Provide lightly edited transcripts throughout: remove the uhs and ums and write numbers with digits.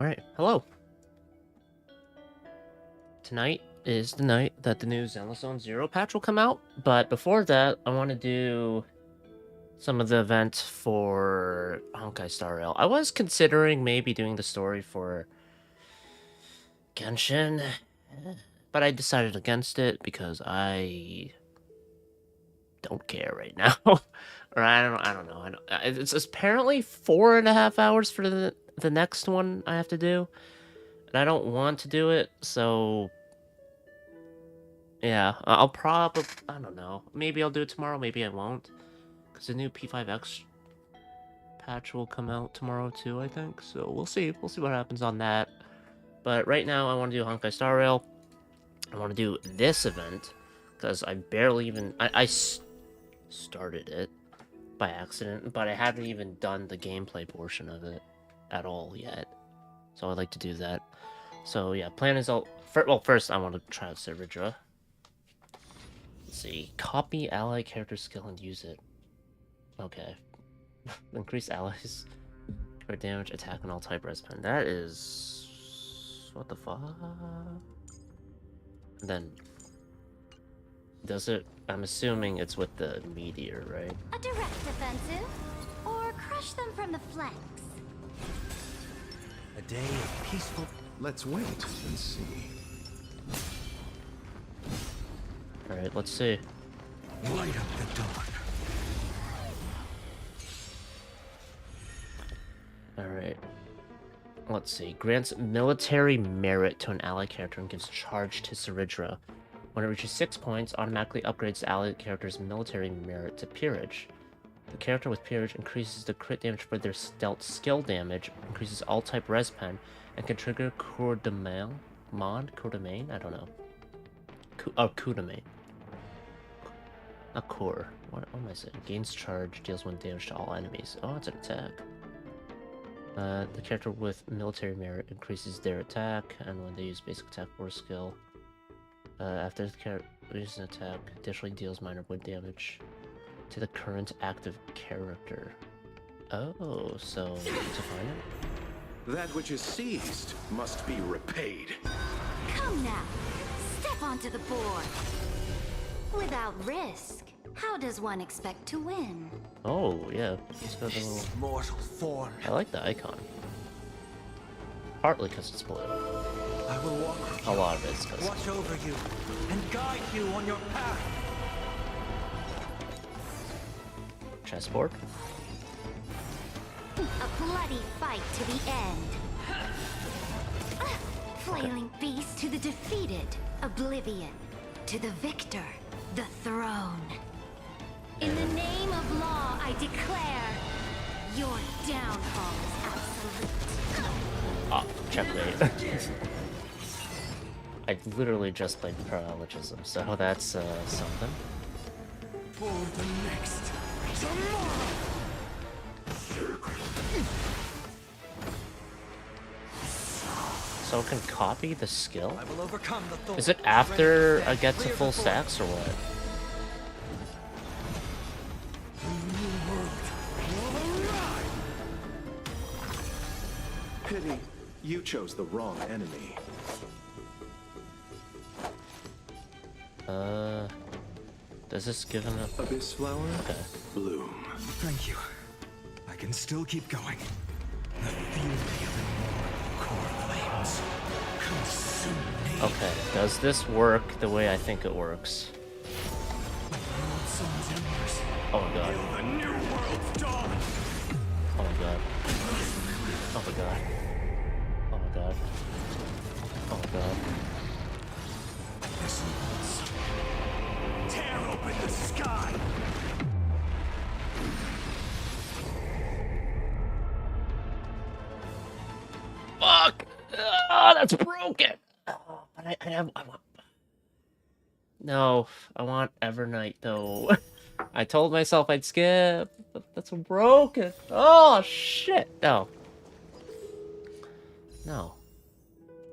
Alright, hello. Tonight is the night that the new Zenless Zone Zero patch will come out, but before that, I want to do some of the event for Honkai Star Rail. I was considering maybe doing the story for Genshin, but I decided against it because I don't care right now. Or I don't know. It's apparently 4.5 hours for the next one I have to do, and I don't want to do it, so yeah, I'll probably, I don't know. Maybe I'll do it tomorrow, maybe I won't. Because the new P5X patch will come out tomorrow too, I think. So we'll see. We'll see what happens on that. But right now, I want to do Honkai Star Rail. I want to do this event. Because I barely even... I started it by accident. But I haven't even done the gameplay portion of it at all yet. So I'd like to do that. So yeah, plan is... Well, first I want to try out Seridra. Let's see. Copy ally character skill and use it. Okay. Increase allies for damage, attack, and all type res pen. That is... What the fuck? And then... Does it... I'm assuming it's with the meteor, right? A direct offensive? Or crush them from the flanks? A day of peaceful... Let's wait and see. Alright, let's see. Light up the dawn. Alright. Let's see. Grants military merit to an ally character and gives charge to Seridra. When it reaches 6 points, automatically upgrades the ally character's military merit to peerage. The character with peerage increases the crit damage for their stealth skill damage, increases all type res pen, and can trigger Cour de Main? Cour de Main? I don't know. Coup de Main. Not Cour. What am I saying? Gains charge, deals 1 damage to all enemies. Oh, it's an attack. The character with military merit increases their attack, and when they use basic attack or skill, after the character uses an attack, additionally deals minor wound damage to the current active character. Oh, so define it? That which is seized must be repaid. Come now, step onto the board. Without risk, how does one expect to win? Oh, yeah. It's got a little... Mortal form. I like the icon. Partly because it's blue. I will walk with A lot of it's because... watch over you, and guide you on your path. Chessboard? A bloody fight to the end. Flailing beast to the defeated. Oblivion. To the victor. The throne. In the name of law, I declare your downfall is absolute. Ah, checkmate. I literally just played Paralogism, so that's something. For the next tomorrow. So it can copy the skill? I will overcome the thorn. Is it after I get to full stacks or what? Pity, you chose the wrong enemy. Does this give him a... Abyss flower, Okay. bloom. Thank you. I can still keep going. The fury of the core flames consume me. Okay, does this work the way I think it works? World sun's embers. Oh my god. The new world's dawn. Oh my god. Oh my god. Oh my god. Oh my god. This once. Tear open the sky. Fuck! Ah, that's broken! Oh, but I want... No, I want Evernight, though. I told myself I'd skip, but that's broken. Oh, shit! No. No.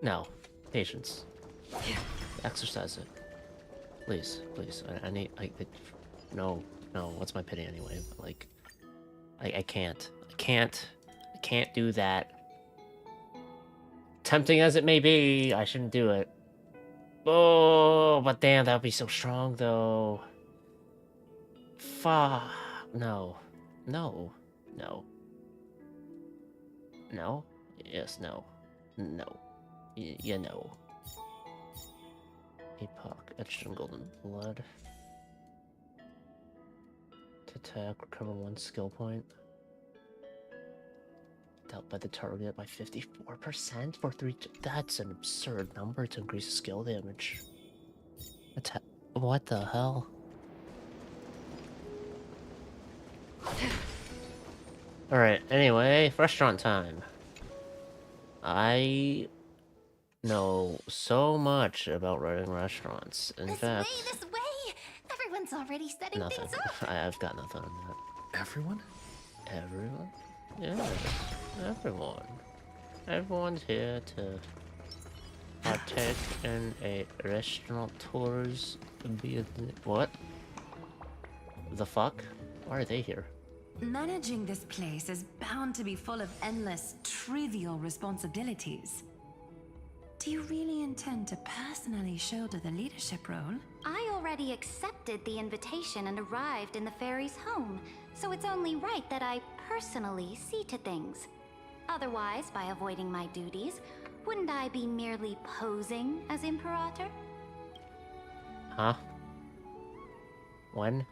No. Patience. Exercise it. Please, please. I need... no. No, what's my pity anyway? Like... I can't. I can't do that. Tempting as it may be, I shouldn't do it. Oh, but damn, that would be so strong, though. Fuck. No. No. No. No? Yes, no. No. You know. Epoch, etched in golden blood. To attack, recover 1 skill point. Dealt by the target by 54% for 3. That's an absurd number to increase skill damage. Attack. What the hell? Alright, anyway, restaurant time. I know so much about running restaurants. In fact, This way! Everyone's already setting nothing. things up! I've got nothing on that. Everyone? Everyone? Yeah, everyone. Everyone's here to partake in a restaurant tours. What? The fuck? Why are they here? Managing this place is bound to be full of endless, trivial responsibilities. Do you really intend to personally shoulder the leadership role? I already accepted the invitation and arrived in the fairy's home, so it's only right that I personally see to things. Otherwise, by avoiding my duties, wouldn't I be merely posing as Imperator? Huh? When?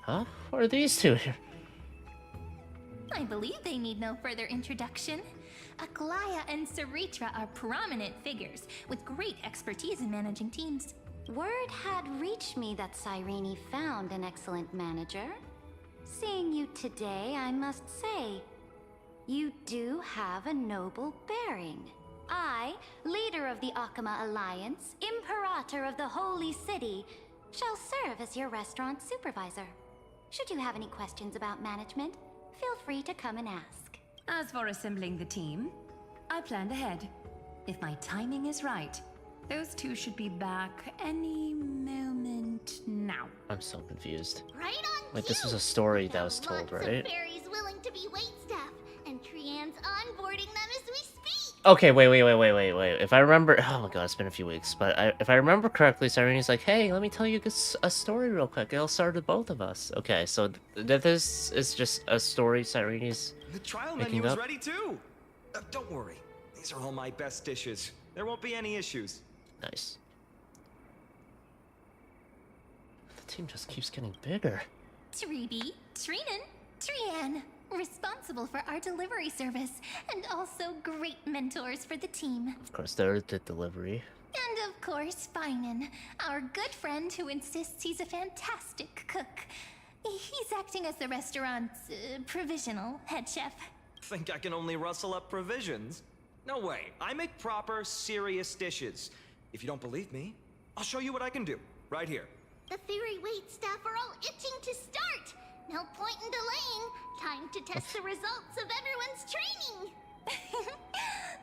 Huh? What are these two here? I believe they need no further introduction. Aglaya and Saritra are prominent figures with great expertise in managing teams. Word had reached me that Cyrene found an excellent manager. Seeing you today, I must say, you do have a noble bearing. I, leader of the Akama Alliance, Imperator of the Holy City, shall serve as your restaurant supervisor. Should you have any questions about management, feel free to come and ask. As for assembling the team, I planned ahead. If my timing is right, those two should be back any moment now. I'm so confused. Right on Wait, this cue. was a story We've that got was told, lots right? of fairies willing to be waitstaff, and Trian's onboarding them as we speak. Okay, wait. If I remember, oh my god, it's been a few weeks, but if I remember correctly, Cyrene's like, hey, let me tell you a story real quick. It'll start with both of us. Okay, so this is just a story Cyrene's The trial making menu is up? ready too. Don't worry. These are all my best dishes. There won't be any issues. Nice. The team just keeps getting bigger. Tribi, Trinan, Trian, responsible for our delivery service, and also great mentors for the team. Of course, they're the delivery. And of course, Finan, our good friend who insists he's a fantastic cook. He's acting as the restaurant's provisional head chef. Think I can only rustle up provisions? No way. I make proper, serious dishes. If you don't believe me, I'll show you what I can do. Right here. The fairy waitstaff are all itching to start. No point in delaying. Time to test the results of everyone's training.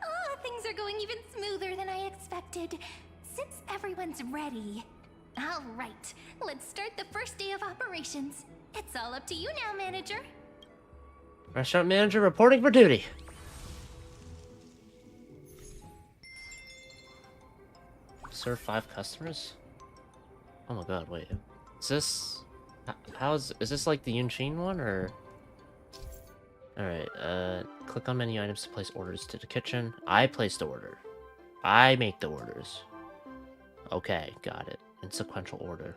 Oh, things are going even smoother than I expected. Since everyone's ready. All right, let's start the first day of operations. It's all up to you now, manager. Restaurant manager reporting for duty. Serve 5 customers? Oh my god, wait. Is this... is this like the Yunshin one, or... Alright, click on menu items to place orders to the kitchen. I place the order. I make the orders. Okay, got it. In sequential order.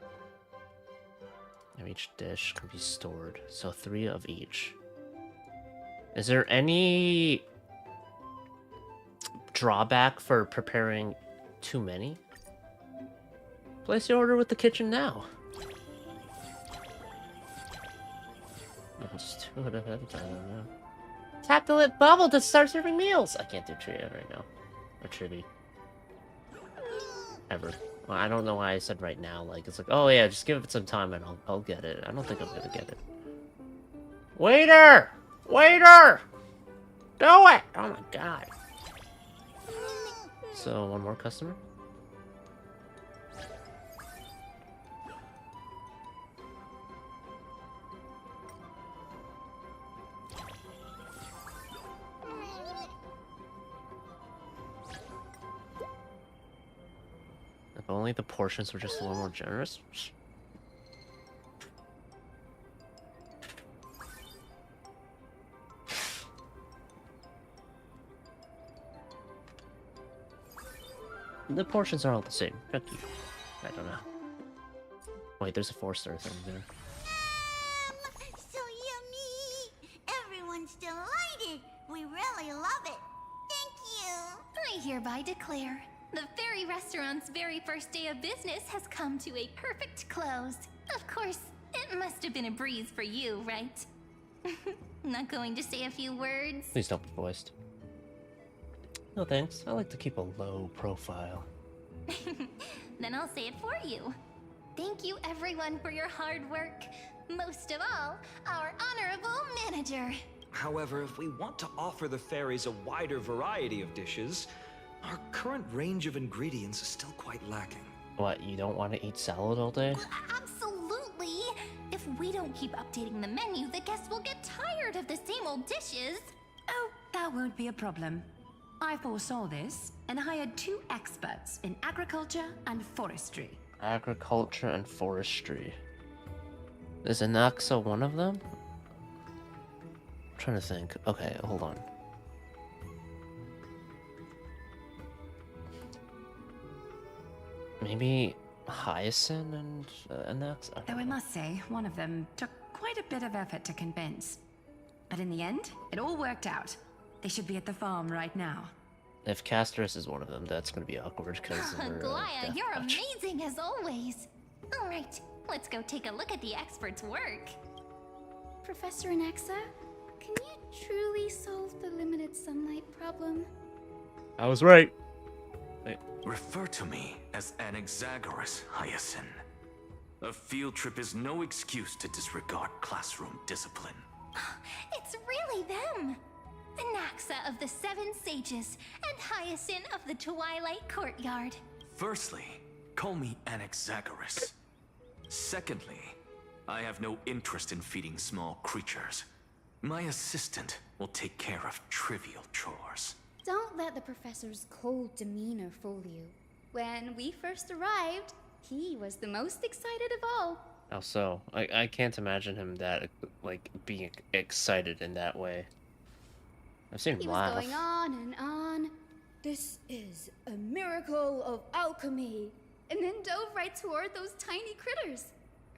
Now each dish can be stored, so 3 of each. Is there any drawback for preparing too many? Place the order with the kitchen now. Just do it ahead of time. Tap the lit bubble to start serving meals. I can't do Tria right now. Or Trivi. Ever. Well, I don't know why I said right now. Like, it's like, oh yeah, just give it some time and I'll get it. I don't think I'm gonna get it. Waiter! Waiter! Do it! Oh my god. So, one more customer? only the portions were just a little more generous. The portions are all the same. Thank you. I don't know. Wait, there's a 4-star thing there. So yummy! Everyone's delighted. We really love it. Thank you. I hereby declare the Fairy Restaurant's very first day of business has come to a perfect close. Of course, it must have been a breeze for you, right? Not going to say a few words? Please don't be voiced. No thanks. I like to keep a low profile. Then I'll say it for you. Thank you everyone for your hard work. Most of all, our honorable manager. However, if we want to offer the fairies a wider variety of dishes, our current range of ingredients is still quite lacking. What, you don't want to eat salad all day? Absolutely. If we don't keep updating the menu, the guests will get tired of the same old dishes. Oh, that won't be a problem. I foresaw this and hired 2 experts in agriculture and forestry. Agriculture and forestry. Is Anaxa one of them? I'm trying to think. Okay, hold on. Maybe Hyacinth and Anaxa? Though I must say, one of them took quite a bit of effort to convince. But in the end, it all worked out. They should be at the farm right now. If Castorus is one of them, that's gonna be awkward because Glaya, you're amazing as always. All right, let's go take a look at the expert's work. Professor Anaxa, can you truly solve the limited sunlight problem? I was right. Refer to me as Anaxagoras, Hyacinth. A field trip is no excuse to disregard classroom discipline. It's really them. Anaxa of the 7 Sages and Hyacinth of the Twilight Courtyard. Firstly, call me Anaxagoras. Secondly, I have no interest in feeding small creatures. My assistant will take care of trivial chores. Don't let the professor's cold demeanor fool you. When we first arrived, he was the most excited of all. How so? I can't imagine him that, like, being excited in that way. I've seen him He laugh. was going on and on. This is a miracle of alchemy. And then dove right toward those tiny critters.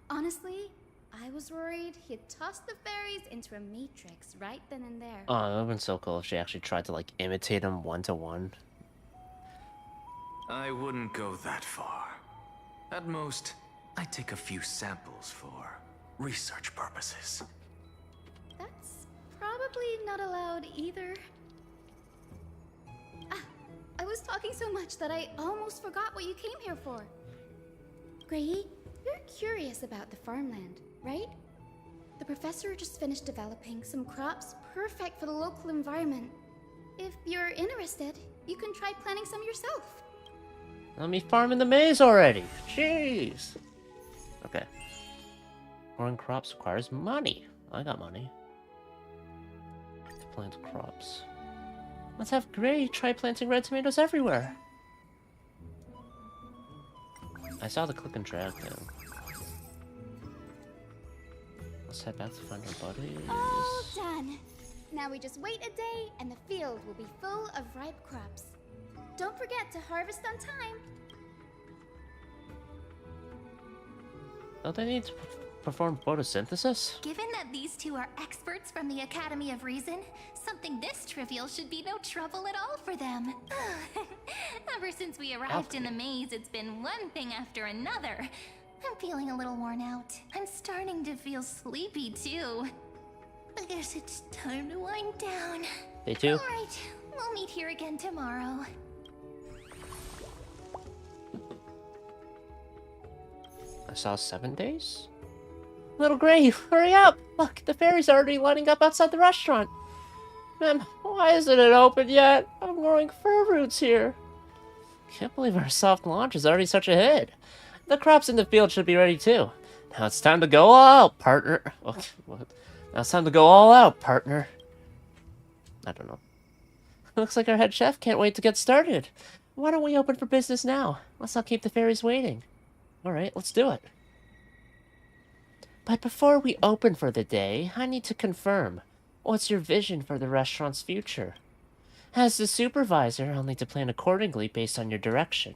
Honestly, I was worried he'd tossed the fairies into a matrix right then and there. Oh, it would have been so cool if she actually tried to, like, imitate him one-to-one. I wouldn't go that far. At most, I take a few samples for research purposes. That's probably not allowed either. I was talking so much that I almost forgot what you came here for. Grady, you're curious about the farmland, right? The professor just finished developing some crops perfect for the local environment. If you're interested, you can try planting some yourself. Let me farm in the maze already. Jeez. Okay. Growing crops requires money. I got money. To plant crops. Let's have Gray try planting red tomatoes everywhere. I saw the click and drag thing. Let's head back to find our buddies. All done. Now we just wait a day and the field will be full of ripe crops. Don't forget to harvest on time. Don't they need to perform photosynthesis? Given that these 2 are experts from the Academy of Reason, something this trivial should be no trouble at all for them. Ever since we arrived in the maze, it's been one thing after another. I'm feeling a little worn out. I'm starting to feel sleepy too. I guess it's time to wind down. They too? Alright, we'll meet here again tomorrow. I saw 7 days? Little Gray, hurry up! Look, the fairies are already lining up outside the restaurant. Ma'am, why isn't it open yet? I'm growing fir roots here. Can't believe our soft launch is already such a hit. The crops in the field should be ready too. Now it's time to go all out, partner. What? Now it's time to go all out, partner. I don't know. Looks like our head chef can't wait to get started. Why don't we open for business now? Let's not keep the fairies waiting. Alright, let's do it. But before we open for the day, I need to confirm. What's your vision for the restaurant's future? As the supervisor, I'll need to plan accordingly based on your direction.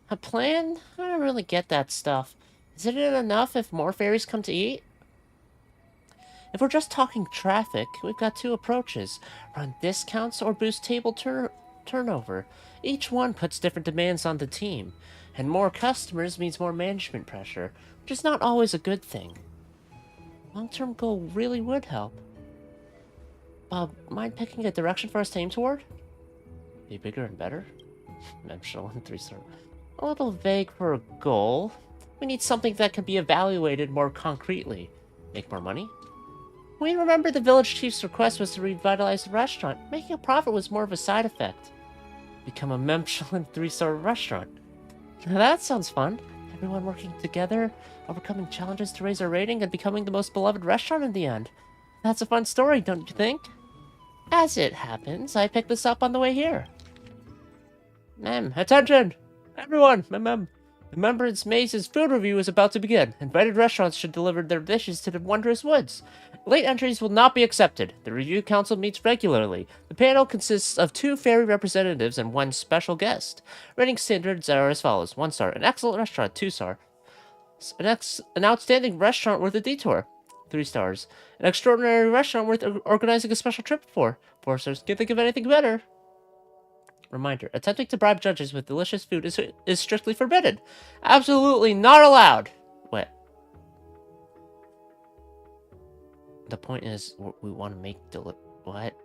A plan? I don't really get that stuff. Isn't it enough if more fairies come to eat? If we're just talking traffic, we've got two approaches. Run discounts or boost table turnover. Each one puts different demands on the team. And more customers means more management pressure, which is not always a good thing. Long-term goal really would help. Mind picking a direction for us to aim toward? Be bigger and better? Memphian 3-star. A little vague for a goal. We need something that can be evaluated more concretely. Make more money? We remember the village chief's request was to revitalize the restaurant. Making a profit was more of a side effect. Become a Memphian 3-star restaurant. Now that sounds fun. Everyone working together, overcoming challenges to raise our rating, and becoming the most beloved restaurant in the end. That's a fun story, don't you think? As it happens, I picked this up on the way here. Attention! Everyone! The Remembrance Maze's food review is about to begin. Invited restaurants should deliver their dishes to the wondrous woods. Late entries will not be accepted. The review council meets regularly. The panel consists of 2 fairy representatives and 1 special guest. Rating standards are as follows. 1 star, an excellent restaurant. 2 star, an outstanding restaurant worth a detour. 3 stars, an extraordinary restaurant worth organizing a special trip for. 4 stars, can't think of anything better. Reminder, attempting to bribe judges with delicious food is strictly forbidden. Absolutely not allowed. Wait. The point is, we want to make what?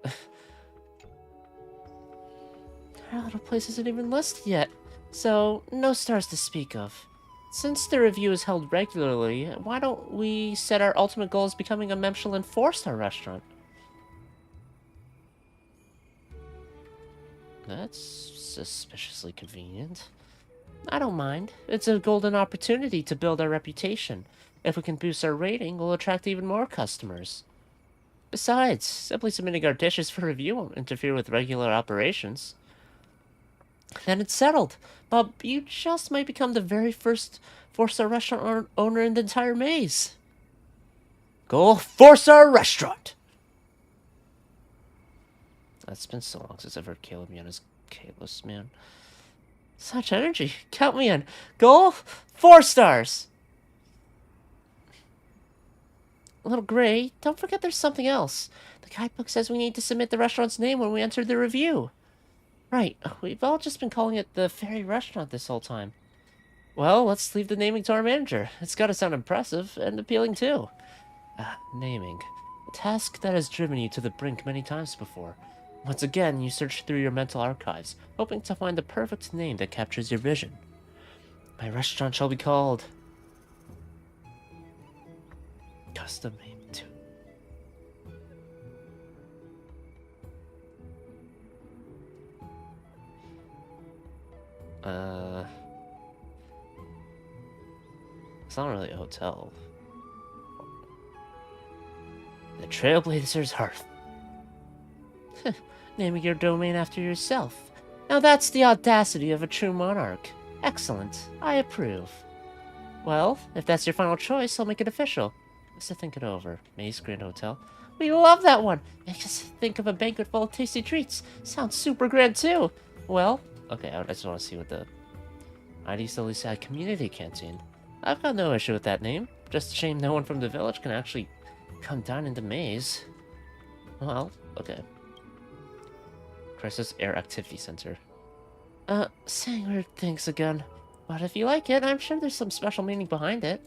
Our little place isn't even listed yet, so no stars to speak of. Since the review is held regularly, why don't we set our ultimate goal as becoming a Memphian 4-star restaurant? That's suspiciously convenient. I don't mind. It's a golden opportunity to build our reputation. If we can boost our rating, we'll attract even more customers. Besides, simply submitting our dishes for review won't interfere with regular operations. Then it's settled. Bob, you just might become the very first 4-star restaurant owner in the entire maze. Goal 4-star restaurant! It's been so long since I've heard Caleb on his Kalos, man. Such energy. Count me in. Goal 4 stars! Little Gray, don't forget there's something else. The guidebook says we need to submit the restaurant's name when we enter the review. Right, we've all just been calling it the Fairy Restaurant this whole time. Well, let's leave the naming to our manager. It's gotta sound impressive and appealing too. Naming. A task that has driven you to the brink many times before. Once again, you search through your mental archives, hoping to find the perfect name that captures your vision. My restaurant shall be called... Custom name 2. It's not really a hotel. The Trailblazer's Hearth. Naming your domain after yourself. Now that's the audacity of a true monarch. Excellent. I approve. Well, if that's your final choice, I'll make it official. Let's think it over. Maze Grand Hotel. We love that one! Makes us think of a banquet full of tasty treats. Sounds super grand too. Well, okay, I just want to see what the... ID Silly Sad Community Canteen. I've got no issue with that name. Just a shame no one from the village can actually come down into Maze. Well, okay. Chrysos Air Activity Center. Saying weird things again. But if you like it, I'm sure there's some special meaning behind it.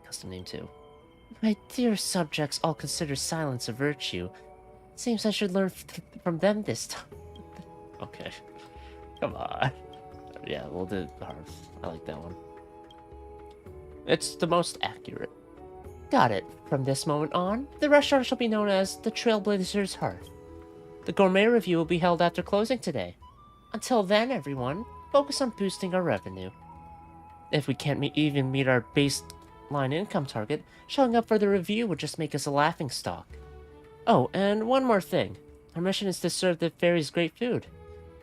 Custom name 2. My dear subjects all consider silence a virtue. Seems I should learn from them this time. Okay. Come on. Yeah, we'll do the hearth. I like that one. It's the most accurate. Got it. From this moment on, the restaurant shall be known as the Trailblazer's Hearth. The gourmet review will be held after closing today. Until then, everyone, focus on boosting our revenue. If we can't even meet our baseline income target, showing up for the review would just make us a laughingstock. Oh, and one more thing. Our mission is to serve the fairies great food.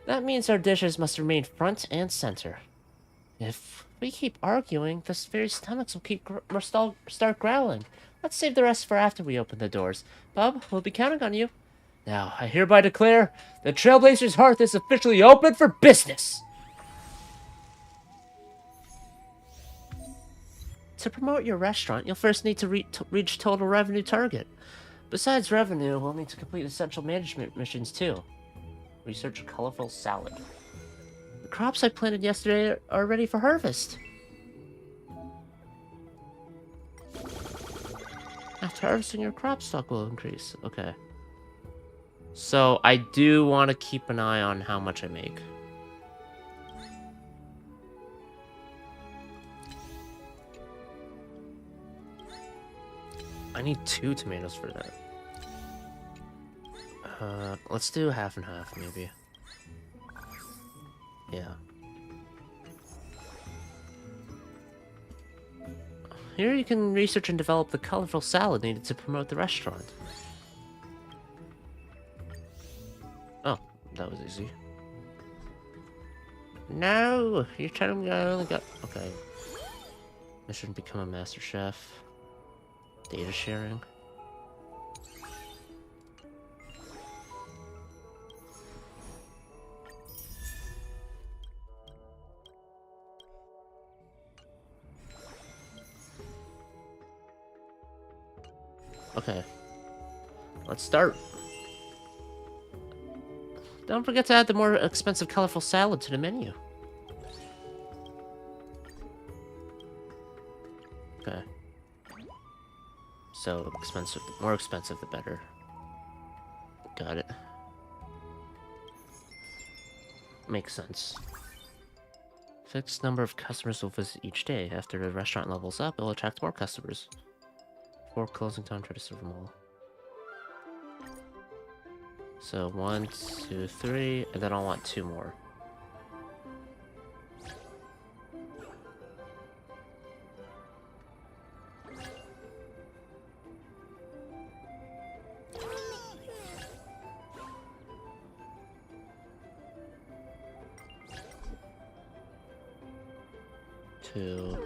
That means our dishes must remain front and center. If we keep arguing, the fairies' stomachs will start growling. Let's save the rest for after we open the doors. Bub, we'll be counting on you. Now, I hereby declare the Trailblazer's Hearth is officially open for business! To promote your restaurant, you'll first need to reach total revenue target. Besides revenue, we'll need to complete essential management missions too. Research a colorful salad. The crops I planted yesterday are ready for harvest. After harvesting, your crop stock will increase. Okay. So, I do want to keep an eye on how much I make. I need 2 tomatoes for that. Let's do half and half, maybe. Yeah. Here you can research and develop the colorful salad needed to promote the restaurant. Oh, that was easy. No! You're telling me I only got... Okay. Mission become a master chef. Data sharing. Okay. Let's start. Don't forget to add the more expensive colorful salad to the menu. Okay. So expensive, more expensive the better. Got it. Makes sense. Fixed number of customers will visit each day. After the restaurant levels up, it will attract more customers. Before closing time, try to serve them all. So 1, 2, 3, and then I'll want 2 more. Two,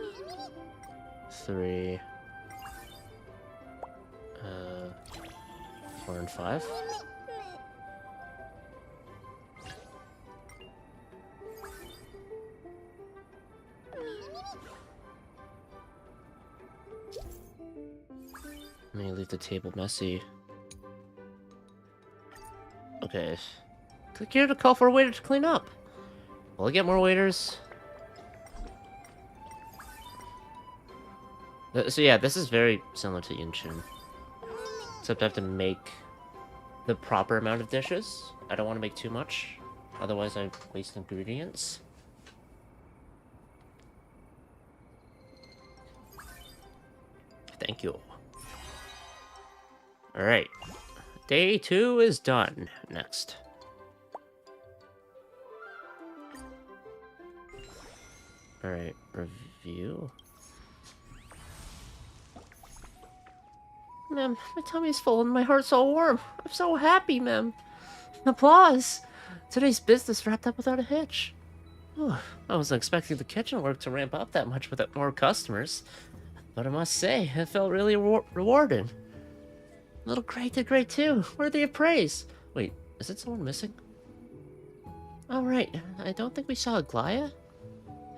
3, 4 and 5. Let me leave the table messy. Okay. Click here to call for a waiter to clean up. Will I get more waiters? So yeah, this is very similar to Yunchun. Except I have to make the proper amount of dishes. I don't want to make too much. Otherwise I waste ingredients. Thank you. Alright. Day 2 is done. Next. Alright, review. Ma'am, my tummy's full and my heart's all warm. I'm so happy, ma'am. Applause! Today's business wrapped up without a hitch. Whew, I wasn't expecting the kitchen work to ramp up that much without more customers. But I must say, it felt really rewarding. Little Gray did great too. Worthy of praise. Wait, is it someone missing? Oh right, I don't think we saw Aglaia.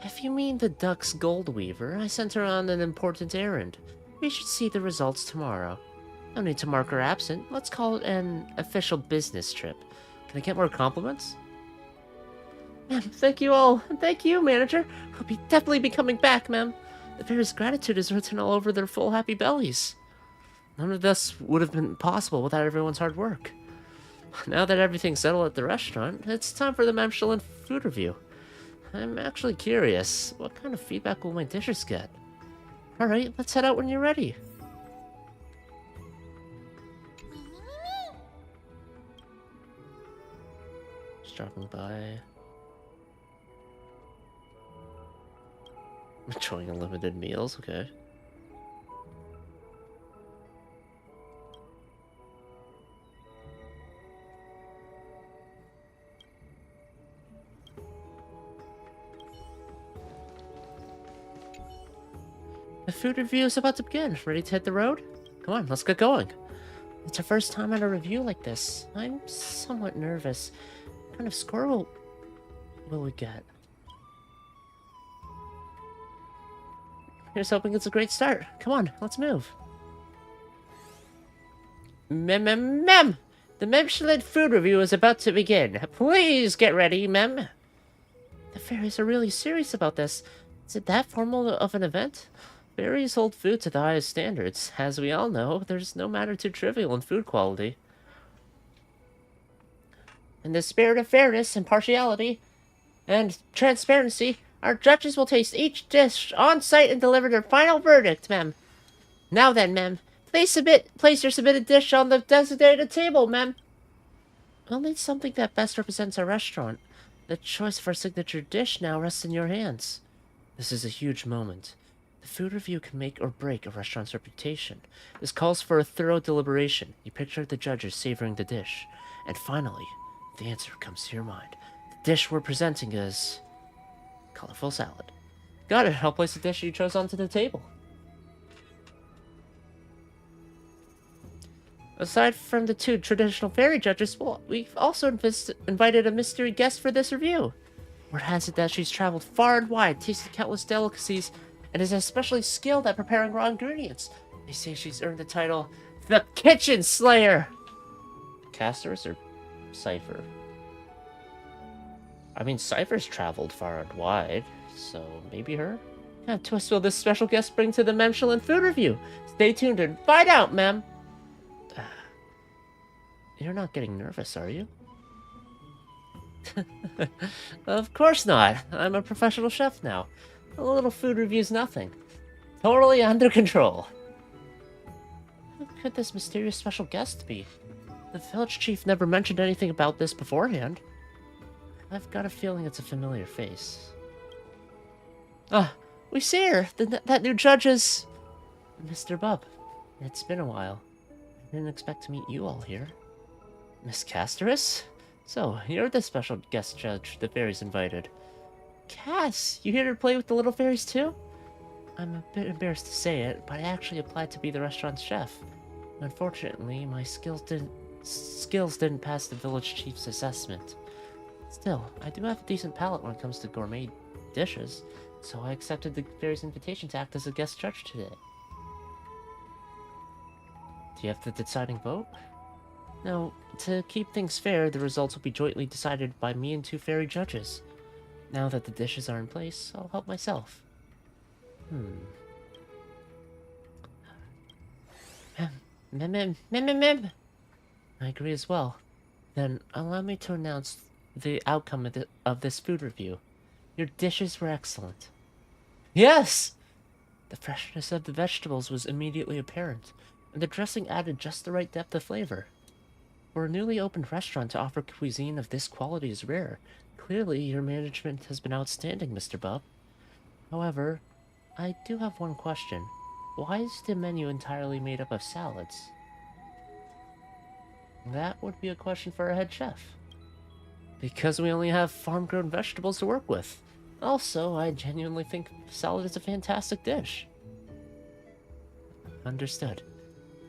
If you mean the Duck's Gold Weaver, I sent her on an important errand. We should see the results tomorrow. No need to mark her absent. Let's call it an official business trip. Can I get more compliments? Ma'am, thank you all. And thank you, manager. I'll definitely be coming back, ma'am. The fairies' gratitude is written all over their full happy bellies. None of this would have been possible without everyone's hard work. Now that everything's settled at the restaurant, it's time for the Michelin food review. I'm actually curious, what kind of feedback will my dishes get? Alright, let's head out when you're ready. Just dropping by. Enjoying unlimited meals, okay. The food review is about to begin. Ready to hit the road? Come on, let's get going. It's our first time at a review like this. I'm somewhat nervous. What kind of score will we get? Here's hoping it's a great start. Come on, let's move. Mem! The Michelin food review is about to begin. Please get ready, mem. The fairies are really serious about this. Is it that formal of an event? Fairies hold food to the highest standards. As we all know, there's no matter too trivial in food quality. In the spirit of fairness, impartiality, and transparency, our judges will taste each dish on site and deliver their final verdict, ma'am. Now then, ma'am, place your submitted dish on the designated table, ma'am. We'll need something that best represents our restaurant. The choice of our signature dish now rests in your hands. This is a huge moment. The food review can make or break a restaurant's reputation. This calls for a thorough deliberation. You picture the judges savoring the dish. And finally, the answer comes to your mind. The dish we're presenting is colorful salad. Got it. I'll place the dish you chose onto the table. Aside from the two traditional fairy judges, we've also invited a mystery guest for this review. Word has it that she's traveled far and wide, tasted countless delicacies, and is especially skilled at preparing raw ingredients. They say she's earned the title, the Kitchen Slayer! Castorus or Cypher? I mean, Cypher's traveled far and wide, so maybe her? Yeah, twist will this special guest bring to the Michelin food review? Stay tuned and find out, ma'am! You're not getting nervous, are you? Of course not. I'm a professional chef now. A little food review's nothing. Totally under control. Who could this mysterious special guest be? The village chief never mentioned anything about this beforehand. I've got a feeling it's a familiar face. Ah, we see her! That new judge is... Mr. Bub. It's been a while. I didn't expect to meet you all here. Miss Castorus? So, you're the special guest judge the fairies invited. Cass, you here to play with the little fairies too? I'm a bit embarrassed to say it, but I actually applied to be the restaurant's chef. Unfortunately, my skills didn't pass the village chief's assessment. Still, I do have a decent palate when it comes to gourmet dishes, so I accepted the fairies' invitation to act as a guest judge today. Do you have the deciding vote? Now, to keep things fair, the results will be jointly decided by me and two fairy judges. Now that the dishes are in place, I'll help myself. Mem. I agree as well. Then, allow me to announce the outcome of this food review. Your dishes were excellent. Yes! The freshness of the vegetables was immediately apparent, and the dressing added just the right depth of flavor. For a newly opened restaurant to offer cuisine of this quality is rare. Clearly, your management has been outstanding, Mr. Bub. However, I do have one question. Why is the menu entirely made up of salads? That would be a question for our head chef. Because we only have farm-grown vegetables to work with. Also, I genuinely think salad is a fantastic dish. Understood.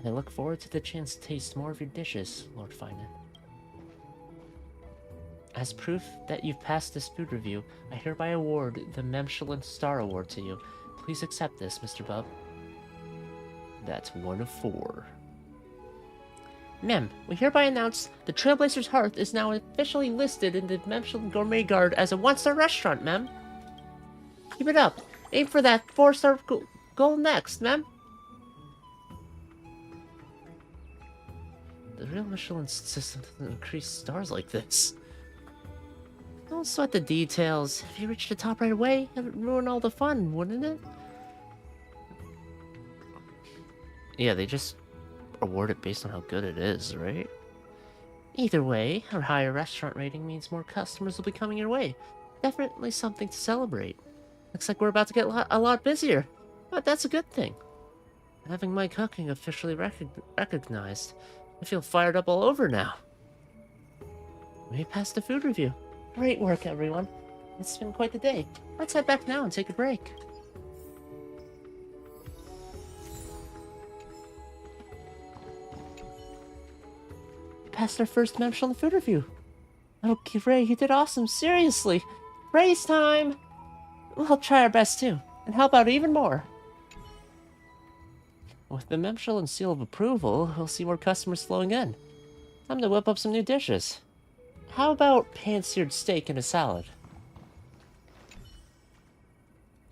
I look forward to the chance to taste more of your dishes, Lord Finan. As proof that you've passed this food review, I hereby award the Michelin Star Award to you. Please accept this, Mr. Bub. That's 1 of 4. Mem, we hereby announce the Trailblazer's Hearth is now officially listed in the Michelin Gourmet Guide as a 1-star restaurant, Mem. Keep it up. Aim for that 4-star goal next, Mem. The real Michelin system doesn't increase stars like this. Don't sweat the details. If you reach the top right away, it would ruin all the fun, wouldn't it? Yeah, they just award it based on how good it is, right? Either way, a higher restaurant rating means more customers will be coming your way. Definitely something to celebrate. Looks like we're about to get a lot busier, but that's a good thing. Having my cooking officially recognized, I feel fired up all over now. We passed the food review. Great work, everyone. It's been quite the day. Let's head back now and take a break. passed our first Memshel food review. Okay, Ray, you did awesome, seriously. Praise time! We'll try our best too, and help out even more. With the Memshel and seal of approval, we'll see more customers flowing in. Time to whip up some new dishes. How about pan-seared steak and a salad?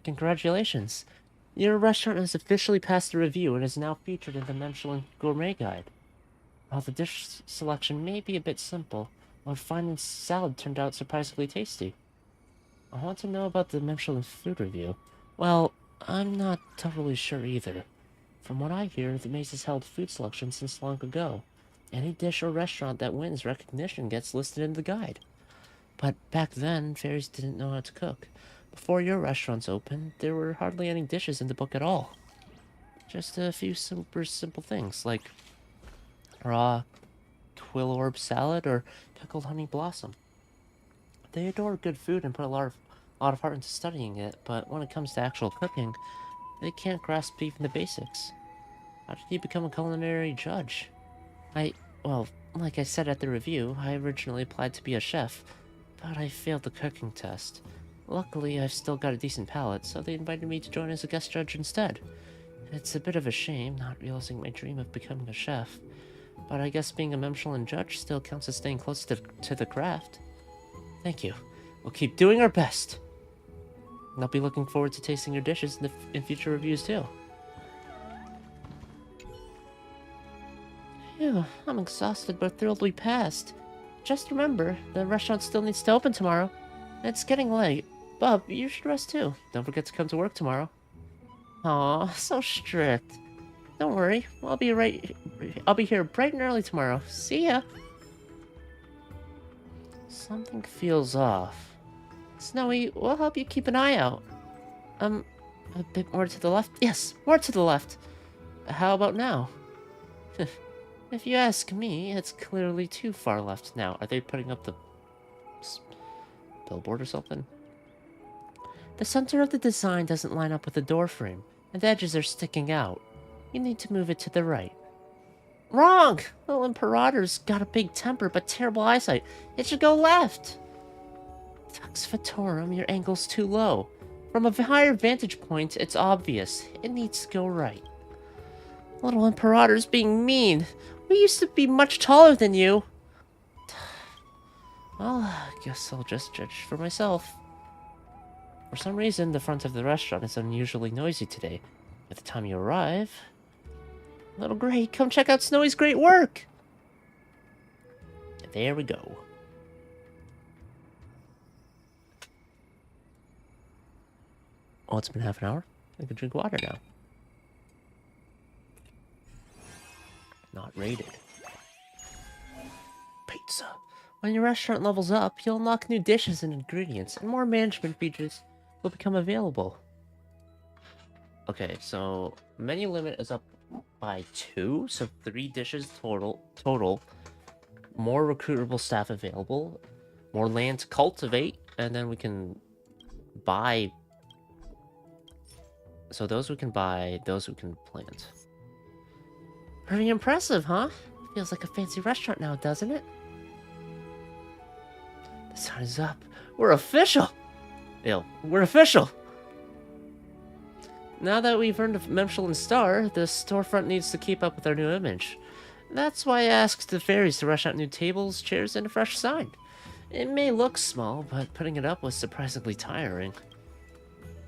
Congratulations. Your restaurant has officially passed the review and is now featured in the Memshel Gourmet Guide. While the dish selection may be a bit simple, our fine salad turned out surprisingly tasty. I want to know about the Memshel food review. Well, I'm not totally sure either. From what I hear, the maze has held food selection since long ago. Any dish or restaurant that wins recognition gets listed in the guide. But back then, fairies didn't know how to cook. Before your restaurants opened, there were hardly any dishes in the book at all. Just a few super simple things, like raw quill orb salad or pickled honey blossom. They adore good food and put a lot of heart into studying it, but when it comes to actual cooking, they can't grasp even the basics. How did you become a culinary judge? Well, like I said at the review, I originally applied to be a chef, but I failed the cooking test. Luckily, I've still got a decent palate, so they invited me to join as a guest judge instead. It's a bit of a shame not realizing my dream of becoming a chef, but I guess being a Memshel judge still counts as staying close to the craft. Thank you. We'll keep doing our best. And I'll be looking forward to tasting your dishes in future reviews too. Phew, I'm exhausted but thrilled we passed. Just remember, the restaurant still needs to open tomorrow. It's getting late. Bub, you should rest too. Don't forget to come to work tomorrow. Aw, so strict. Don't worry, I'll be here bright and early tomorrow. See ya. Something feels off. Snowy, we'll help you keep an eye out. A bit more to the left? Yes, more to the left. How about now? If you ask me, it's clearly too far left now. Are they putting up the billboard or something? The center of the design doesn't line up with the door frame, and the edges are sticking out. You need to move it to the right. Wrong! Little Imperator's got a big temper but terrible eyesight. It should go left! Tux Fatorum, your angle's too low. From a higher vantage point, it's obvious. It needs to go right. Little Imperator's being mean. We used to be much taller than you. Well, I guess I'll just judge for myself. For some reason, the front of the restaurant is unusually noisy today. By the time you arrive... Little Gray, come check out Snowy's great work! There we go. Oh, it's been half an hour? I can drink water now. Not rated. Pizza. When your restaurant levels up, you'll unlock new dishes and ingredients, and more management features will become available. Okay, so menu limit is up by 2, so 3 dishes total. More recruitable staff available, more land to cultivate, and then we can buy. So those we can buy, those we can plant. Pretty impressive, huh? Feels like a fancy restaurant now, doesn't it? The sign is up. We're official! Ew, we're official! Now that we've earned a Memshel star, the storefront needs to keep up with our new image. That's why I asked the fairies to rush out new tables, chairs, and a fresh sign. It may look small, but putting it up was surprisingly tiring.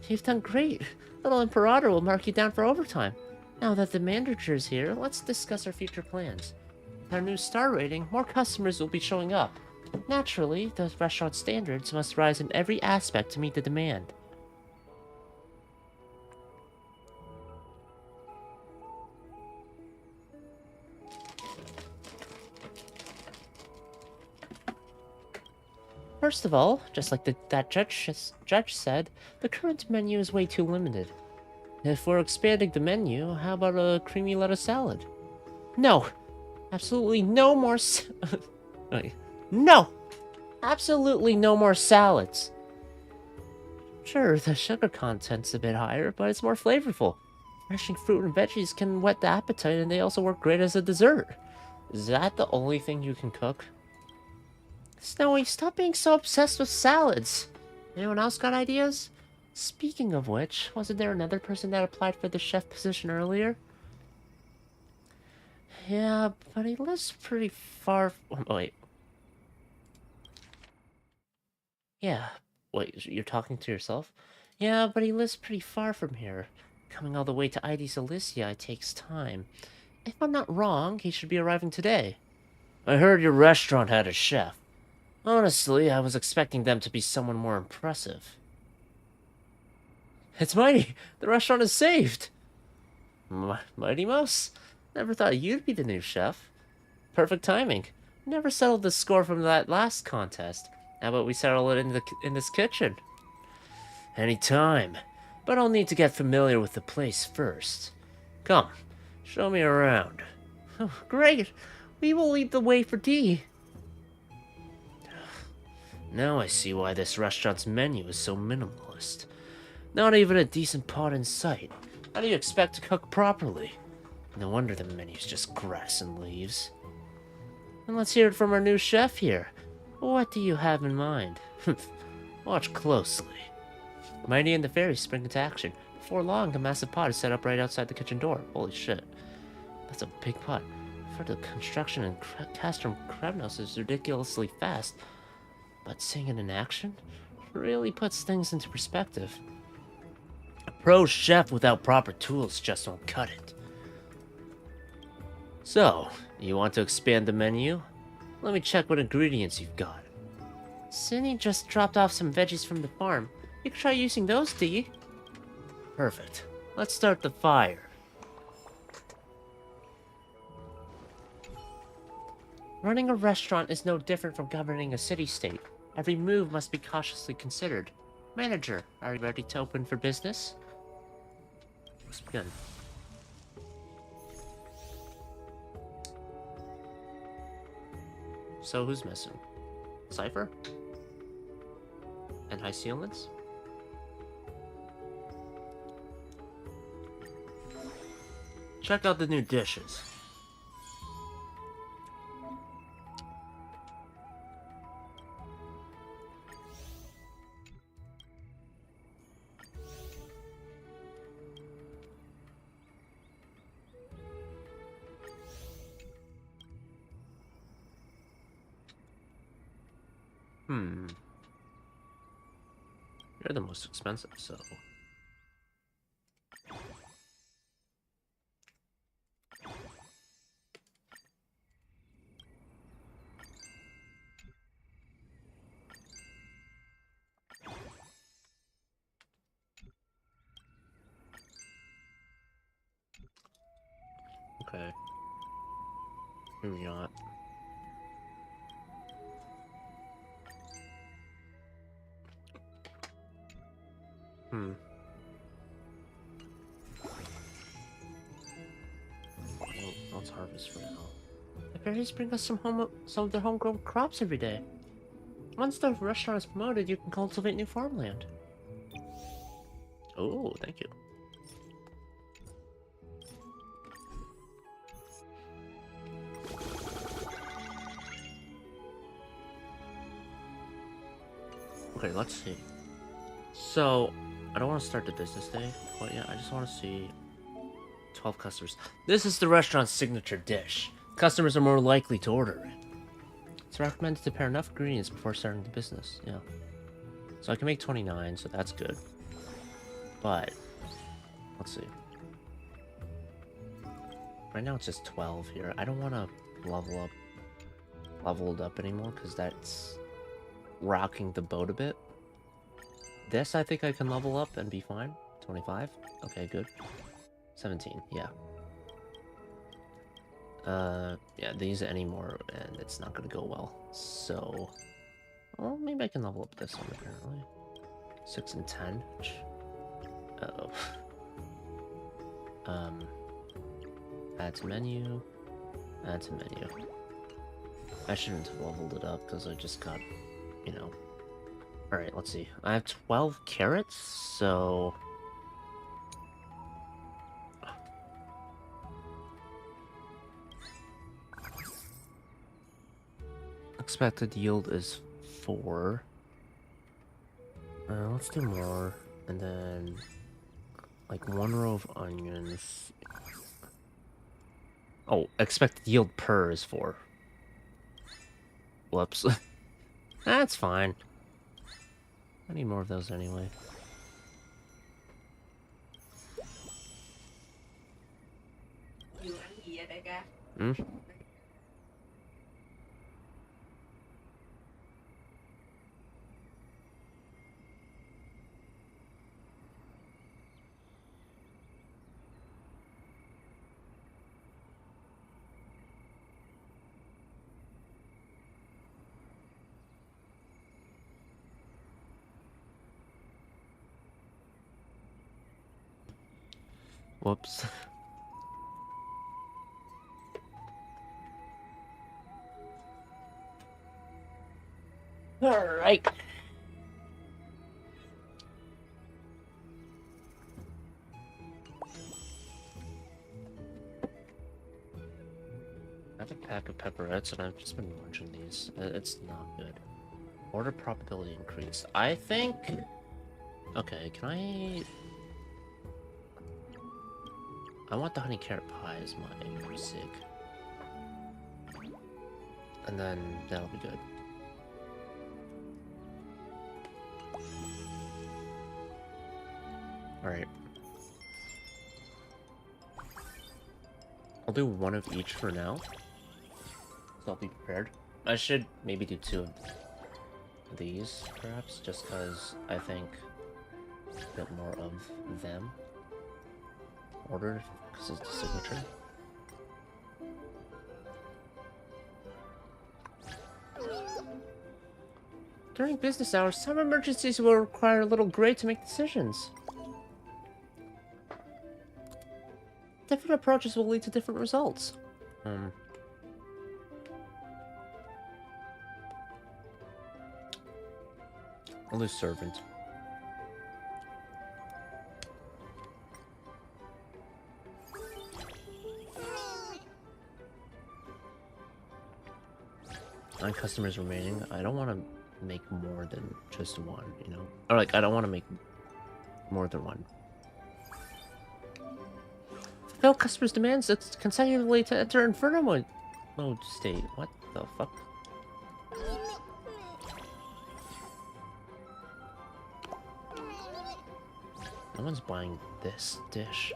You've done great. Little Imperator will mark you down for overtime. Now that the manager's here, let's discuss our future plans. With our new star rating, more customers will be showing up. Naturally, the restaurant standards must rise in every aspect to meet the demand. First of all, just like that judge said, the current menu is way too limited. If we're expanding the menu, how about a creamy lettuce salad? No! Absolutely no more No! Absolutely no more salads! Sure, the sugar content's a bit higher, but it's more flavorful. Refreshing fruit and veggies can whet the appetite, and they also work great as a dessert. Is that the only thing you can cook? Snowy, stop being so obsessed with salads. Anyone else got ideas? Speaking of which, wasn't there another person that applied for the chef position earlier? Yeah, but he lives pretty far... Oh, wait. Yeah. Wait, you're talking to yourself? Yeah, but he lives pretty far from here. Coming all the way to ID Cilicia takes time. If I'm not wrong, he should be arriving today. I heard your restaurant had a chef. Honestly, I was expecting them to be someone more impressive. It's Mighty! The restaurant is saved! Mighty Mouse? Never thought you'd be the new chef. Perfect timing. Never settled the score from that last contest. How about we settle it in this kitchen? Anytime. But I'll need to get familiar with the place first. Come, show me around. Oh, great! We will lead the way for tea. Now I see why this restaurant's menu is so minimalist. Not even a decent pot in sight. How do you expect to cook properly? No wonder the menu's just grass and leaves. And let's hear it from our new chef here. What do you have in mind? Watch closely. Mighty and the fairies spring into action. Before long, a massive pot is set up right outside the kitchen door. Holy shit. That's a big pot. For the construction and cast from Kremnos is ridiculously fast. But seeing it in action really puts things into perspective. A pro chef without proper tools just won't cut it. So, you want to expand the menu? Let me check what ingredients you've got. Cindy just dropped off some veggies from the farm. You can try using those, Dee. Perfect. Let's start the fire. Running a restaurant is no different from governing a city-state. Every move must be cautiously considered. Manager, are you ready to open for business? Let's begin. So who's missing? Cypher? And High Sealants? Check out the new dishes. You're the most expensive, so... Okay. Maybe not. Oh, let's harvest for now. The fairies bring us some of their homegrown crops every day. Once the restaurant is promoted, you can cultivate new farmland. Oh, thank you. Okay, let's see. So, I don't want to start the business day, but yeah, I just want to see 12 customers. This is the restaurant's signature dish. Customers are more likely to order it. It's recommended to prepare enough ingredients before starting the business, yeah. So I can make 29, so that's good. But, let's see. Right now it's just 12 here. I don't want to level it up anymore, because that's rocking the boat a bit. This I think I can level up and be fine. 25. Okay, good. 17, yeah. Yeah, these anymore, and it's not gonna go well. So, well, maybe I can level up this one apparently. 6 and 10. Uh-oh. Add to menu. Add to menu. I shouldn't have leveled it up because I just got, you know. Alright, let's see. I have 12 carrots, so... Expected yield is 4. Let's do more. And then, like, 1 row of onions. Oh, expected yield per is 4. Whoops. That's fine. I need more of those anyway. Hmm? Whoops. Alright. I have a pack of pepperettes and I've just been munching these. It's not good. Order probability increased. I think... Okay, can I want the honey carrot pie as my sig. And then that'll be good. Alright. I'll do 1 of each for now. So I'll be prepared. I should maybe do 2 of these, perhaps, just because I think a bit more of them ordered, because it's the signature. During business hours, some emergencies will require a little gray to make decisions. Different approaches will lead to different results. I'll do servant. Nine customers remaining. I don't want to make more than just 1, you know? Or like, I don't want to make more than 1. Fulfill customers' demands consecutively to enter Inferno mode state. What the fuck? No one's buying this dish.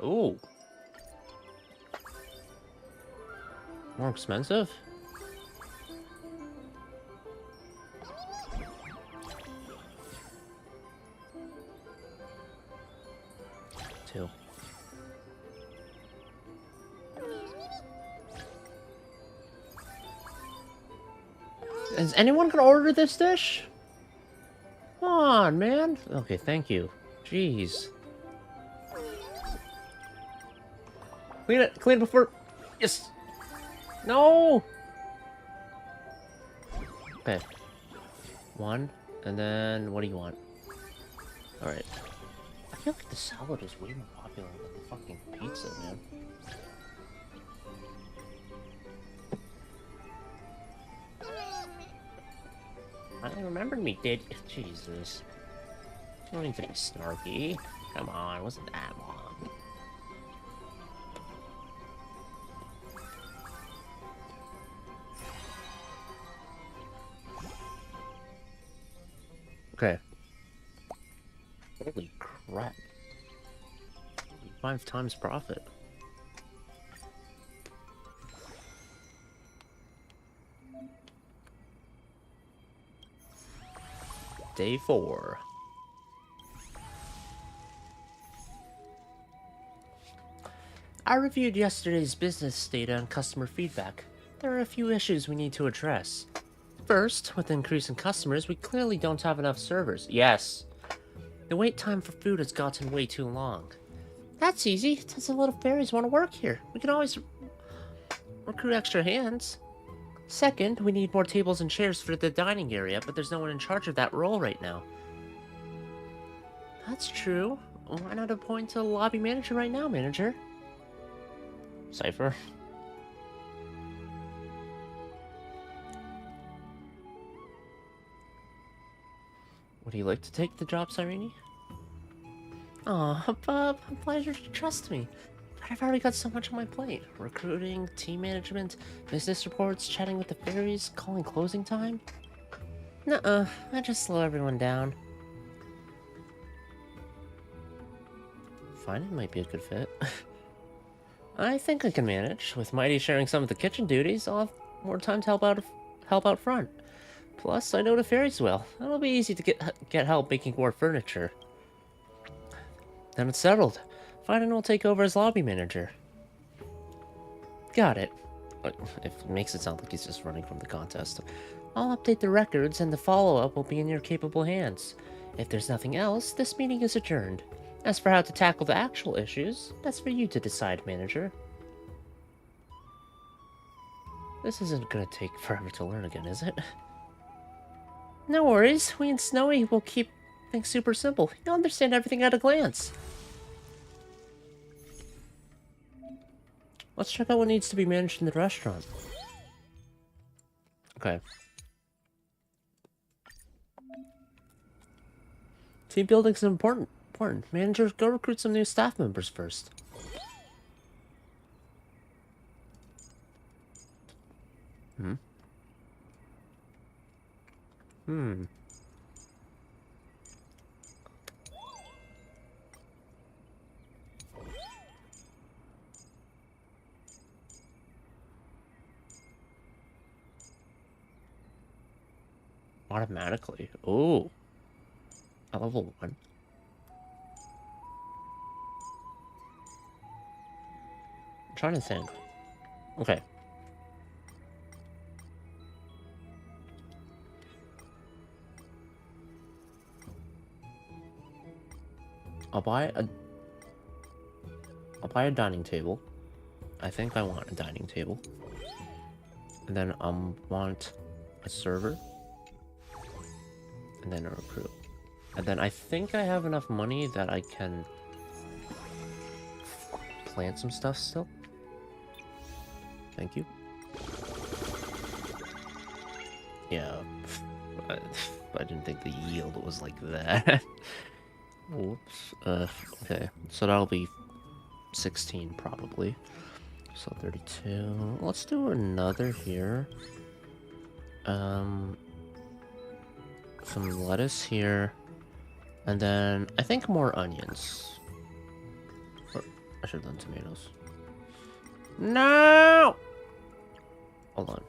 Ooh. More expensive? Two. Is anyone gonna order this dish? Come on, man. Okay, thank you. Jeez. Clean it before... Yes! No! Okay. 1, and then what do you want? Alright. I feel like the salad is way more popular than the fucking pizza, man. I remembered me, did... Jesus. You don't need to be snarky. Come on, wasn't that long. Okay. Holy crap. 5 times profit. Day 4. I reviewed yesterday's business data and customer feedback. There are a few issues we need to address. First, with increasing customers, we clearly don't have enough servers. Yes. The wait time for food has gotten way too long. That's easy. Since the little fairies want to work here, we can always recruit extra hands. Second, we need more tables and chairs for the dining area, but there's no one in charge of that role right now. That's true. Why not appoint a lobby manager right now, manager? Cypher. Would you like to take the job, Cyrene? Aw, Bob, I'm glad you trust me. But I've already got so much on my plate. Recruiting, team management, business reports, chatting with the fairies, calling closing time. Nuh-uh, I just slow everyone down. Fine, it might be a good fit. I think I can manage. With Mighty sharing some of the kitchen duties, I'll have more time to help out front. Plus, I know the fairies well. It'll be easy to get help making more furniture. Then it's settled. Fine, will take over as lobby manager. Got it. It makes it sound like he's just running from the contest. I'll update the records, and the follow-up will be in your capable hands. If there's nothing else, this meeting is adjourned. As for how to tackle the actual issues, that's for you to decide, manager. This isn't gonna take forever to learn again, is it? No worries, we and Snowy will keep things super simple. You'll understand everything at a glance. Let's check out what needs to be managed in the restaurant. Okay. Team building is important. Managers, go recruit some new staff members first. Automatically. Oh. At level 1. I'm trying to think. Okay. I'll buy a dining table. I think I want a dining table. And then want a server. And then a recruit. And then I think I have enough money that I can plant some stuff still. Thank you. Yeah. I didn't think the yield was like that. Whoops. Okay. So that'll be 16 probably. So 32. Let's do another here. Some lettuce here. And then I think more onions. Or I should have done tomatoes. No! Hold on.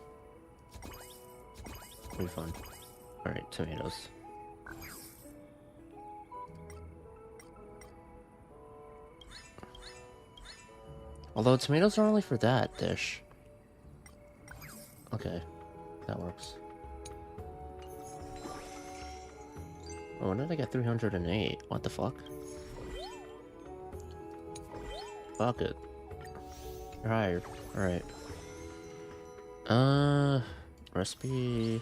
Refund. Alright, tomatoes. Although tomatoes are only for that dish. Okay, that works. Oh, when did I get 308? What the fuck? Fuck it. You're hired. Alright. Recipe...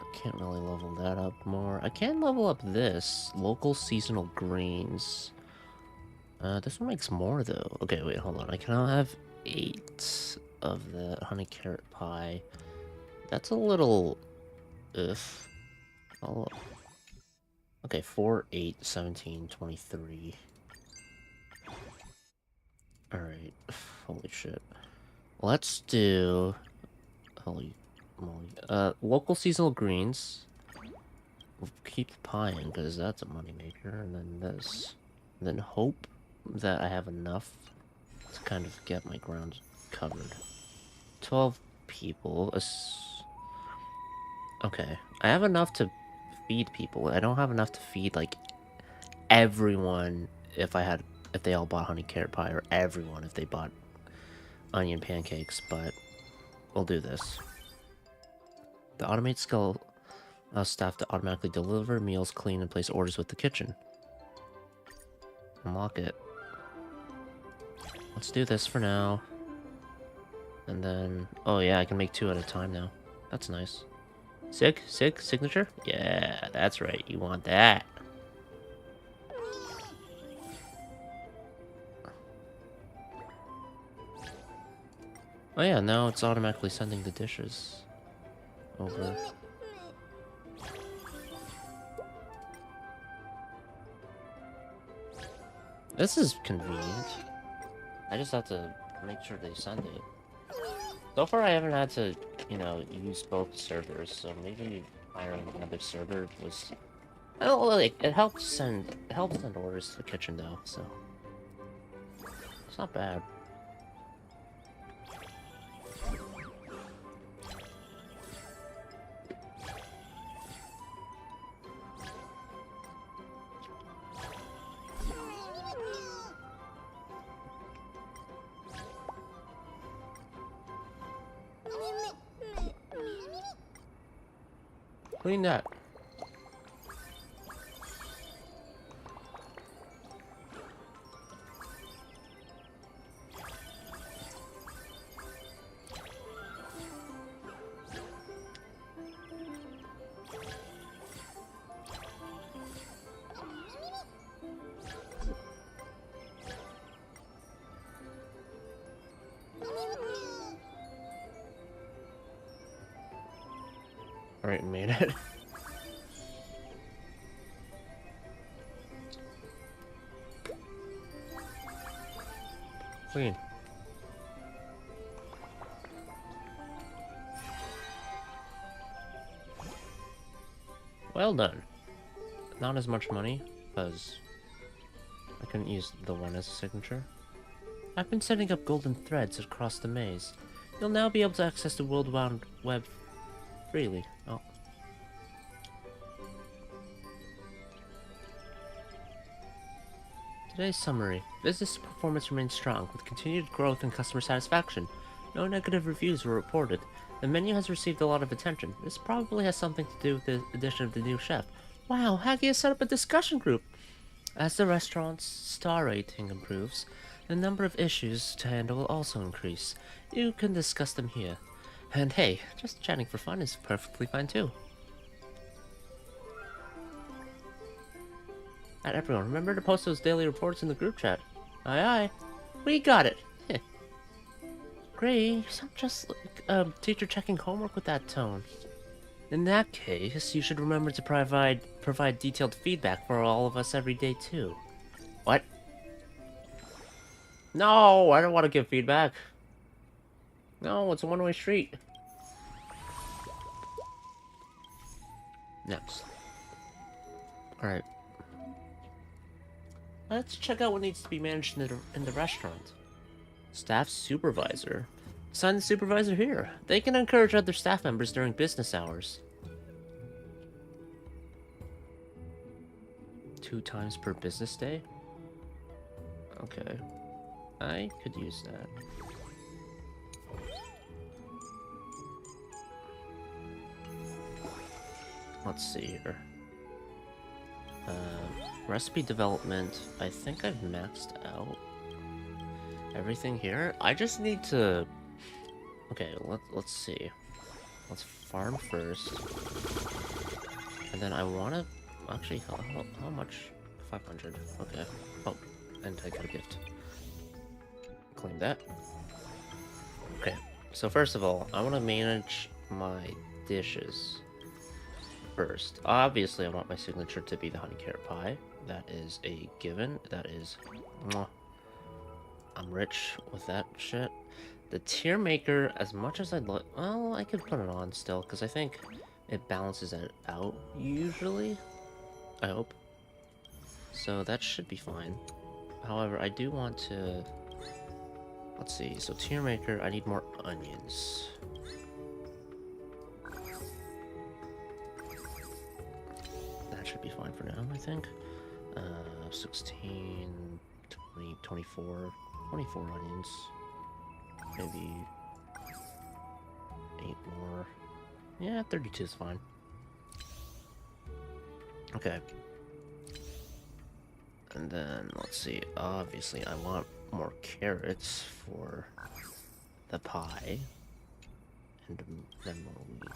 I can't really level that up more. I can level up this. Local seasonal greens. This one makes more though. Okay, wait, hold on. I can now have 8 of the honey carrot pie. That's a little... If. Okay, 4, 8, 17, 23. Alright. Holy shit. Let's do... Holy moly. Local seasonal greens. We'll keep the pie in, because that's a moneymaker. And then this. And then hope that I have enough to kind of get my ground covered. 12 people. Okay. I have enough to feed people. I don't have enough to feed, like, everyone if they all bought honey carrot pie, or everyone if they bought onion pancakes, but we'll do this. The automate skill allows staff to automatically deliver meals, clean, and place orders with the kitchen. Unlock it. Let's do this for now. And then, oh yeah, I can make 2 at a time now. That's nice. Signature? Yeah, that's right. You want that. Oh yeah, now it's automatically sending the dishes over. This is convenient. I just have to make sure they send it. So far, I haven't had to, you know, use both servers, so maybe hiring another server was... I don't know, like, it helps send orders to the kitchen, though, so... It's not bad. Clean that. Alright, made it. Clean. Well done. Not as much money, because I couldn't use the one as a signature. I've been setting up golden threads across the maze. You'll now be able to access the World Wide Web freely. Oh. Today's summary. Business performance remains strong, with continued growth and customer satisfaction. No negative reviews were reported. The menu has received a lot of attention. This probably has something to do with the addition of the new chef. Wow, Haggy has set up a discussion group! As the restaurant's star rating improves, the number of issues to handle will also increase. You can discuss them here. And hey, just chatting for fun is perfectly fine too. And everyone, remember to post those daily reports in the group chat. Aye aye. We got it. Gray, you sound just like a teacher checking homework with that tone. In that case, you should remember to provide detailed feedback for all of us every day too. What? No, I don't want to give feedback. No, it's a one-way street. Next. Alright. Let's check out what needs to be managed in the restaurant. Staff supervisor. Assign the supervisor here. They can encourage other staff members during business hours. 2 times per business day? Okay. I could use that. Let's see here. Recipe development. I think I've maxed out everything here. I just need to... Okay, let's see. Let's farm first. And then I want to... Actually, how much? 500. Okay. Oh, and I got a gift. Claim that. Okay, so first of all, I want to manage my dishes first. Obviously, I want my signature to be the honey carrot pie. That is a given. That is... Mwah. I'm rich with that shit. The tier maker, as much as I'd like... Well, I could put it on still, because I think it balances it out, usually. I hope. So that should be fine. However, I do want to... Let's see. So tier maker, I need more onions. That should be fine for now, I think. 16, 20, 24... 24 onions. Maybe 8 more. Yeah, 32 is fine. Okay. And then, let's see. Obviously, I want more carrots for the pie. And then more wheat.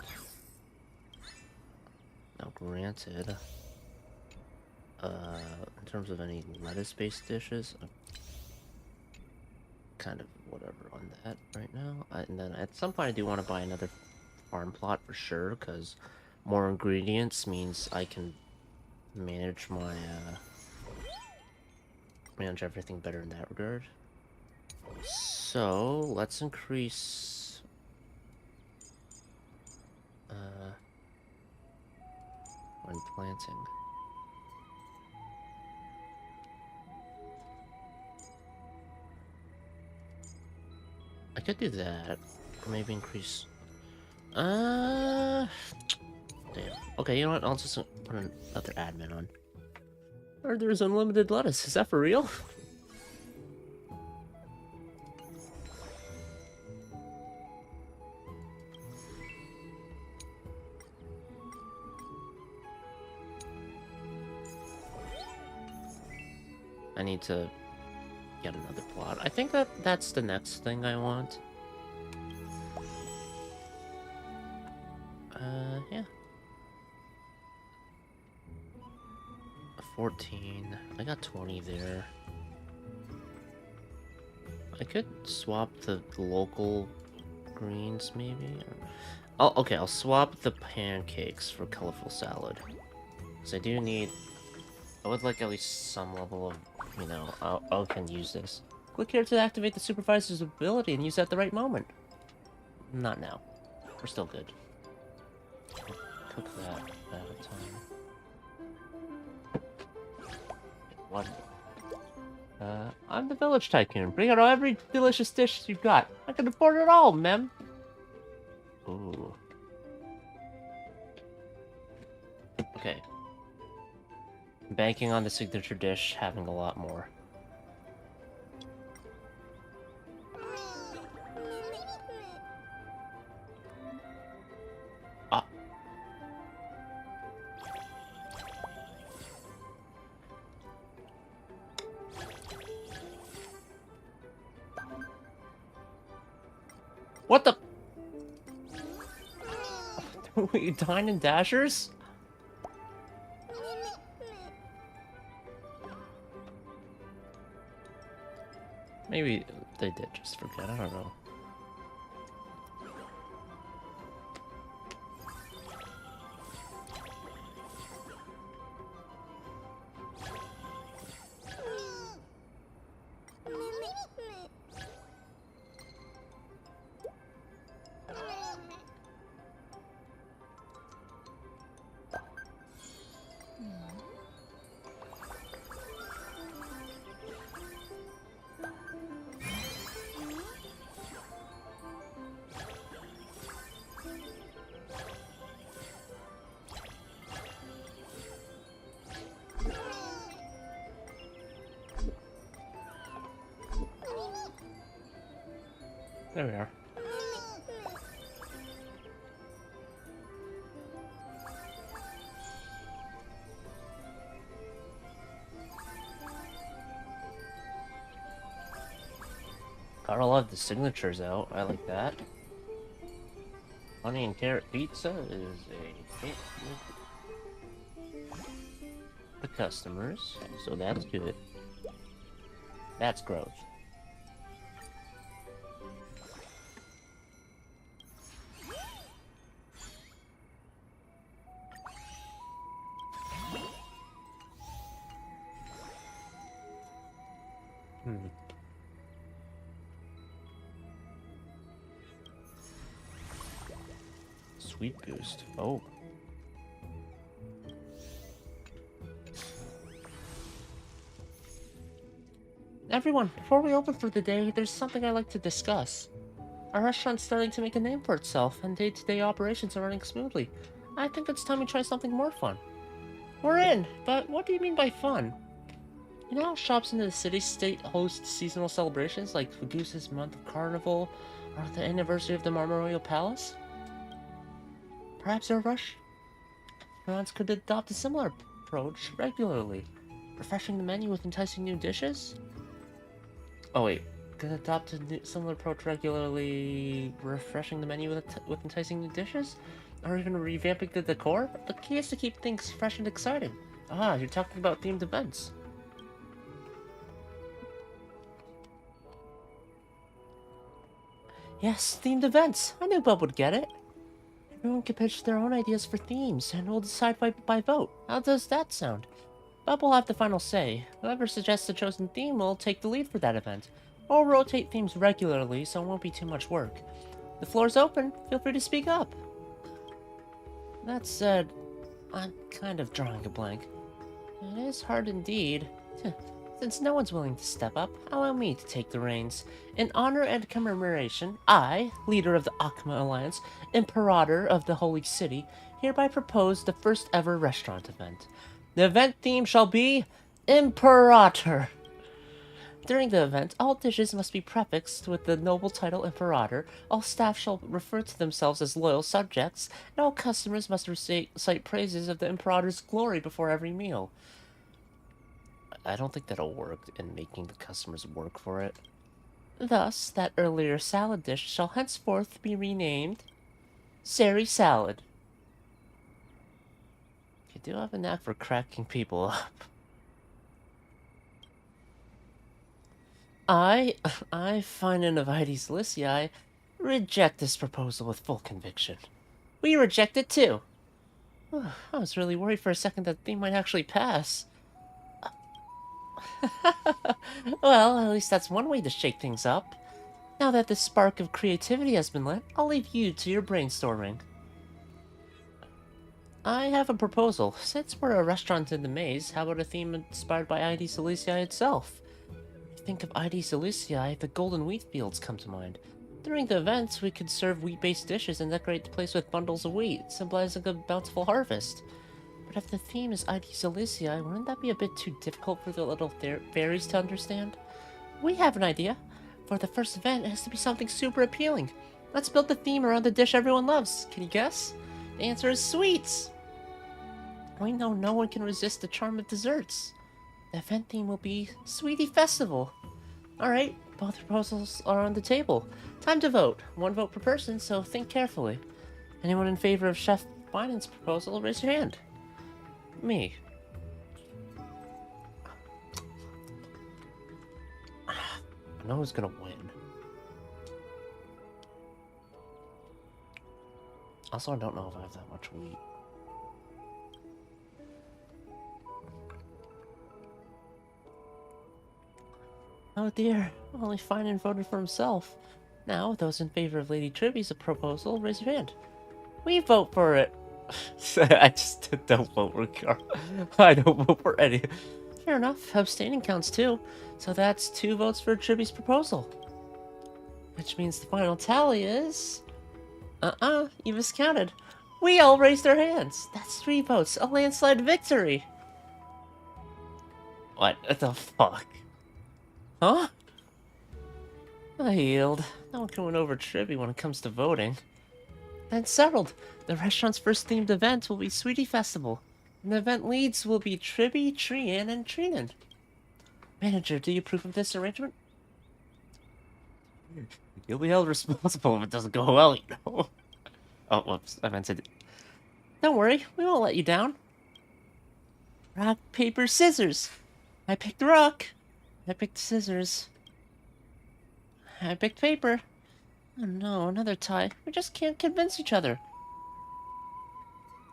Now granted, in terms of any lettuce-based dishes, I'm kind of whatever on that right now. And then at some point I do want to buy another farm plot for sure, because more ingredients means I can manage my, manage everything better in that regard. So, let's increase, when planting. I could do that, or maybe increase, damn. Okay, you know what, I'll just put another admin on. Or there's unlimited lettuce, is that for real? I need to get another plot. I think that's the next thing I want. Yeah. 14. I got 20 there. I could swap the local greens, maybe? Oh, okay, I'll swap the pancakes for colorful salad. Because I do need... I would like at least some level of, you know, I can use this. Click here to activate the supervisor's ability and use it at the right moment. Not now. We're still good. Cook that at a time. What? I'm the village tycoon. Bring out every delicious dish you've got. I can afford it all, mem. Ooh. Okay. Banking on the signature dish, having a lot more. Ah. What the? We dine in Dashers? Maybe they did just forget, I don't know. There we are. Gotta love the signatures out. I like that. Honey and carrot pizza is a hit with the customers, so that's good. That's growth. Sweet boost. Oh. Everyone, before we open for the day, there's something I'd like to discuss. Our restaurant's starting to make a name for itself, and day-to-day operations are running smoothly. I think it's time we try something more fun. We're in, but what do you mean by fun? You know how shops in the city-state host seasonal celebrations like Fagusa's Month of Carnival or the anniversary of the Marmoreal Palace? Perhaps our restaurants could adopt a similar approach regularly, refreshing the menu with enticing new dishes? Oh wait, could adopt a similar approach, regularly refreshing the menu with enticing new dishes? Or even revamping the decor? The key is to keep things fresh and exciting. Ah, you're talking about themed events. Yes, themed events. I knew Bub would get it. Everyone can pitch their own ideas for themes, and we'll decide by vote. How does that sound? Bub will have the final say. Whoever suggests the chosen theme will take the lead for that event. We'll rotate themes regularly, so it won't be too much work. The floor's open. Feel free to speak up. That said, I'm kind of drawing a blank. It is hard indeed. Since no one's willing to step up, allow me to take the reins. In honor and commemoration, I, leader of the Akma Alliance, Imperator of the Holy City, hereby propose the first ever restaurant event. The event theme shall be Imperator. During the event, all dishes must be prefixed with the noble title Imperator, all staff shall refer to themselves as loyal subjects, and all customers must recite praises of the Imperator's glory before every meal. I don't think that'll work in making the customers work for it. Thus, that earlier salad dish shall henceforth be renamed Sari Salad. You do have a knack for cracking people up. I, Finan of Ides Lycii, reject this proposal with full conviction. We reject it too. I was really worried for a second that the theme might actually pass. Well, at least that's one way to shake things up. Now that the spark of creativity has been lit, I'll leave you to your brainstorming. I have a proposal. Since we're a restaurant in the maze, how about a theme inspired by Ides Lycii itself? Think of Ides Lycii, the golden wheat fields come to mind. During the events, we could serve wheat-based dishes and decorate the place with bundles of wheat, symbolizing a bountiful harvest. But if the theme is Ides Lycii, wouldn't that be a bit too difficult for the little fairies to understand? We have an idea. For the first event, it has to be something super appealing. Let's build the theme around the dish everyone loves. Can you guess? The answer is sweets. We know no one can resist the charm of desserts. The event theme will be Sweetie Festival. Alright, both proposals are on the table. Time to vote. One vote per person, so think carefully. Anyone in favor of Chef Finan's proposal, raise your hand. Me. I know who's gonna win. Also, I don't know if I have that much wheat. Oh dear, only Finan voted for himself. Now, those in favor of Lady Trivy's proposal, raise your hand. We vote for it. I just don't vote for Carl. I don't vote for any. Fair enough, abstaining counts too. So that's 2 votes for Trivy's proposal. Which means the final tally is... you miscounted. We all raised our hands. That's 3 votes, a landslide victory. What the fuck? Huh? I yield. No one can win over Trivy when it comes to voting. Then settled. The restaurant's first themed event will be Sweetie Festival. And the event leads will be Trivy, Trian, and Trinan. Manager, do you approve of this arrangement? You'll be held responsible if it doesn't go well, you know. Oh, whoops. I meant to... Don't worry. We won't let you down. Rock, paper, scissors. I picked rock. I picked scissors. I picked paper. Oh no, another tie. We just can't convince each other.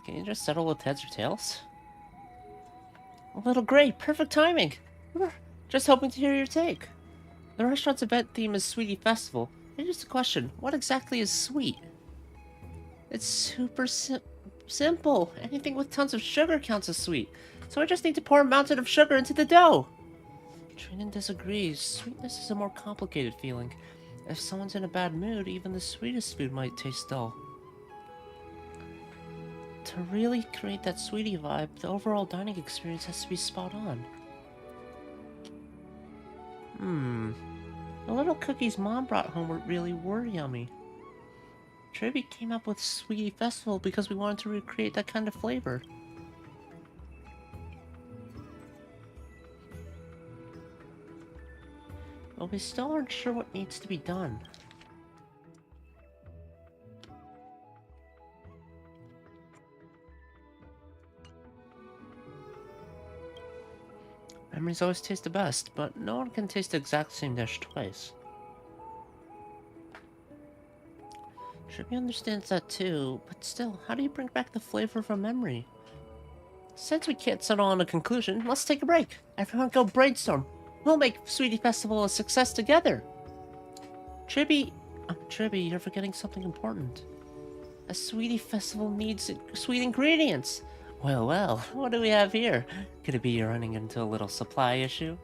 Can you just settle with heads or tails? A little gray, perfect timing. Just hoping to hear your take. The restaurant's event theme is Sweetie Festival. Here's just a question. What exactly is sweet? It's super simple. Anything with tons of sugar counts as sweet. So I just need to pour a mountain of sugar into the dough. Trinan disagrees. Sweetness is a more complicated feeling. If someone's in a bad mood, even the sweetest food might taste dull. To really create that sweetie vibe, the overall dining experience has to be spot on. The little cookies Mom brought home really were yummy. Trivy came up with Sweetie Festival because we wanted to recreate that kind of flavor. but we still aren't sure what needs to be done. Memories always taste the best, but no one can taste the exact same dish twice. Tribby understands that too, but still, how do you bring back the flavor of a memory? Since we can't settle on a conclusion, let's take a break. Everyone go brainstorm. We'll make Sweetie Festival a success together. Tribby, you're forgetting something important. A Sweetie Festival needs sweet ingredients. Well, what do we have here? Could it be you're running into a little supply issue?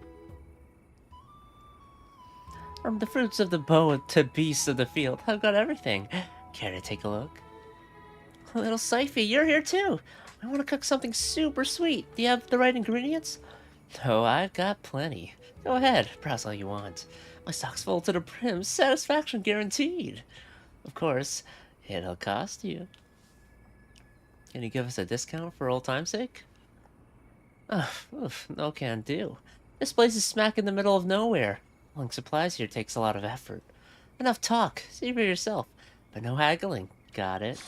From the fruits of the bow to beasts of the field, I've got everything. Care to take a look? Little Syphie, you're here too. I want to cook something super sweet. Do you have the right ingredients? Oh, I've got plenty. Go ahead, browse all you want. My stock's full to the brim, satisfaction guaranteed. Of course, it'll cost you. Can you give us a discount for old time's sake? No can do. This place is smack in the middle of nowhere. Pulling supplies here takes a lot of effort. Enough talk, see for yourself. But no haggling, got it?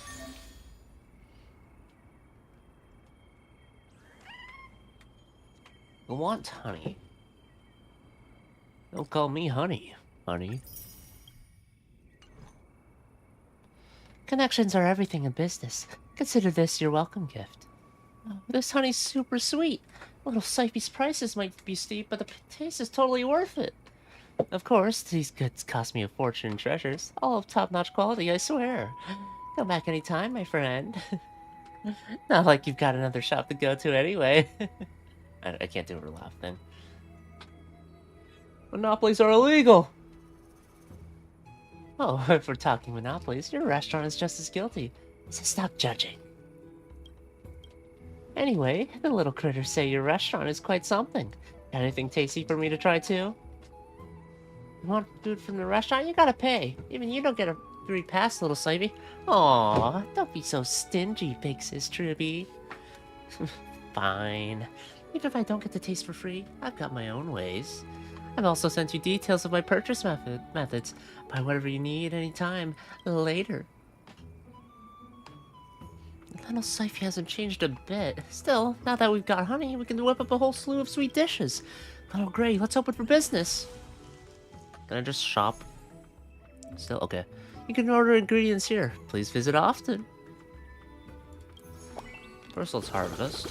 I want honey. Don't call me honey. Connections are everything in business. Consider this your welcome gift. Oh, this honey's super sweet. Little Syphie's prices might be steep, but the taste is totally worth it. Of course, these goods cost me a fortune in treasures. All of top-notch quality, I swear. Come back anytime, my friend. Not like you've got another shop to go to anyway. I can't do her laugh thing. Monopolies are illegal! Oh, if we're talking monopolies, your restaurant is just as guilty. So stop judging. Anyway, the little critters say your restaurant is quite something. Got anything tasty for me to try too? You want food from the restaurant? You gotta pay. Even you don't get a free pass, little Syphie. Aw, don't be so stingy, big sis Tribby. Fine. Even if I don't get to taste for free, I've got my own ways. I've also sent you details of my purchase methods. Buy whatever you need anytime later. Little Syphie hasn't changed a bit. Still, now that we've got honey, we can whip up a whole slew of sweet dishes. Little Gray, let's open for business. Can I just shop? Still, okay. You can order ingredients here. Please visit often. First, let's harvest.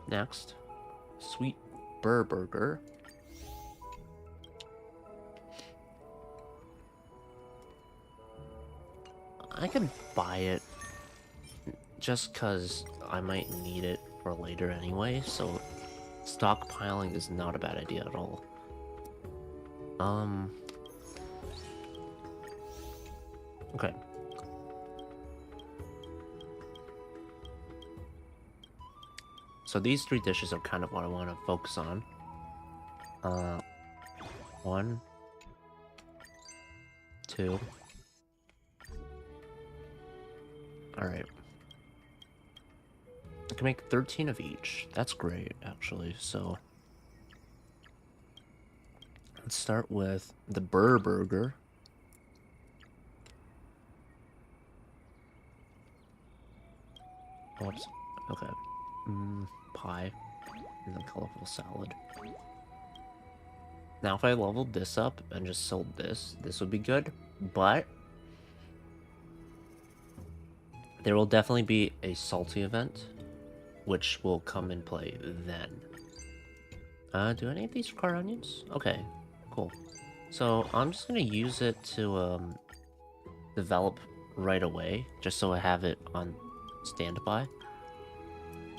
Next, sweet burr burger. I can buy it just because I might need it for later anyway, so stockpiling is not a bad idea at all. Okay. So these three dishes are kind of what I want to focus on. 1, 2. Alright. I can make 13 of each. That's great, actually. So let's start with the burr burger. Oops. Okay. Pie. And then colorful salad. Now if I leveled this up and just sold this would be good. But there will definitely be a salty event, which will come in play then. Do any of these require onions? Okay, cool. So I'm just gonna use it to develop right away, just so I have it on standby.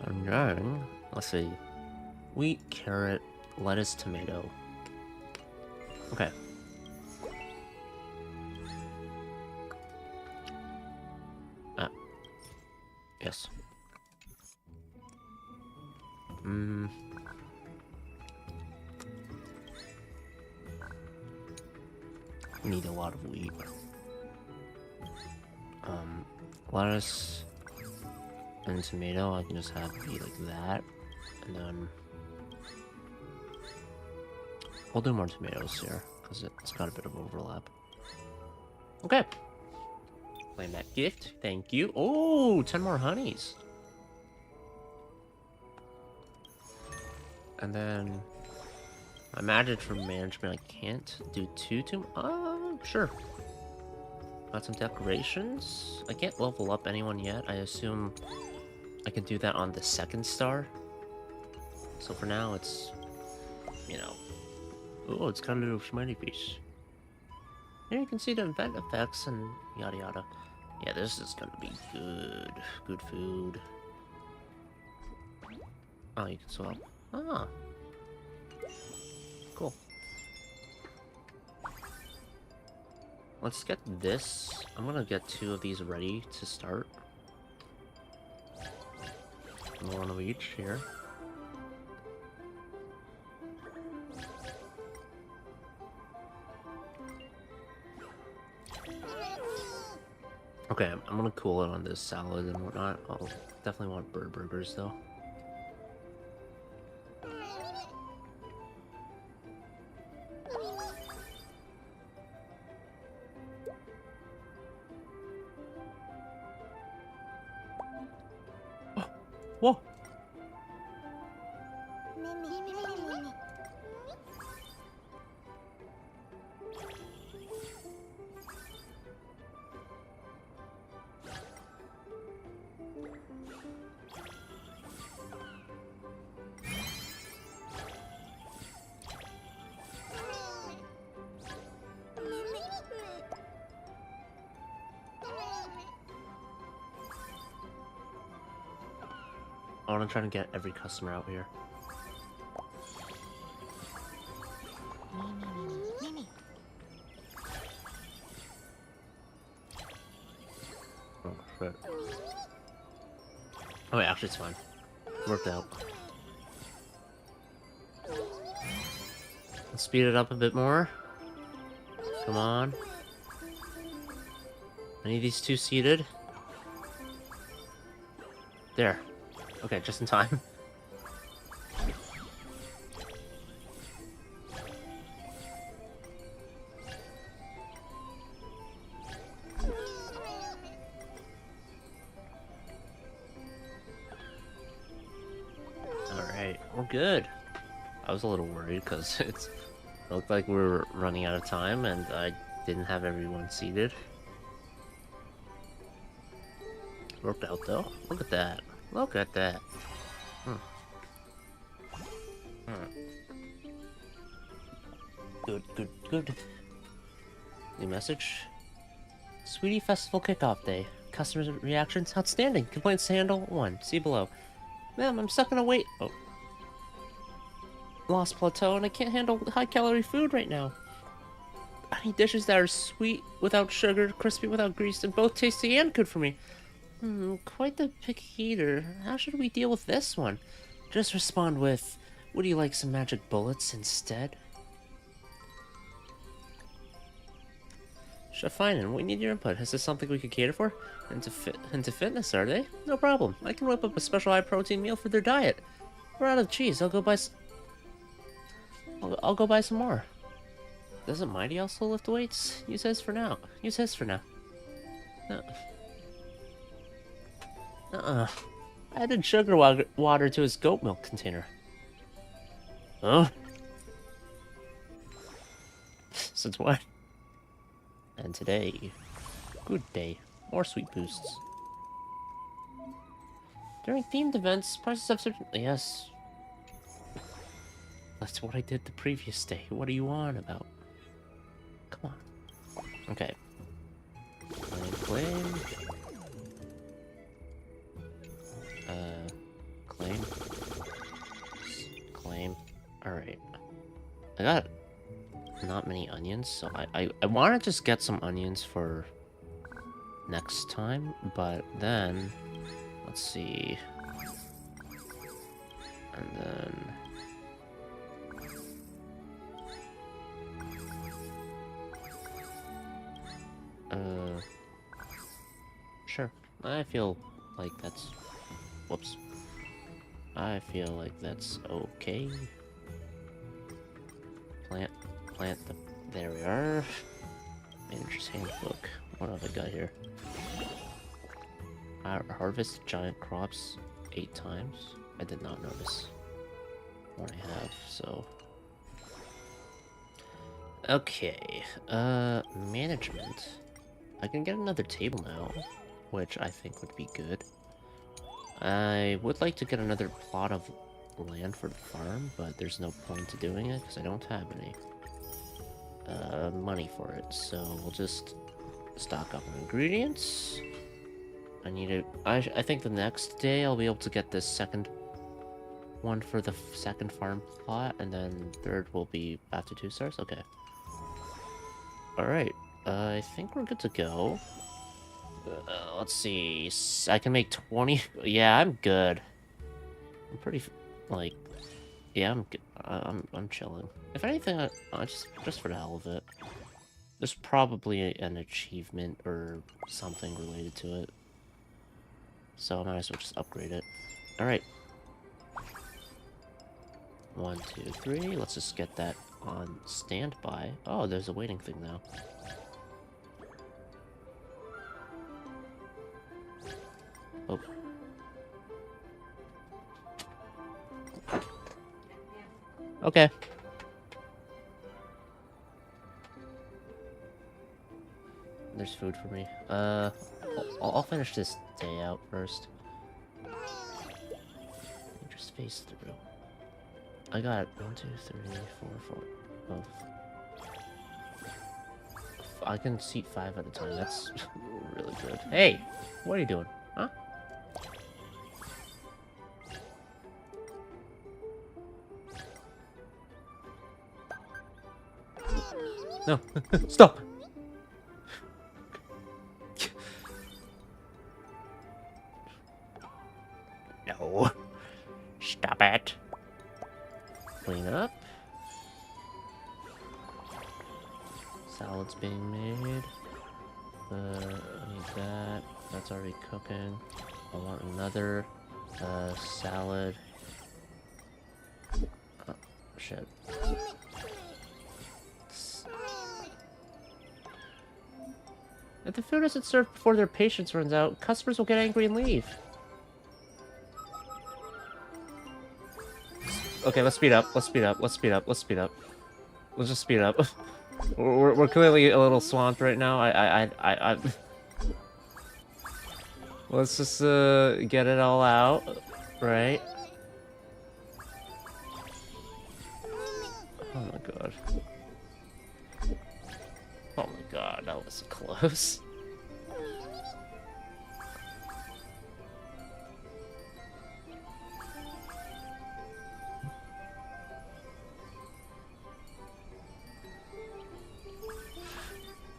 And then, let's see, wheat, carrot, lettuce, tomato. Okay. Yes. Need a lot of wheat. Lettuce and tomato, I can just have it be like that. And then We'll do more tomatoes here, because it's got a bit of overlap. Okay. Claim that gift. Thank you. Oh, 10 more honeys. And then... I imagine for management, I can't do two... sure. Got some decorations. I can't level up anyone yet. I assume I can do that on the 2nd star. So for now, it's... You know... Oh, it's got a little smiley face. Here you can see the event effects and yada yada. Yeah, this is gonna be good. Good food. Oh, you can swap. Ah. Cool. Let's get this. I'm gonna get 2 of these ready to start. One of each here. Okay, I'm gonna cool it on this salad and whatnot. I'll definitely want bird burgers though. Oh, whoa! I want to try to get every customer out here. Oh, shit. Oh, wait, actually, it's fine. Worked out. Let's speed it up a bit more. Come on. I need these 2 seated. There. Okay, just in time. Alright, we're good. I was a little worried because it looked like we were running out of time and I didn't have everyone seated. Worked out though. Look at that. Look at that. Good, good, good. New message. Sweetie Festival Kickoff Day. Customers' reactions outstanding. Complaints to handle 1. See below. Ma'am, I'm stuck in a wait. Oh. Lost plateau and I can't handle high-calorie food right now. I need dishes that are sweet without sugar, crispy without grease, and both tasty and good for me. Quite the picky eater. How should we deal with this one? Just respond with, would you like some magic bullets instead? Chef Finan, we need your input. Is this something we could cater for? Into fitness, are they? No problem. I can whip up a special high-protein meal for their diet. We're out of cheese. I'll go buy I'll go buy some more. Doesn't Mighty also lift weights? Use his for now. Use his for now. No. Added sugar water to his goat milk container. Huh? Since when? And today, good day. More sweet boosts. During themed events, prices have certainly... Yes. That's what I did the previous day. What are you on about? Come on. Okay. Claim. Claim. Claim. Alright. I got not many onions, so I want to just get some onions for next time, but then let's see. And then sure. I feel like that's whoops. I feel like that's okay. Plant the... There we are. Manager's handbook. What have I got here? Harvest giant crops 8 times. I did not notice what I have, so... Okay, management. I can get another table now, which I think would be good. I would like to get another plot of land for the farm, but there's no point to doing it because I don't have any money for it, so we'll just stock up on ingredients. I need it. I think the next day I'll be able to get this second one for the second farm plot, and then third will be after 2 stars. Okay. Alright, I think we're good to go. Let's see. I can make 20. Yeah, I'm good. I'm pretty, like, yeah, I'm good. I'm chilling. If anything, I just for the hell of it. There's probably an achievement or something related to it. So I might as well just upgrade it. Alright. 1, 2, 3. Let's just get that on standby. Oh, there's a waiting thing now. Oh. Okay. There's food for me. I'll finish this day out first. Just face through. I got 1, 2, 3, 4, 4. Oh. I can seat 5 at a time. That's really good. Hey, what are you doing? Huh? No, stop. No. Stop it. Clean up. Salad's being made. I need that. That's already cooking. I want another salad. Oh, shit. If the food isn't served before their patience runs out, customers will get angry and leave. Okay, let's speed up. Let's speed up. Let's speed up. Let's speed up. Let's just speed up. We're clearly a little swamped right now. I Let's just get it all out, right? Oh my god. Oh my god, that was close.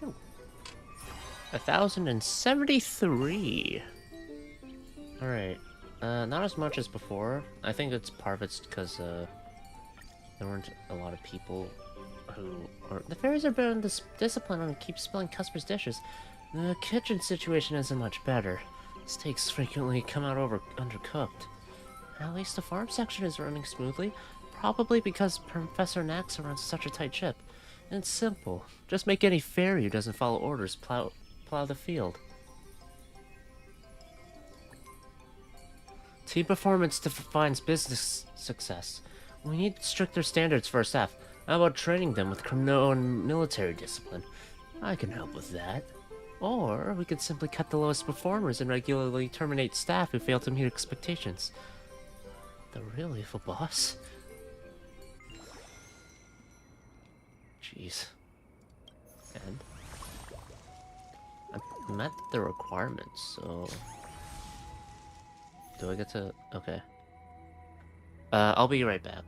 Oh. 1,073. Alright. Not as much as before. I think it's part of it's because there weren't a lot of people the fairies are better than discipline and keep spilling customers' dishes. The kitchen situation isn't much better. Steaks frequently come out undercooked. At least the farm section is running smoothly, probably because Professor Naxa runs such a tight ship. And it's simple. Just make any fairy who doesn't follow orders plow the field. Team performance defines business success. We need stricter standards for our staff. How about training them with criminal and military discipline? I can help with that. Or we could simply cut the lowest performers and regularly terminate staff who fail to meet expectations. The real evil boss? Jeez. And? I met the requirements, so... Do I get to... Okay. I'll be right back.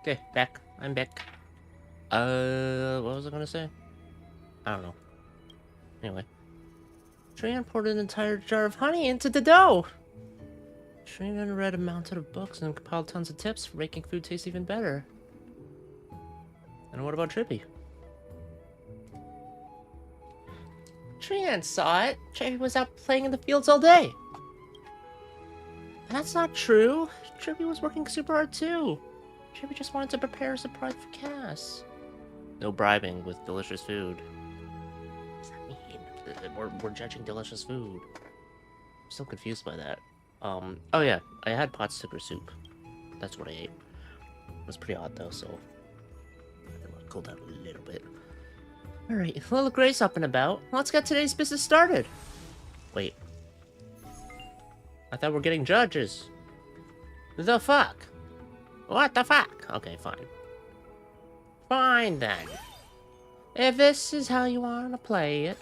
Okay, back. I'm back. What was I gonna say? I don't know. Anyway. Trian poured an entire jar of honey into the dough! Trian read a mountain of books and compiled tons of tips for making food taste even better. And what about Trippy? Trian saw it! Trippy was out playing in the fields all day! That's not true! Trippy was working super hard too! Trippy just wanted to prepare a surprise for Cass. No bribing with delicious food. What does that mean? We're judging delicious food. I'm still confused by that. Oh yeah, I had pot sticker soup. That's what I ate. It was pretty hot though, so I'll cool down a little bit. Alright, little Grace up and about. Let's get today's business started. Wait. I thought we're getting judges. The fuck? What the fuck? Okay, fine. Fine then. If this is how you want to play it.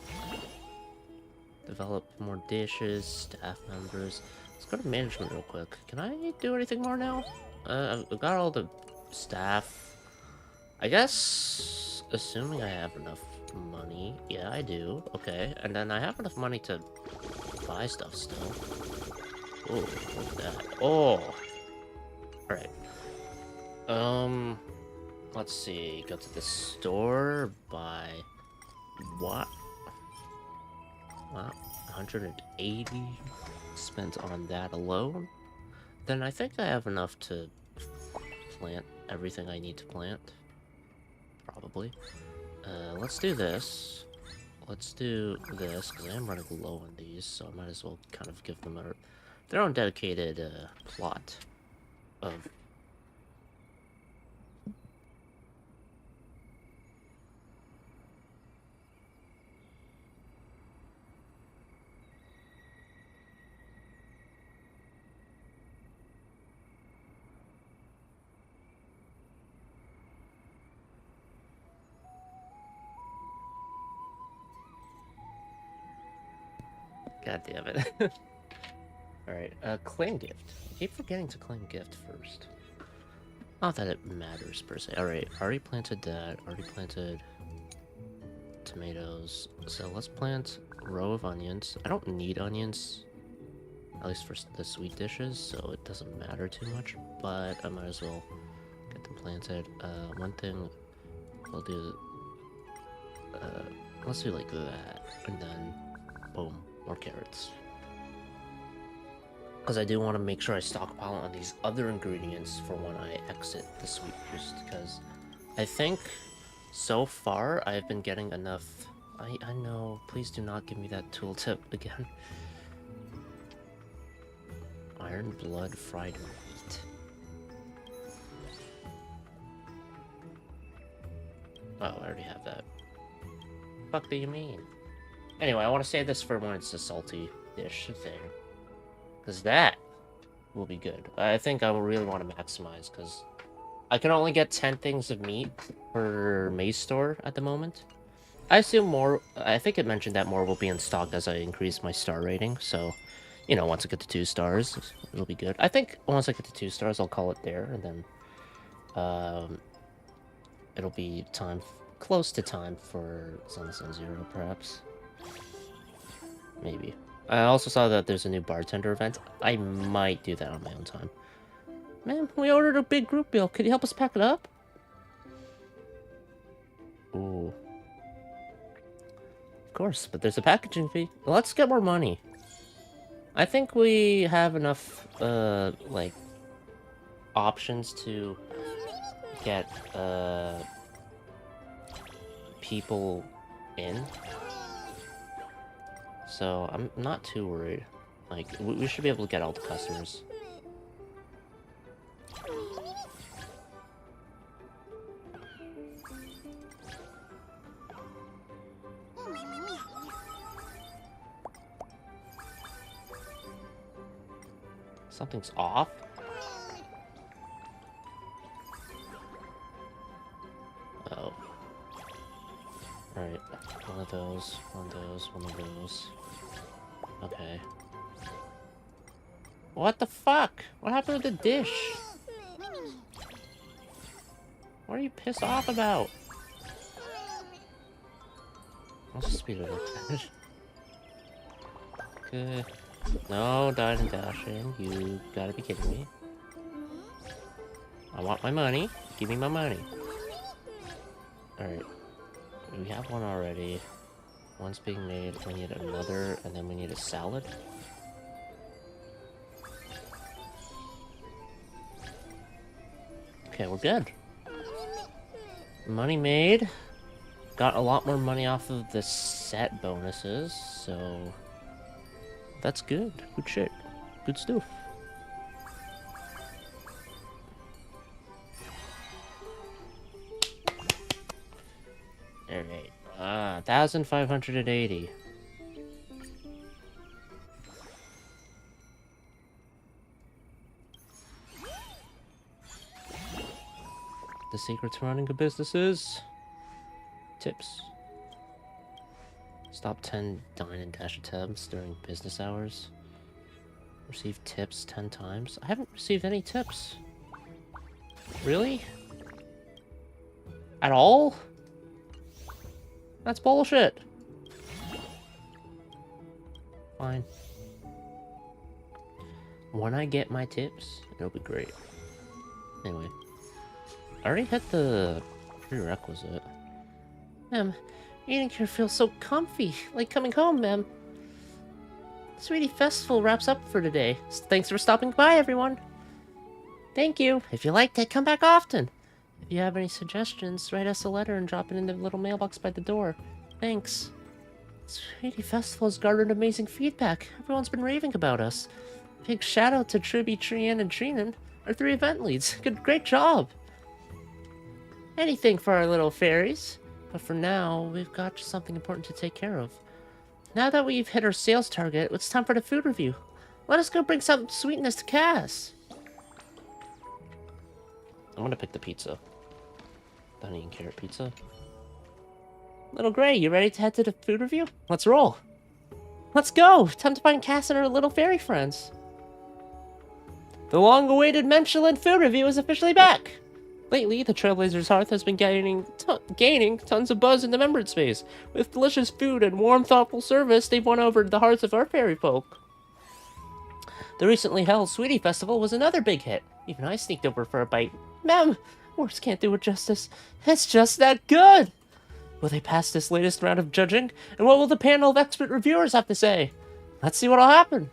Develop more dishes, staff members. Let's go to management real quick. Can I do anything more now? I've got all the staff. I guess, assuming I have enough money. Yeah, I do. Okay, and then I have enough money to buy stuff still. Oh, look at that. Oh! Alright. Let's see. Go to the store, buy... What? Wow, 180 spent on that alone. Then I think I have enough to plant everything I need to plant. Probably. Let's do this. Let's do this, because I am running low on these, so I might as well kind of give them their own dedicated plot of... God damn it. Alright, claim gift. I keep forgetting to claim gift first. Not that it matters per se. Alright, already planted that. Already planted tomatoes. So let's plant a row of onions. I don't need onions, at least for the sweet dishes, so it doesn't matter too much, but I might as well get them planted. One thing we'll do, let's do like that, and then boom. More carrots. Because I do want to make sure I stockpile on these other ingredients for when I exit the sweet boost. Because I think so far I've been getting enough. I know. Please do not give me that tooltip again. Iron blood fried meat. Oh, I already have that. Fuck do you mean? Anyway, I want to save this for when it's a salty dish thing. Because that will be good. I think I will really want to maximize, because I can only get 10 things of meat per maze store at the moment. I assume more, I think it mentioned that more will be in stock as I increase my star rating, so, you know, once I get to 2 stars, it'll be good. I think once I get to 2 stars, I'll call it there, and then, it'll be close to time for Sun 0, perhaps. Maybe. I also saw that there's a new bartender event. I might do that on my own time. Man, we ordered a big group meal. Could you help us pack it up? Ooh. Of course, but there's a packaging fee. Let's get more money. I think we have enough, like, options to get, people in. So, I'm not too worried. Like, we should be able to get all the customers. Something's off? Oh. Alright, one of those, one of those, one of those. Okay. What the fuck? What happened to the dish? What are you pissed off about? I'll just speed it up. Okay. No, dying and dashing. You gotta be kidding me. I want my money. Give me my money. Alright. We have one already. One's being made. We need another, and then we need a salad. Okay, we're good. Money made. Got a lot more money off of the set bonuses, so that's good. Good shit. Good stuff. Alright. 1,580. The secret to running a business is tips. Stop 10 dine and dash attempts during business hours. Receive tips 10 times. I haven't received any tips. Really? At all? That's bullshit. Fine. When I get my tips, it'll be great. Anyway. I already hit the prerequisite. Ma'am, eating here feels so comfy. Like coming home, ma'am. Sweetie Festival wraps up for today. Thanks for stopping by, everyone. Thank you. If you liked it, come back often. If you have any suggestions, write us a letter and drop it in the little mailbox by the door. Thanks. Sweetie Festival has garnered amazing feedback. Everyone's been raving about us. Big shout out to Triby, Trian, and Trinan, our 3 event leads. Great job. Anything for our little fairies. But for now, we've got something important to take care of. Now that we've hit our sales target, it's time for the food review. Let us go bring some sweetness to Cass. I'm gonna pick the pizza. The honey and carrot pizza. Little Gray, you ready to head to the food review? Let's roll. Let's go! Time to find Cass and her little fairy friends. The long-awaited Michelin food review is officially back! Lately, the Trailblazers' Hearth has been gaining tons of buzz in the member space. With delicious food and warm, thoughtful service, they've won over the hearts of our fairy folk. The recently held Sweetie Festival was another big hit. Even I sneaked over for a bite. Ma'am, words can't do it justice. It's just that good! Will they pass this latest round of judging? And what will the panel of expert reviewers have to say? Let's see what'll happen.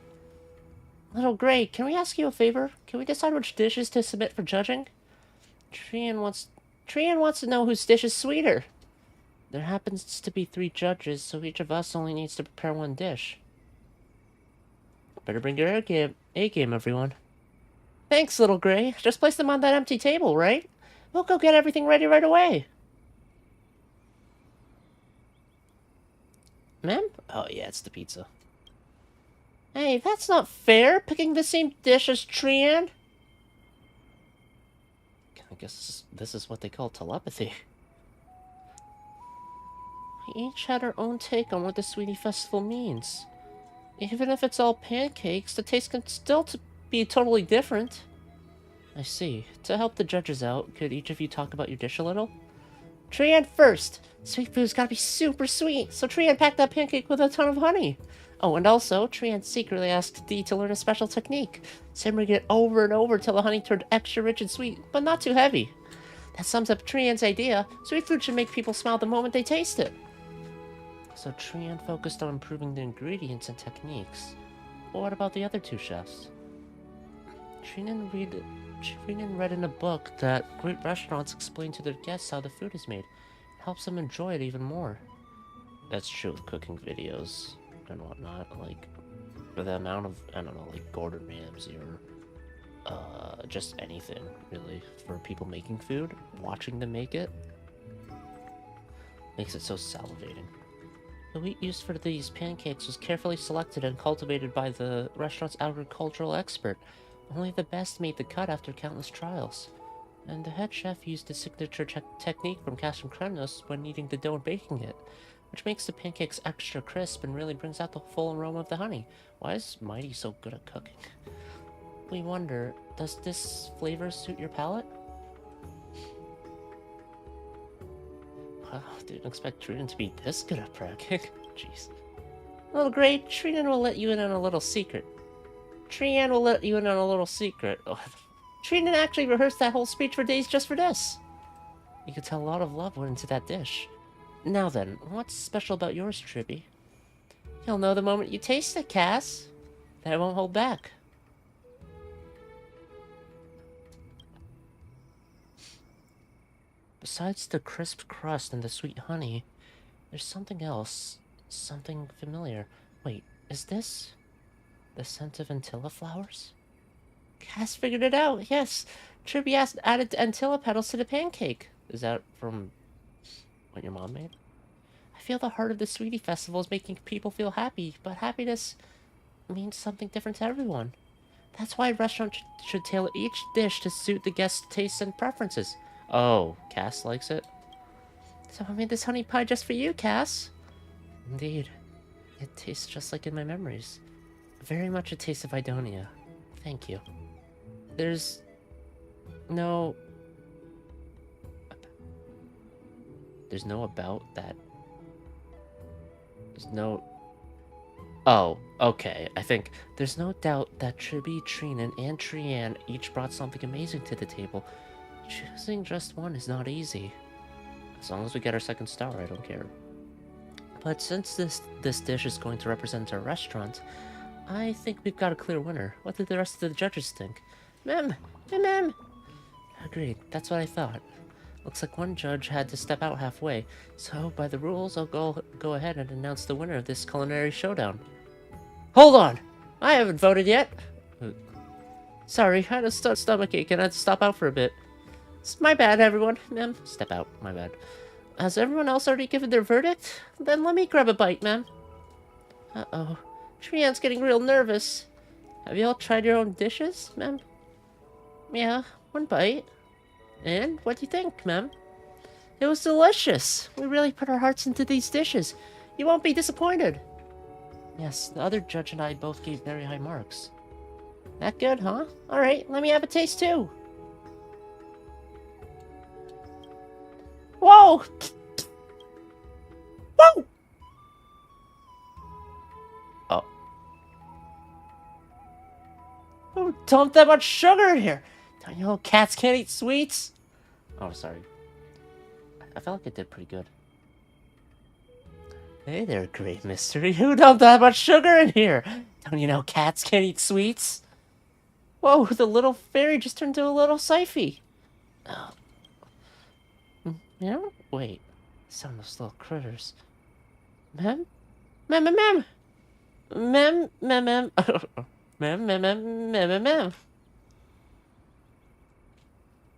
Little Gray, can we ask you a favor? Can we decide which dishes to submit for judging? Trian wants to know whose dish is sweeter. There happens to be 3 judges, so each of us only needs to prepare 1 dish. Better bring your A game, everyone. Thanks, Little Gray. Just place them on that empty table, right? We'll go get everything ready right away. Ma'am? Oh, yeah, it's the pizza. Hey, that's not fair, picking the same dish as Trian. I guess this is what they call telepathy. We each had our own take on what the Sweetie Festival means. Even if it's all pancakes, the taste can still be totally different. I see. To help the judges out, could each of you talk about your dish a little? Trian first! Sweet food's gotta be super sweet, so Trian packed that pancake with a ton of honey. Oh, and also, Trian secretly asked Dee to learn a special technique, simmering it over and over till the honey turned extra rich and sweet, but not too heavy. That sums up Trian's idea. Sweet food should make people smile the moment they taste it. So Trian focused on improving the ingredients and techniques. But what about the other 2 chefs? Trinan read in a book that great restaurants explain to their guests how the food is made. It helps them enjoy it even more. That's true with cooking videos and whatnot, like, for the amount of, I don't know, like Gordon Ramsay or just anything, really, for people making food, watching them make it, makes it so salivating. The wheat used for these pancakes was carefully selected and cultivated by the restaurant's agricultural expert. Only the best made the cut after countless trials. And the head chef used a signature technique from Chrysos when kneading the dough and baking it, which makes the pancakes extra crisp and really brings out the full aroma of the honey. Why is Mighty so good at cooking? We wonder, does this flavor suit your palate? Wow, didn't expect Trinan to be this good at bragging. Jeez. Little Gray, Trinan will let you in on a little secret. Trian will let you in on a little secret. Oh, Trinan actually rehearsed that whole speech for days just for this. You could tell a lot of love went into that dish. Now then, what's special about yours, Tribby? You'll know the moment you taste it, Cass. That I won't hold back. Besides the crisp crust and the sweet honey, there's something else. Something familiar. Wait, is this the scent of Antilla flowers? Cass figured it out, yes. Tribby added Antilla petals to the pancake. Is that from what your mom made? I feel the heart of the Sweetie Festival is making people feel happy, but happiness means something different to everyone. That's why a restaurant should tailor each dish to suit the guest's tastes and preferences. Oh, Cass likes it? So I made this honey pie just for you, Cass. Indeed. It tastes just like in my memories. Very much a taste of Idonia. Thank you. There's no about that. There's no... Oh, okay. I think there's no doubt that Tribby, Trinan, and Trian each brought something amazing to the table. Choosing just one is not easy. As long as we get our second star, I don't care. But since this dish is going to represent our restaurant, I think we've got a clear winner. What did the rest of the judges think? Mem! Agreed, that's what I thought. Looks like one judge had to step out halfway, so by the rules, I'll go ahead and announce the winner of this culinary showdown. Hold on! I haven't voted yet! Sorry, I had a stomachache and I had to stop out for a bit. It's my bad, everyone. Ma'am, step out, my bad. Has everyone else already given their verdict? Then let me grab a bite, ma'am. Uh-oh. Trian's getting real nervous. Have you all tried your own dishes, ma'am? Yeah, one bite. And what do you think, ma'am? It was delicious. We really put our hearts into these dishes. You won't be disappointed. Yes, the other judge and I both gave very high marks. That good, huh? Alright, let me have a taste too. Whoa! Whoa! Oh. Don't dump that much sugar in here! Don't you know cats can't eat sweets? Oh, sorry. I felt like it did pretty good. Hey there, great mystery. Who dumped that much sugar in here? Don't you know cats can't eat sweets? Whoa, the little fairy just turned into a little Syphie. Oh. Yeah? Wait. Some of those little critters. Mem? Mem. Mem. Mem. Mem. Mem.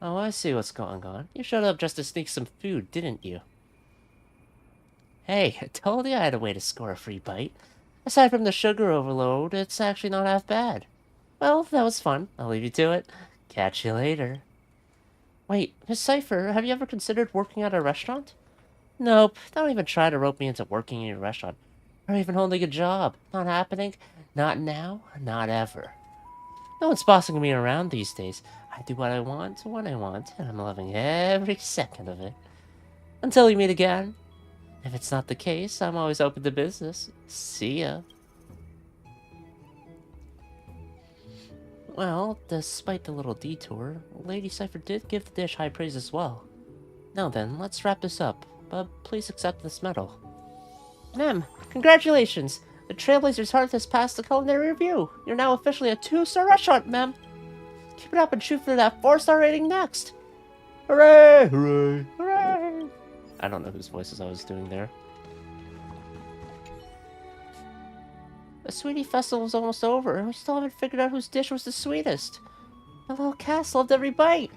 Oh, I see what's going on. You showed up just to sneak some food, didn't you? Hey, I told you I had a way to score a free bite. Aside from the sugar overload, it's actually not half bad. Well, that was fun. I'll leave you to it. Catch you later. Wait, Miss Cypher, have you ever considered working at a restaurant? Nope, don't even try to rope me into working in your restaurant. Or even holding a job. Not happening. Not now, not ever. No one's bossing me around these days. I do what I want, when I want, and I'm loving every second of it. Until we meet again. If it's not the case, I'm always open to business. See ya. Well, despite the little detour, Lady Cypher did give the dish high praise as well. Now then, let's wrap this up, but please accept this medal. Ma'am, congratulations! The Trailblazer's Heart has passed the culinary review. You're now officially a 2-star restaurant, ma'am. Keep it up and shoot for that 4-star rating next. Hooray! Hooray! Hooray! I don't know whose voices I was doing there. The Sweetie Festival's almost over, and we still haven't figured out whose dish was the sweetest. My little Cass loved every bite.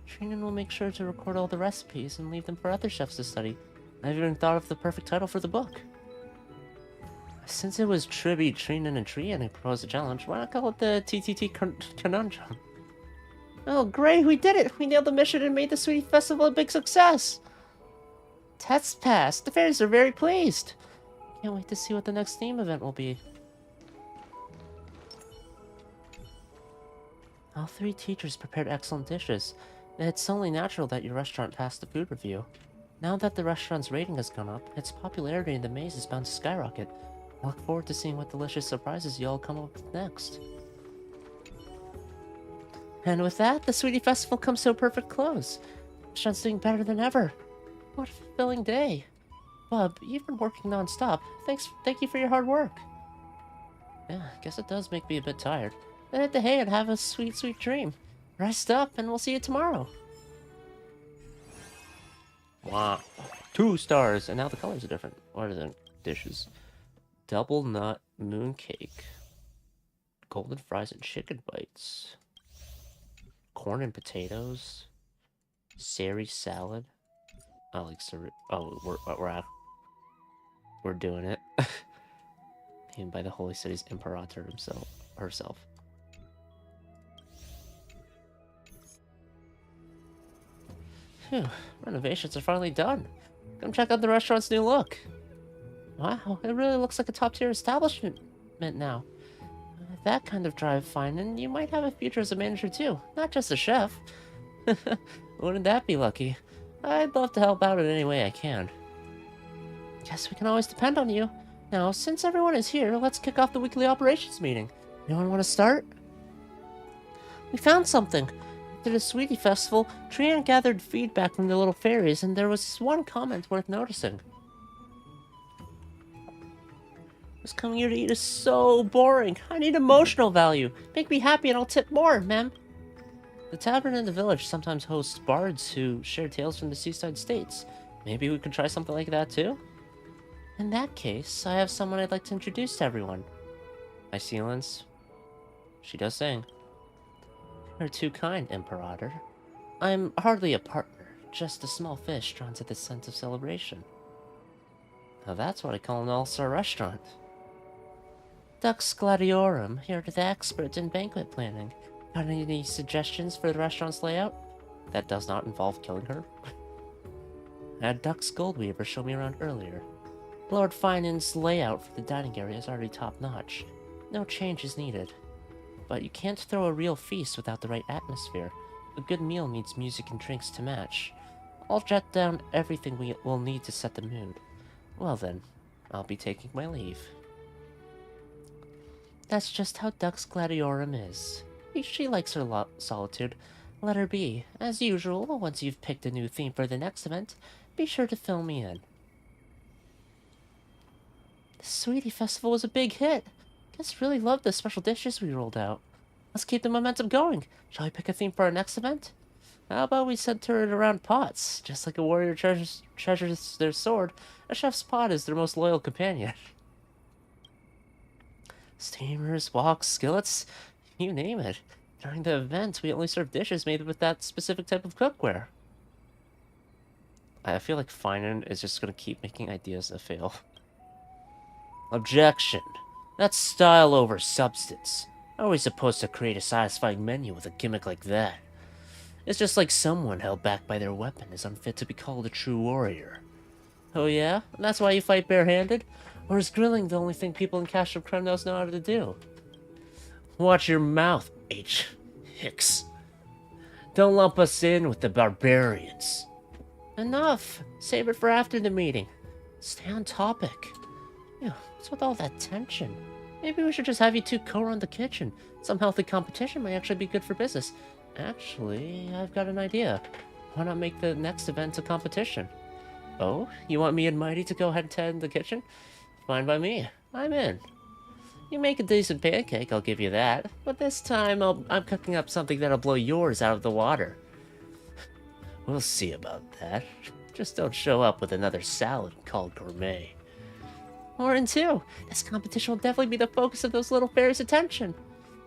Trinan will make sure to record all the recipes and leave them for other chefs to study. I've even thought of the perfect title for the book. Since it was Tribby, Trinan, and Trian who proposed the challenge, why not call it the TTT Conundrum? Oh, great, we did it! We nailed the mission and made the Sweetie Festival a big success! Tests passed. The fairies are very pleased. Can't wait to see what the next theme event will be. All 3 teachers prepared excellent dishes. It's only natural that your restaurant passed the food review. Now that the restaurant's rating has gone up, its popularity in the maze is bound to skyrocket. I look forward to seeing what delicious surprises y'all come up with next. And with that, the Sweetie Festival comes to a perfect close. The restaurant's doing better than ever. What a fulfilling day. Bub, you've been working non-stop. Thank you for your hard work. Yeah, I guess it does make me a bit tired. Then hit the hay and have a sweet, sweet dream. Rest up, and we'll see you tomorrow. Wow. 2 stars, and now the colors are different. What are the dishes? Double nut mooncake. Golden fries and chicken bites. Corn and potatoes. Sari salad. I like sari. Oh, we're doing it. Named by the Holy City's Imperator herself. Phew, renovations are finally done. Come check out the restaurant's new look. Wow, it really looks like a top-tier establishment now. With that kind of drive, Finan, you might have a future as a manager too, not just a chef. Wouldn't that be lucky? I'd love to help out in any way I can. Guess we can always depend on you. Now, since everyone is here, let's kick off the weekly operations meeting. Anyone want to start? We found something. After the Sweetie Festival, Trian gathered feedback from the little fairies, and there was one comment worth noticing. This coming here to eat is so boring. I need emotional value. Make me happy and I'll tip more, ma'am. The tavern in the village sometimes hosts bards who share tales from the seaside states. Maybe we could try something like that too? In that case, I have someone I'd like to introduce to everyone. My Sealens. She does sing. You're too kind, Imperator. I'm hardly a partner, just a small fish drawn to the sense of celebration. Now that's what I call an all-star restaurant. Dux Gladiorum, here to the expert in banquet planning. Got any suggestions for the restaurant's layout? That does not involve killing her. I had Dux Goldweaver show me around earlier. Lord Finan's layout for the dining area is already top-notch. No change is needed. But you can't throw a real feast without the right atmosphere. A good meal needs music and drinks to match. I'll jot down everything we'll need to set the mood. Well then, I'll be taking my leave. That's just how Dux Gladiorum is. She likes her solitude. Let her be. As usual, once you've picked a new theme for the next event, be sure to fill me in. The Sweetie Festival was a big hit. Guess really loved the special dishes we rolled out. Let's keep the momentum going. Shall we pick a theme for our next event? How about we center it around pots? Just like a warrior treasures their sword, a chef's pot is their most loyal companion. Steamers, woks, skillets, you name it. During the event, we only serve dishes made with that specific type of cookware. I feel like Finan is just gonna keep making ideas that fail. Objection. That's style over substance. How are we supposed to create a satisfying menu with a gimmick like that? It's just like someone held back by their weapon is unfit to be called a true warrior. Oh yeah? And that's why you fight barehanded? Or is grilling the only thing people in Castro Kremnos know how to do? Watch your mouth, H. Hicks. Don't lump us in with the barbarians. Enough. Save it for after the meeting. Stay on topic. Ew, what's with all that tension? Maybe we should just have you two co-run the kitchen. Some healthy competition might actually be good for business. Actually, I've got an idea. Why not make the next event a competition? Oh, you want me and Mighty to go ahead and tend the kitchen? Fine by me. I'm in. You make a decent pancake, I'll give you that. But this time, I'm cooking up something that'll blow yours out of the water. We'll see about that. Just don't show up with another salad called gourmet. Or in two. This competition will definitely be the focus of those little fairies' attention.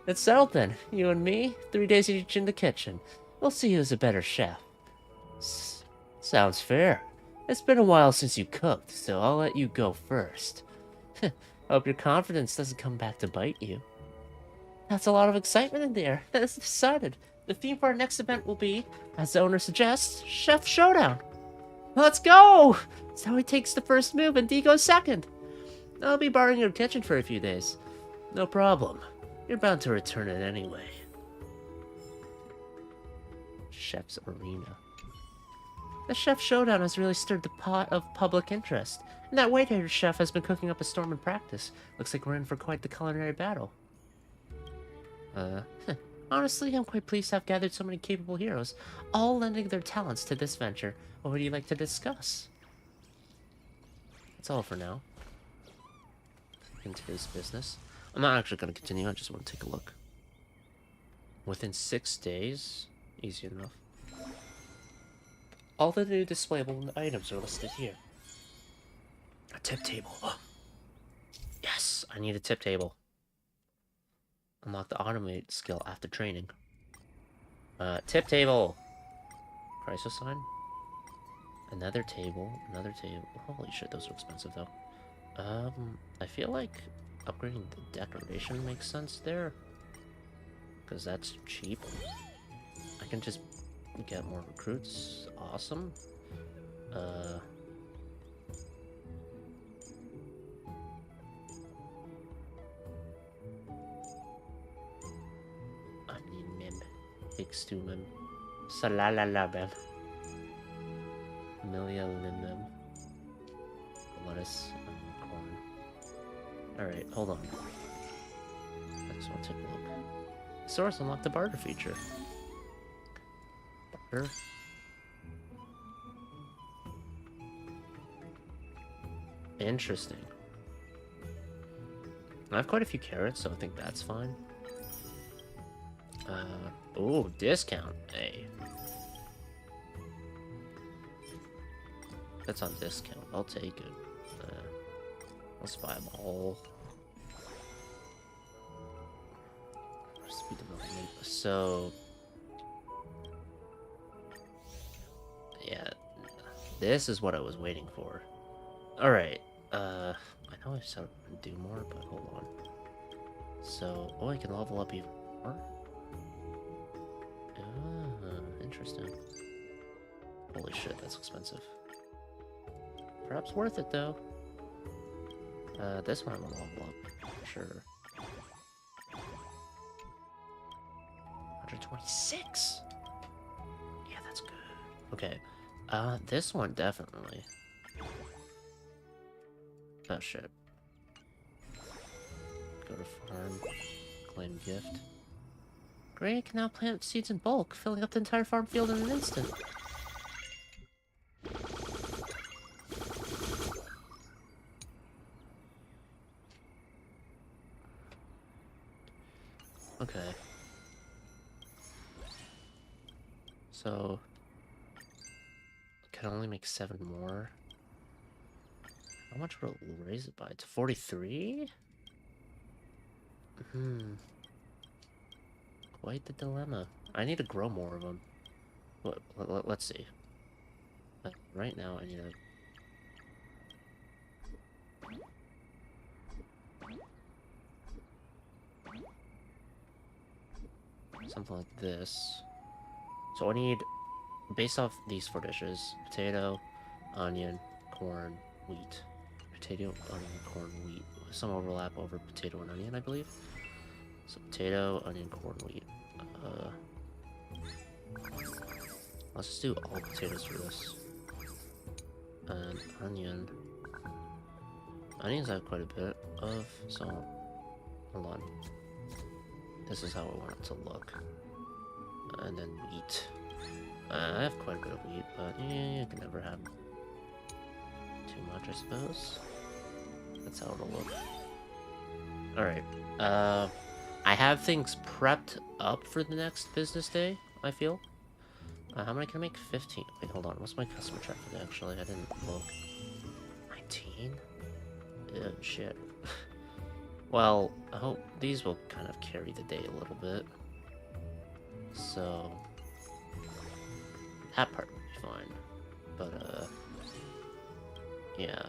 It's settled then. You and me, 3 days each in the kitchen. We'll see who's a better chef. Sounds fair. It's been a while since you cooked, so I'll let you go first. Hope your confidence doesn't come back to bite you. That's a lot of excitement in the air. That's decided. The theme for our next event will be, as the owner suggests, Chef Showdown. Let's go! Zoe takes the first move and Dee goes second. I'll be borrowing your kitchen for a few days. No problem. You're bound to return it anyway. Chef's Arena. The chef showdown has really stirred the pot of public interest. And that white-haired chef has been cooking up a storm in practice. Looks like we're in for quite the culinary battle. Honestly, I'm quite pleased to have gathered so many capable heroes, all lending their talents to this venture. What would you like to discuss? That's all for now. In today's business. I'm not actually going to continue, I just want to take a look. Within 6 days? Easy enough. All the new displayable items are listed here. A tip table. Yes, I need a tip table. Unlock the automate skill after training. Tip table. Chrysos sign. Another table. Another table. Holy shit, those are expensive though. I feel like upgrading the decoration makes sense there. Because that's cheap. I can just get more recruits. Awesome. Onion mem. Big stew mem. Salalala mem. Milia limem. Lettuce and corn. Alright, hold on. I just want to take a look. Source unlocked the barter feature. Barter. Interesting. I have quite a few carrots, so I think that's fine. Oh, discount. Hey. That's on discount. I'll take it. Let's buy them all. Speed development. So, yeah, this is what I was waiting for. All right. I know I said I'd do more, but hold on. So, oh, I can level up even more. Interesting. Holy shit, that's expensive. Perhaps worth it though. This one I'm gonna level up, sure. 126. Yeah, that's good. Okay. This one definitely. Oh shit. Go to farm. Claim gift. Gray can now plant seeds in bulk, filling up the entire farm field in an instant. Okay. So, can only make 7 more. How much will it raise it by? To 43? Quite the dilemma. I need to grow more of them. Let's see. Right now, I need to... something like this. So I need, based off these 4 dishes, potato, onion, corn, wheat. Potato, onion, corn, wheat. Some overlap over potato and onion, I believe. So potato, onion, corn, wheat. Let's just do all potatoes for this. And onion. Onions I have quite a bit of, so hold on. This is how I want it to look. And then wheat. I have quite a bit of wheat, but yeah, you can never have too much, I suppose. That's how it'll look. Alright. I have things prepped up for the next business day, I feel. How many can I make? 15. Wait, hold on. What's my customer traffic, actually? I didn't look. 19? Yeah, shit. Well, I hope these will kind of carry the day a little bit. So, that part will be fine. But, yeah.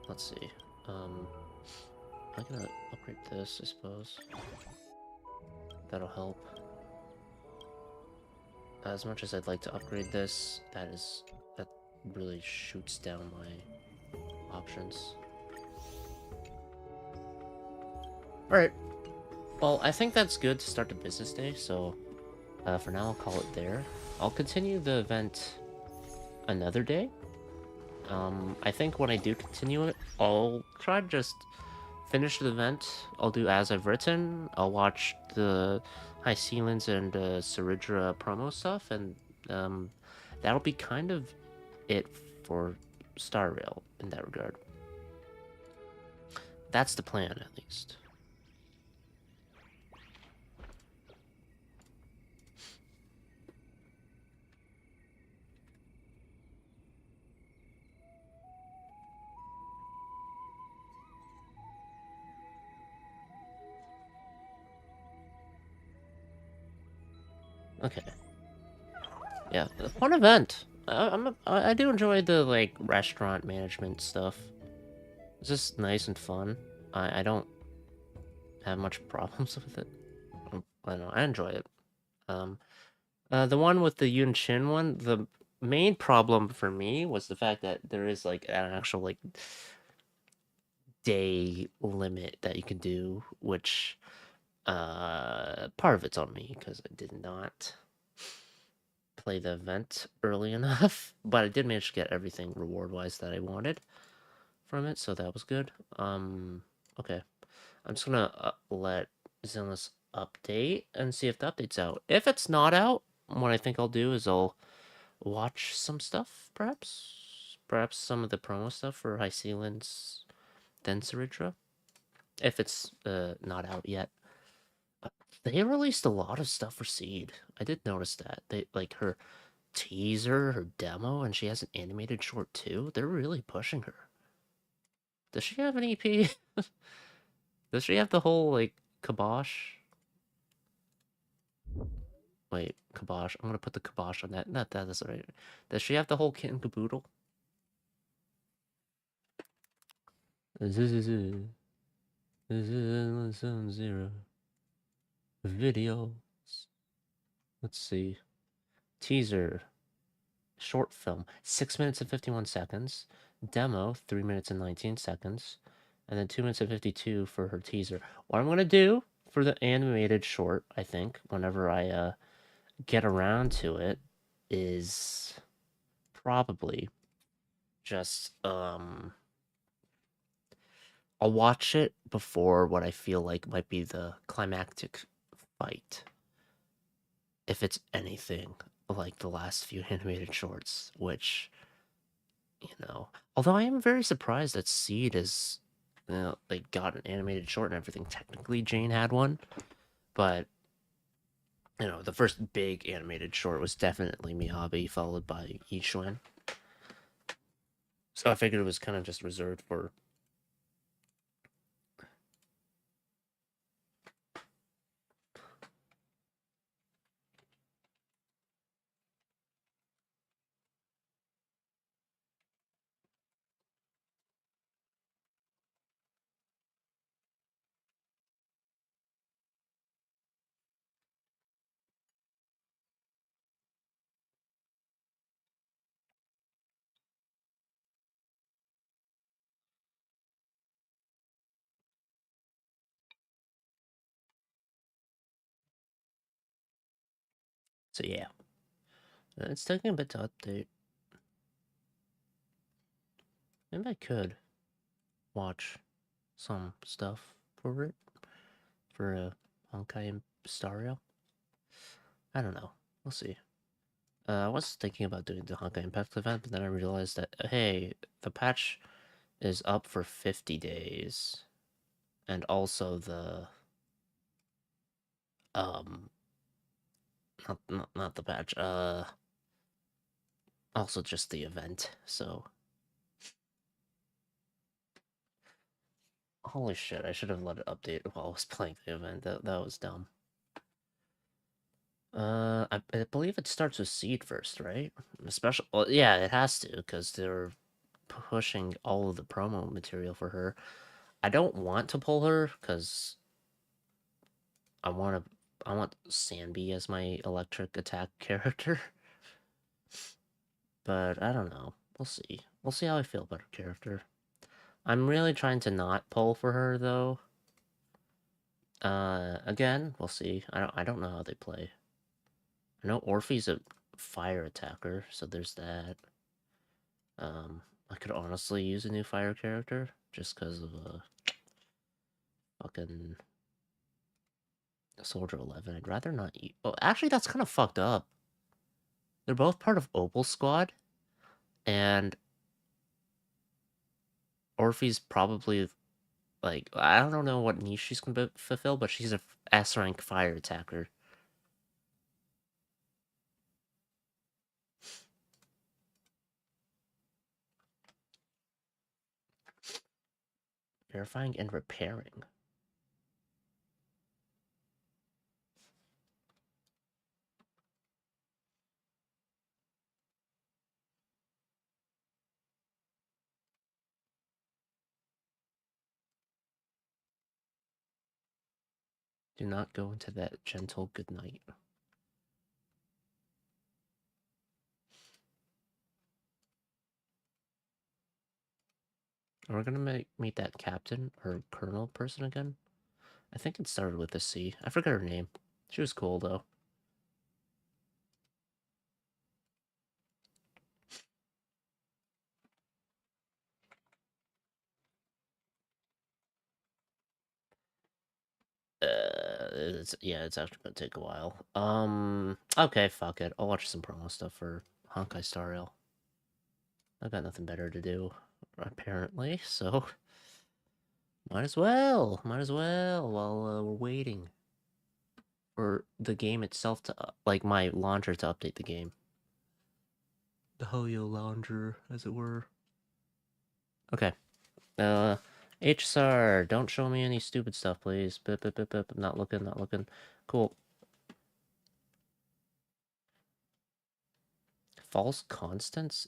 Let's see. I'm gonna upgrade this, I suppose. That'll help. As much as I'd like to upgrade this, that really shoots down my options. Alright. Well, I think that's good to start the business day, so for now I'll call it there. I'll continue the event another day. I think when I do continue it, I'll try to just finish the event. I'll do as I've written. I'll watch the High Sealants and Saridra promo stuff, and that'll be kind of it for Star Rail in that regard. That's the plan, at least. Okay. Yeah, fun event. I do enjoy the like restaurant management stuff. It's just nice and fun. I don't have much problems with it. I don't know. I enjoy it. The one with the Yun Chin one, the main problem for me was the fact that there is like an actual like day limit that you can do, which part of it's on me because I did not play the event early enough, but I did manage to get everything reward-wise that I wanted from it, so that was good. Okay. I'm just gonna let Zinless update and see if the update's out. If it's not out, what I think I'll do is I'll watch some stuff, perhaps? Perhaps some of the promo stuff for High Sealants, then Saridra. If it's not out yet. They released a lot of stuff for Seed. I did notice that. They like her teaser, her demo, and she has an animated short too. They're really pushing her. Does she have an EP? Does she have the whole like kibosh? Wait, kibosh. I'm gonna put the kibosh on that. Not that, that's right. Does she have the whole kit and caboodle? ZZZ. ZZZ. Videos. Let's see. Teaser. Short film. 6 minutes and 51 seconds. Demo. 3 minutes and 19 seconds. And then 2 minutes and 52 for her teaser. What I'm gonna do for the animated short, I think, whenever I get around to it, is probably just I'll watch it before what I feel like might be the climactic fight. If it's anything like the last few animated shorts, which, you know, although I am very surprised that Seed is, you know, like got an animated short and everything. Technically, Jane had one, but you know, the first big animated short was definitely Miyabi, followed by Yishuan. So I figured it was kind of just reserved for. So yeah, it's taking a bit to update. Maybe I could watch some stuff for it for Honkai and Stario. I don't know. We'll see. I was thinking about doing the Honkai Impact event, but then I realized that hey, the patch is up for 50 days, and also the not the patch. Also just the event. So holy shit! I should have let it update while I was playing the event. That was dumb. I believe it starts with Seed first, right? Especially, well, yeah, it has to because they're pushing all of the promo material for her. I don't want to pull her because I want Sanbi as my electric attack character. But I don't know. We'll see. We'll see how I feel about her character. I'm really trying to not pull for her though. Again, we'll see. I don't know how they play. I know Orphe's a fire attacker, so there's that. I could honestly use a new fire character just because of fucking Soldier 11. I'd rather not use. Oh, actually, that's kind of fucked up. They're both part of Opal Squad, and Orphe's probably like, I don't know what niche she's gonna fulfill, but she's a S rank fire attacker. Verifying and repairing. Do not go into that gentle good night. We're gonna meet that captain or colonel person again. I think it started with a C. I forgot her name. She was cool though. It's actually gonna take a while. Okay, fuck it. I'll watch some promo stuff for Honkai Star Rail. I've got nothing better to do, apparently, so might as well while we're waiting for the game itself to, like, my launcher to update the game. The Hoyo launcher, as it were. Okay. HSR, don't show me any stupid stuff, please. Bip. Not looking. Cool. False constants?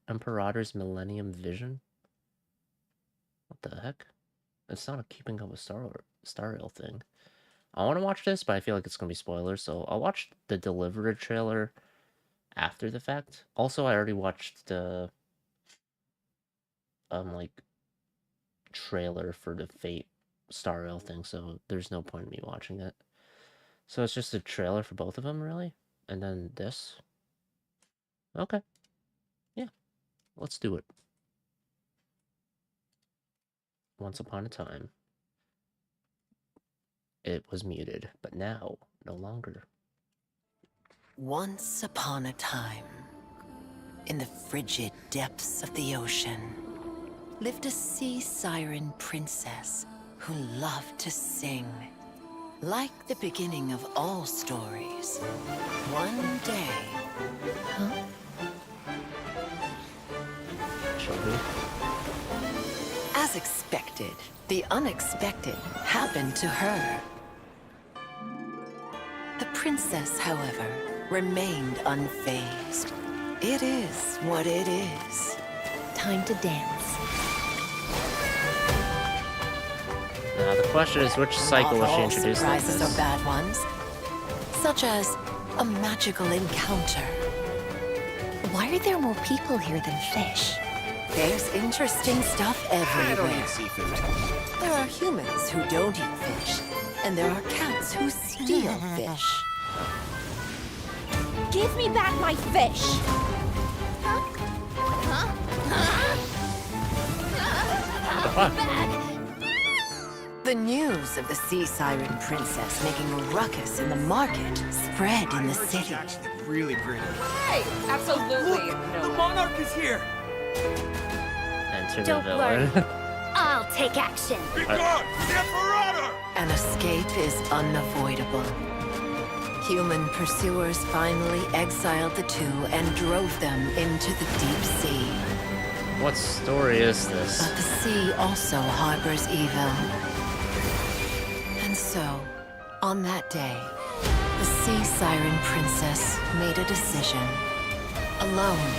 Imperator's Millennium Vision? What the heck? It's not a keeping up with Star Rail thing. I want to watch this, but I feel like it's going to be spoilers, so I'll watch the Deliverer trailer after the fact. Also, I already watched the, like, trailer for the Fate Star Rail thing, so there's no point in me watching it. So it's just a trailer for both of them, really? And then this? Okay. Yeah. Let's do it. Once upon a time, it was muted, but now, no longer. Once upon a time, in the frigid depths of the ocean, lived a sea siren princess who loved to sing. Like the beginning of all stories, one day... Huh? As expected, the unexpected happened to her. The princess, however, remained unfazed. It is what it is. Time to dance. Now the question is, which cycle was she introduced like surprises this? are bad ones, such as a magical encounter. Why are there more people here than fish? There's interesting stuff everywhere. I don't eat seafood. There are humans who don't eat fish, and there are cats who steal fish. Give me back my fish! The news of the sea siren princess making a ruckus in the market spread in the city. Really pretty. Hey, absolutely. Look, the monarch is here. Enter the Don't villain. worry. I'll take action. Be gone, the Imperator! An escape is unavoidable. Human pursuers finally exiled the two and drove them into the deep sea. What story is this? But the sea also harbors evil. And so, on that day, the sea siren princess made a decision. Alone,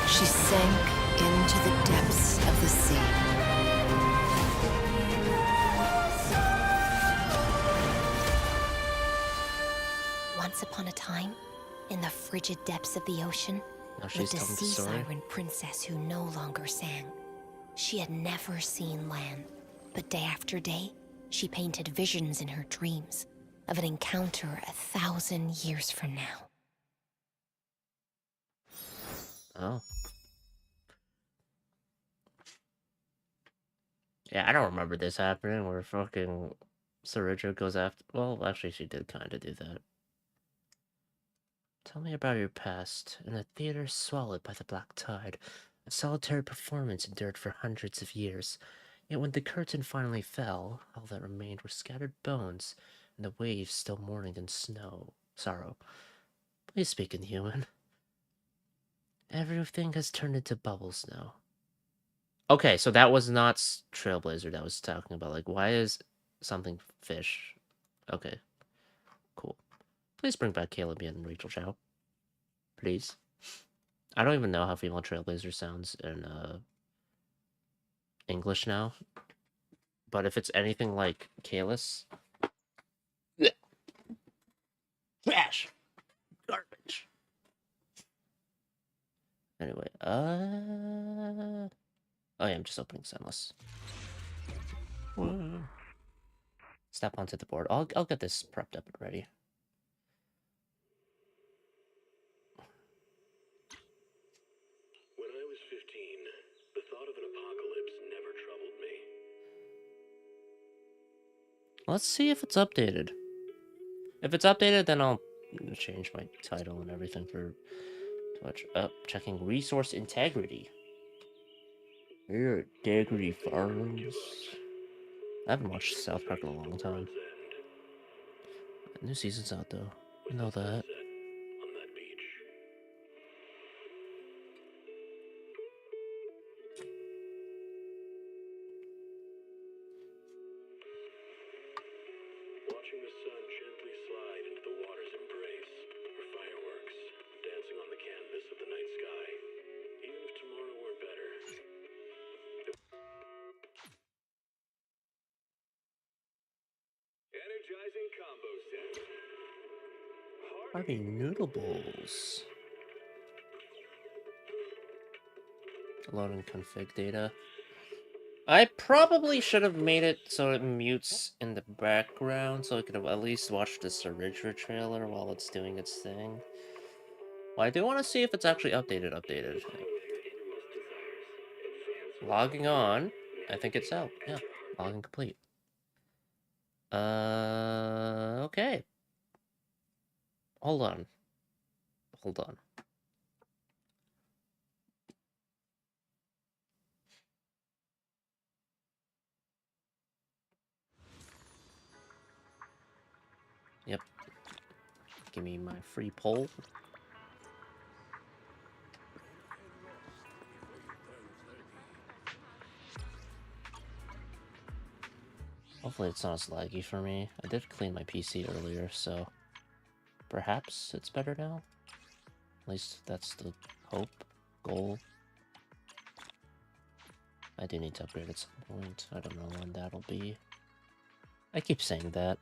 she sank into the depths of the sea. Once upon a time, in the frigid depths of the ocean, Now she's lived a telling the sea story. siren princess who no longer sang. She had never seen land, but day after day, she painted visions in her dreams of an encounter 1,000 years from now. Oh. Yeah, I don't remember this happening where fucking Saridra goes after... Well, actually, she did kind of do that. Tell me about your past. In a theater swallowed by the black tide, a solitary performance endured for hundreds of years. Yet when the curtain finally fell, all that remained were scattered bones, and the waves still mourning in sorrow. Please speak in human. Everything has turned into bubbles now. Okay, so that was not Trailblazer that was talking about. Like, why is something fish? Okay, cool. Please bring back Caleb and Rachel Chow. Please. I don't even know how female Trailblazer sounds in English now. But if it's anything like Kalis... Trash! Garbage! Anyway, oh yeah, I'm just opening Sunless. Whoa. Step onto the board. I'll get this prepped up and ready. When I was 15, the thought of an apocalypse never troubled me. Let's see if it's updated. If it's updated, then I'll change my title and everything for Twitch. Checking resource integrity. Here, integrity farms. I haven't watched South Park in a long time. New season's out though. I know that. On that beach. Watching the sun gently slide into the water's embrace, or fireworks dancing on the canvas of the night sky. Even if tomorrow weren't better. Energizing combo set. Hearty noodle bowls. Loading config data. I probably should have made it so it mutes in the background so I could have at least watched the Saridra trailer while it's doing its thing. Well, I do want to see if it's actually updated. Logging on. I think it's out. Yeah, logging complete. Okay. Hold on. Yep. Give me my free poll. Hopefully it's not as laggy for me. I did clean my PC earlier, so perhaps it's better now. At least that's the hope, goal. I do need to upgrade at some point. I don't know when that'll be. I keep saying that.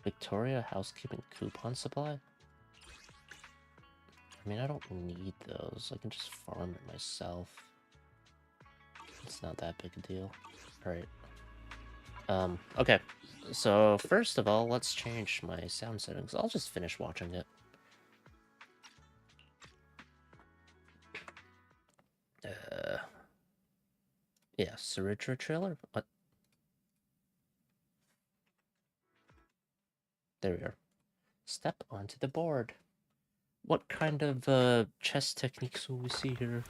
Victoria housekeeping coupon supply? I mean, I don't need those. I can just farm it myself. It's not that big a deal. Alright. Okay. So, first of all, let's change my sound settings. I'll just finish watching it. Yeah, Saridra trailer? What? There we are. Step onto the board. What kind of chess techniques will we see here?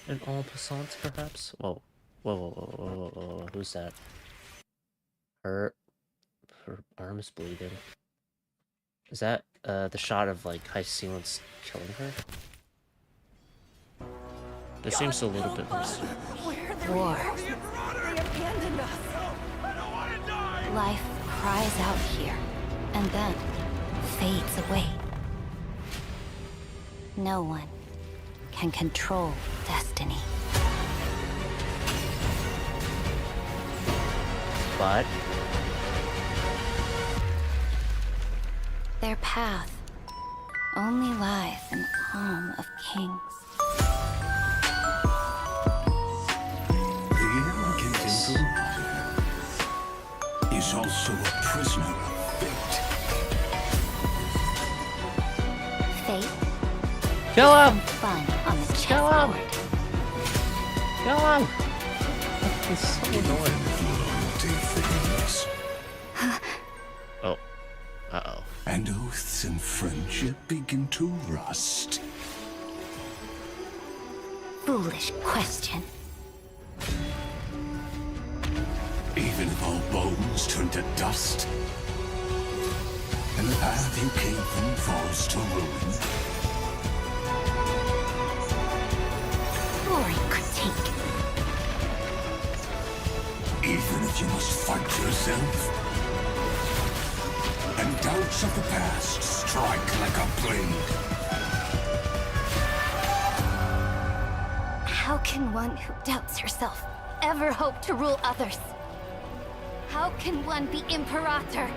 An en passant, perhaps? Whoa. Whoa. Who's that? Her arm is bleeding. Is that the shot of like High Sealant's killing her? This seems a little bit more serious. War. They abandoned us. Life cries out here, and then fades away. No one can control destiny. But their path only lies in the palm of kings. The arrogant and is also a prisoner of fate. Fate? Kill him! Fun on the Kill him! chessboard. Kill him! He's so annoying. Loyalty fades, Oh. Uh-oh. and oaths and friendship begin to rust. Foolish question. Even if all bones turn to dust, and the path you came from falls to ruin, Boring critique. even if you must fight yourself, and doubts of the past strike like a blade. How can one who doubts herself ever hope to rule others? How can one be Imperator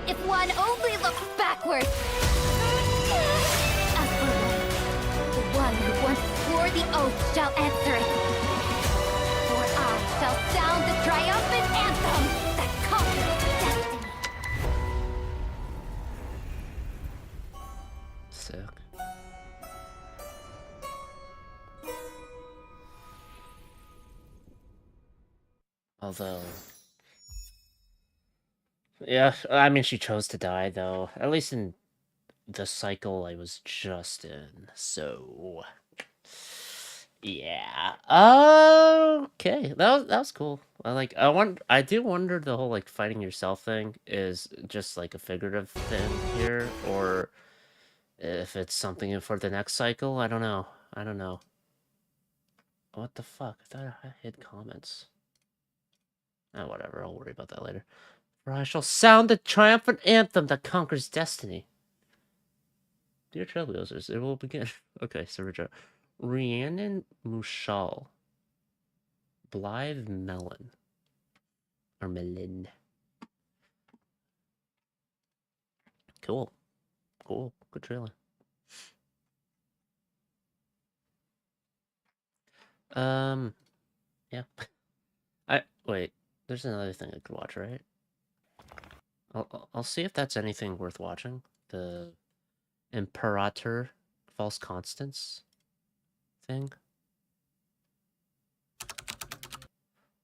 if one only looks backward? As for me, the one who once swore the oath shall answer it. For I shall sound the triumphant anthem that conquers destiny. Sick. Although... Yeah, I mean, she chose to die, though. At least in the cycle I was just in, so... Yeah. Okay. That was cool. I do wonder the whole, like, fighting yourself thing is just, like, a figurative thing here, or if it's something for the next cycle. I don't know. I don't know. What the fuck? I thought I hid comments. Oh, whatever. I'll worry about that later. For I shall sound the triumphant anthem that conquers destiny. Dear Trailblazers, it will begin. Okay, so Richard. Rhiannon Mushal. Blythe Melon. Or Melin. Cool. Cool. Good trailer. Yeah. Wait. There's another thing I could watch, right? I'll see if that's anything worth watching. The Imperator False Constants thing.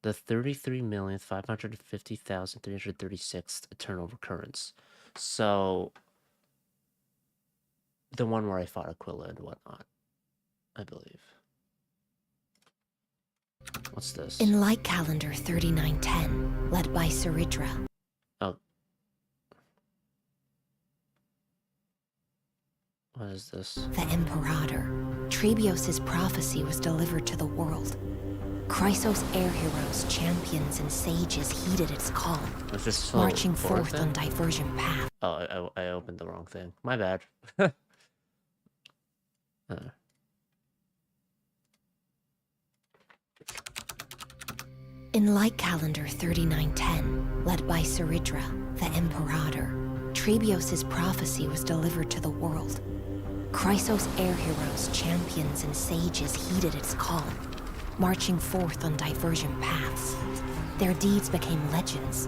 The 33,550,336th Eternal Recurrence. So, the one where I fought Aquila and whatnot, I believe. What's this? In Light Calendar 3910, led by Saridra. Oh. What is this? The Imperator. Trebios' prophecy was delivered to the world. Chrysos air heroes, champions, and sages heeded its call, Was this marching forward forth thing? on divergent paths. Oh, I opened the wrong thing. My bad. In Light Calendar 3910, led by Saridra, the Imperator, Trebios' prophecy was delivered to the world. Chrysos air heroes, champions, and sages heeded its call, marching forth on divergent paths. Their deeds became legends,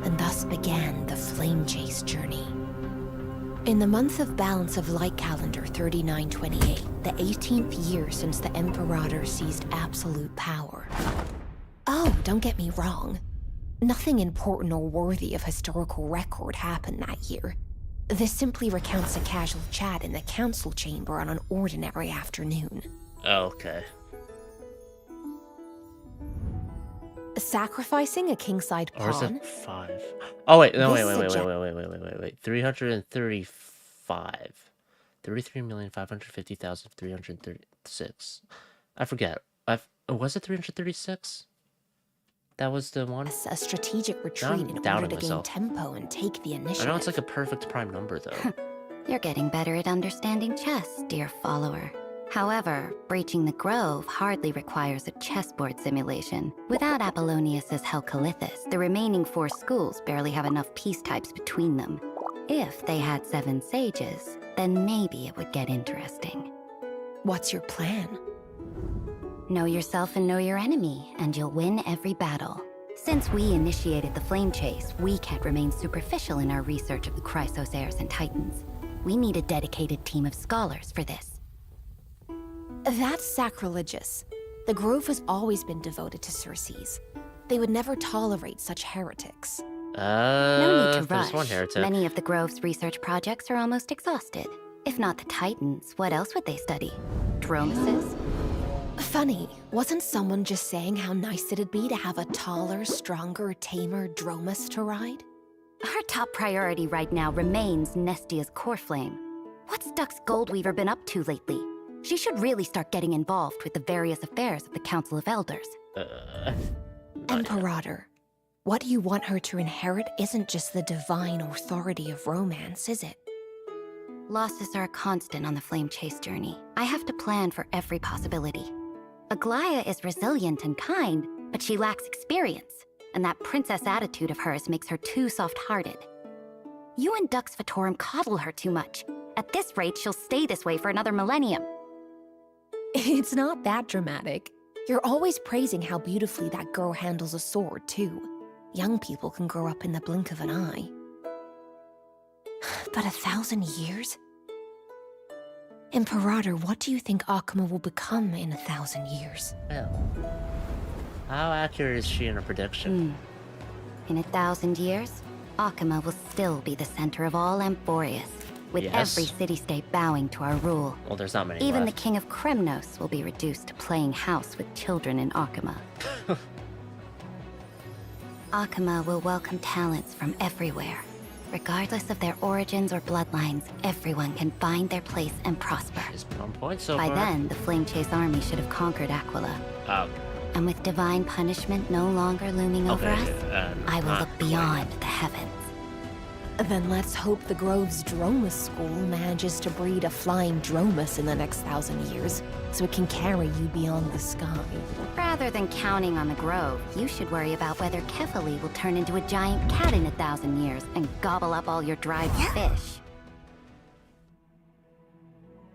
and thus began the Flame Chase journey. In the month of balance of Light Calendar 3928, the 18th year since the Imperator seized absolute power. Oh, don't get me wrong. Nothing important or worthy of historical record happened that year. This simply recounts a casual chat in the council chamber on an ordinary afternoon. Okay. Sacrificing a kingside Or is pawn? it 5? Oh, wait. No, This wait. suggests- 335. 33,550,336. I forget. Was it 336? That was the one? A strategic retreat I'm in order doubting to myself. gain tempo and take the I initiative. know it's like a perfect prime number, though. You're getting better at understanding chess, dear follower. However, breaching the grove hardly requires a chessboard simulation. Without Apollonius's Helcalithus, the remaining 4 schools barely have enough piece types between them. If they had 7 sages, then maybe it would get interesting. What's your plan? Know yourself and know your enemy, and you'll win every battle. Since we initiated the flame chase, we can't remain superficial in our research of the Chrysos heirs and titans. We need a dedicated team of scholars for this. That's sacrilegious. The Grove has always been devoted to Xerxes. They would never tolerate such heretics. No need to there's one rush. heretic. Many of the Grove's research projects are almost exhausted. If not the titans, what else would they study? Dromuses? Funny, wasn't someone just saying how nice it'd be to have a taller, stronger, tamer Dromus to ride? Our top priority right now remains Nestia's core flame. What's Dux Goldweaver been up to lately? She should really start getting involved with the various affairs of the Council of Elders. Imperator, what you want her to inherit isn't just the divine authority of romance, is it? Losses are a constant on the flame chase journey. I have to plan for every possibility. Aglaya is resilient and kind, but she lacks experience, and that princess attitude of hers makes her too soft-hearted. You and Dux Vitorum coddle her too much. At this rate, she'll stay this way for another millennium. It's not that dramatic. You're always praising how beautifully that girl handles a sword, too. Young people can grow up in the blink of an eye. But 1,000 years? Imperator, what do you think Akuma will become in 1,000 years? Well, how accurate is she in her prediction? In 1,000 years, Akuma will still be the center of all Amphorius, with every city-state bowing to our rule. Well, there's not many Even left. the King of Kremnos will be reduced to playing house with children in Akuma. Akuma will welcome talents from everywhere. Regardless of their origins or bloodlines, everyone can find their place and prosper. She's been on point so By far. then, the Flame Chase army should have conquered Aquila. And with divine punishment no longer looming over us, I will look beyond the heavens. Then let's hope the Grove's Dromus School manages to breed a flying Dromus in the next 1,000 years, so it can carry you beyond the sky. Rather than counting on the Grove, you should worry about whether Kefali will turn into a giant cat in 1,000 years and gobble up all your dried fish.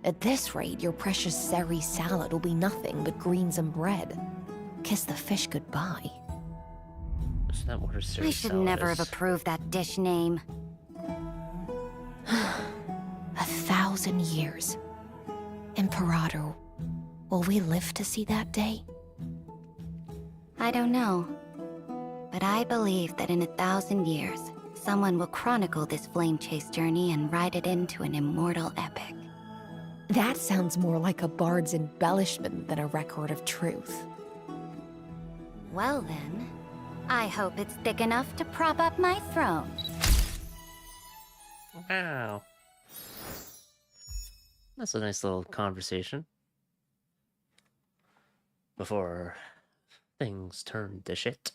At this rate, your precious Seri salad will be nothing but greens and bread. Kiss the fish goodbye. Isn't that what her I Seri should salad never is? have approved that dish name. 1,000 years. Imperator, will we live to see that day? I don't know. But I believe that in 1,000 years, someone will chronicle this flame chase journey and write it into an immortal epic. That sounds more like a bard's embellishment than a record of truth. Well then, I hope it's thick enough to prop up my throne. Wow. That's a nice little conversation. Before things turn to shit.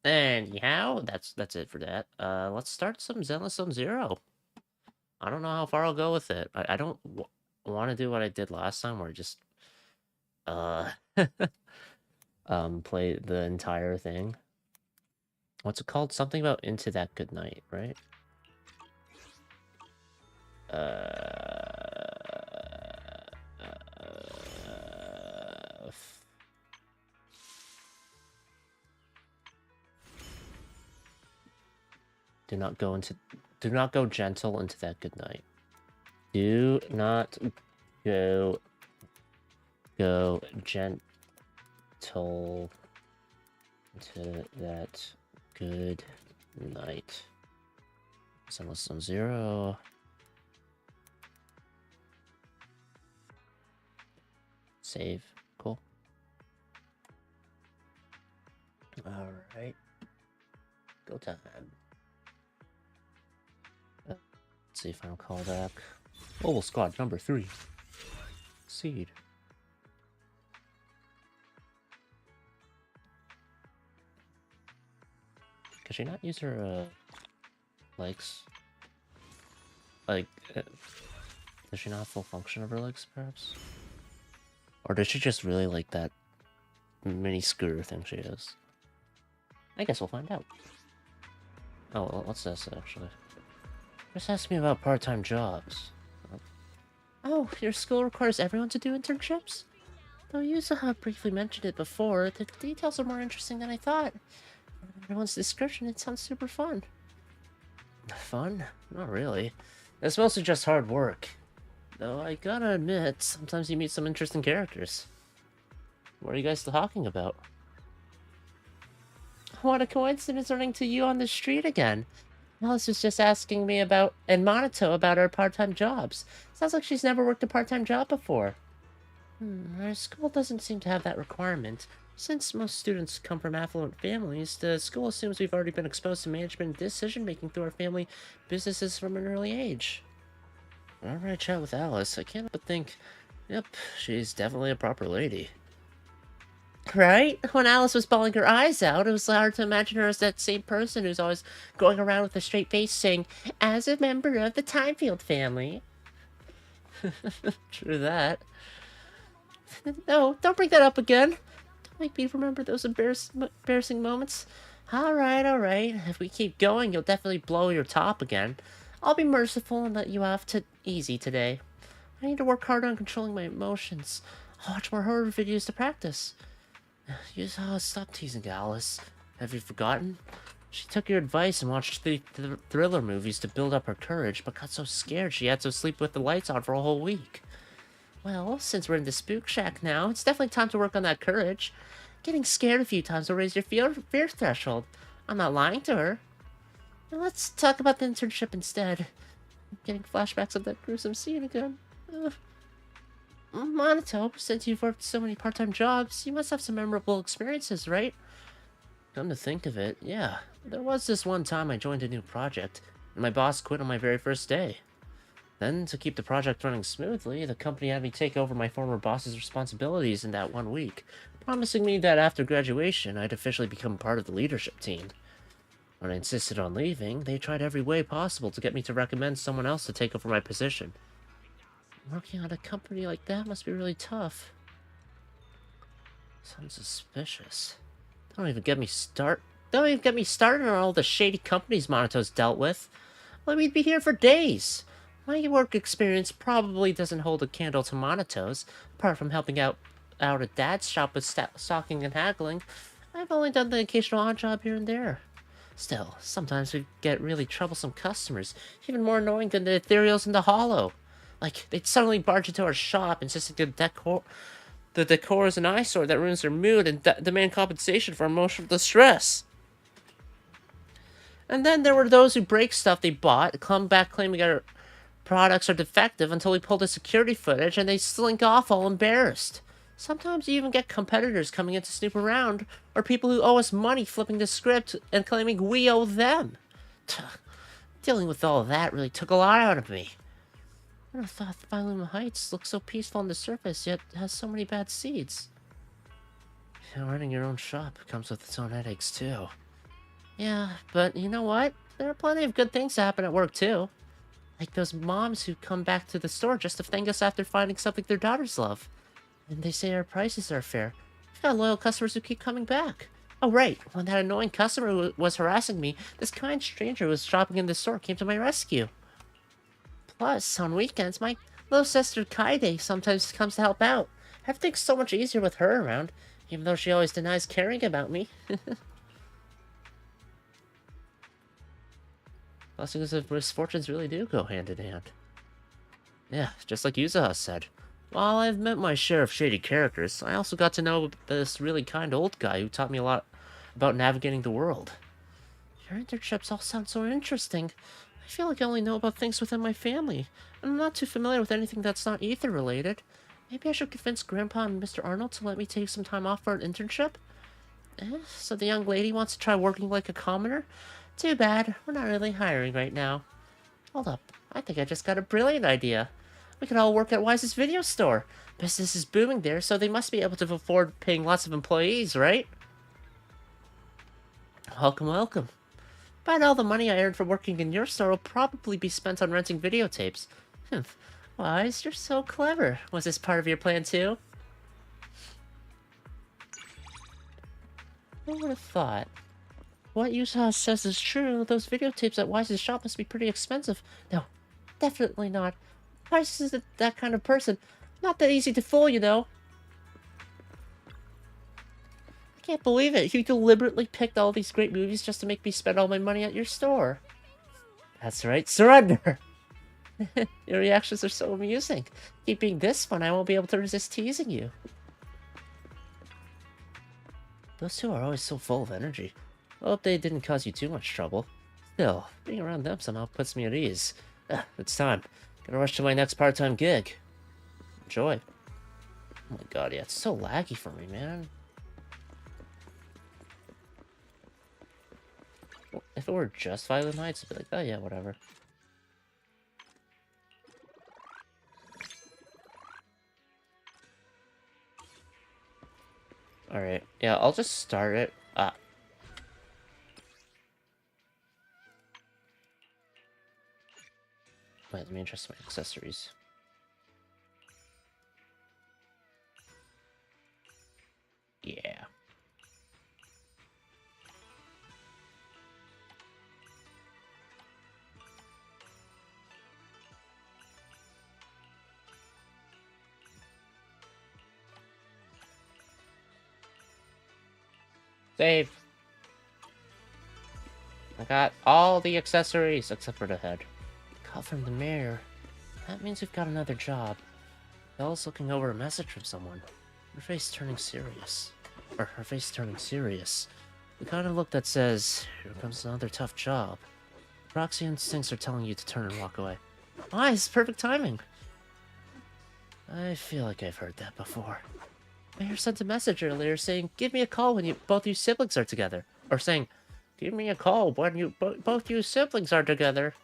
Anyhow, that's it for that. Let's start some Zenless Zone Zero. I don't know how far I'll go with it. I don't want to do what I did last time, where I just play the entire thing. What's it called? Something about Into That Good Night, right? Do not go gentle into that good night. Do not go gentle into that good night. Send us some zero. Save. Cool. Alright. Go time. Let's see, final callback. Oval Squad number 3. Seed. Can she not use her, legs? Like, does she not have full function of her legs, perhaps? Or does she just really like that mini scooter thing she is? I guess we'll find out. Oh, well, what's this, actually? Just ask me about part-time jobs. Oh, your school requires everyone to do internships? Though Yuzuha briefly mentioned it before, the details are more interesting than I thought. Everyone's description, it sounds super fun. Fun? Not really. It's mostly just hard work. Though I gotta admit, sometimes you meet some interesting characters. What are you guys talking about? What a coincidence running to you on the street again. Alice was just asking me about, and Monato about our part-time jobs. Sounds like she's never worked a part-time job before. Our school doesn't seem to have that requirement. Since most students come from affluent families, the school assumes we've already been exposed to management and decision-making through our family businesses from an early age. Whenever I chat with Alice, I can't but think, yep, she's definitely a proper lady. Right? When Alice was bawling her eyes out, it was hard to imagine her as that same person who's always going around with a straight face saying, as a member of the Timefield family. True that. No, don't bring that up again. Don't make me remember those embarrassing moments. Alright. If we keep going, you'll definitely blow your top again. I'll be merciful and let you off easy today. I need to work harder on controlling my emotions. I'll watch more horror videos to practice. Stop teasing Alice. Have you forgotten? She took your advice and watched the thriller movies to build up her courage, but got so scared she had to sleep with the lights on for a whole week. Well, since we're in the spook shack now, it's definitely time to work on that courage. Getting scared a few times will raise your fear threshold. I'm not lying to her. Now let's talk about the internship instead. I'm getting flashbacks of that gruesome scene again. Monato, since you've worked so many part-time jobs, you must have some memorable experiences, right? Come to think of it, yeah. There was this one time I joined a new project, and my boss quit on my very first day. Then, to keep the project running smoothly, the company had me take over my former boss's responsibilities in that 1 week, promising me that after graduation, I'd officially become part of the leadership team. When I insisted on leaving, they tried every way possible to get me to recommend someone else to take over my position. Working at a company like that must be really tough. Sounds suspicious. Don't even get me started on all the shady companies Monato's dealt with. Well, we'd be here for days. My work experience probably doesn't hold a candle to Monato's. Apart from helping out at Dad's shop with stocking and haggling, I've only done the occasional odd job here and there. Still, sometimes we get really troublesome customers, even more annoying than the ethereals in the hollow. Like, they'd suddenly barge into our shop, insisting the decor is an eyesore that ruins their mood and demand compensation for emotional distress. And then there were those who break stuff they bought, come back claiming our products are defective until we pull the security footage and they slink off all embarrassed. Sometimes you even get competitors coming in to snoop around, or people who owe us money flipping the script and claiming we owe them. Dealing with all of that really took a lot out of me. I thought Phylum Heights looked so peaceful on the surface, yet has so many bad seeds. Running your own shop comes with its own headaches, too. Yeah, but you know what? There are plenty of good things that happen at work, too. Like those moms who come back to the store just to thank us after finding something their daughters love. And they say our prices are fair. We've got loyal customers who keep coming back. Oh, right. When that annoying customer was harassing me, this kind stranger who was shopping in the store came to my rescue. Plus, on weekends, my little sister Kaide sometimes comes to help out. Everything's so much easier with her around, even though she always denies caring about me. Blessings and misfortunes really do go hand in hand. Yeah, just like Yuzaha said. While I've met my share of shady characters, I also got to know this really kind old guy who taught me a lot about navigating the world. Your internships all sound so interesting. I feel like I only know about things within my family, and I'm not too familiar with anything that's not ether related. Maybe I should convince Grandpa and Mr. Arnold to let me take some time off for an internship? So the young lady wants to try working like a commoner? Too bad, we're not really hiring right now. Hold up, I think I just got a brilliant idea. We could all work at Wise's video store. Business is booming there, so they must be able to afford paying lots of employees, right? Welcome, welcome. But all the money I earned from working in your store will probably be spent on renting videotapes. Wise, you're so clever. Was this part of your plan too? I would have thought. What Yusaha says is true. Those videotapes at Wise's shop must be pretty expensive. No, definitely not. Wise isn't that kind of person. Not that easy to fool, you know. I can't believe it. You deliberately picked all these great movies just to make me spend all my money at your store. That's right, surrender! Your reactions are so amusing. Keep being this fun, I won't be able to resist teasing you. Those two are always so full of energy. I hope they didn't cause you too much trouble. Still, being around them somehow puts me at ease. It's time. Gotta rush to my next part-time gig. Enjoy. Oh my god, yeah, it's so laggy for me, man. Well, if it were just Violent Nights, I'd be like, oh yeah, whatever. Alright, yeah, I'll just start it. Wait, let me adjust my accessories. Yeah. Save. I got all the accessories except for the head. Call from the mayor. That means we've got another job. Belle's looking over a message from someone. Her face turning serious. Or her face turning serious. The kind of look that says, here comes another tough job. Proxy instincts are telling you to turn and walk away. Ah, it's perfect timing. I feel like I've heard that before. Mayor sent a message earlier saying, give me a call when both you siblings are together. Or saying, give me a call when both you siblings are together.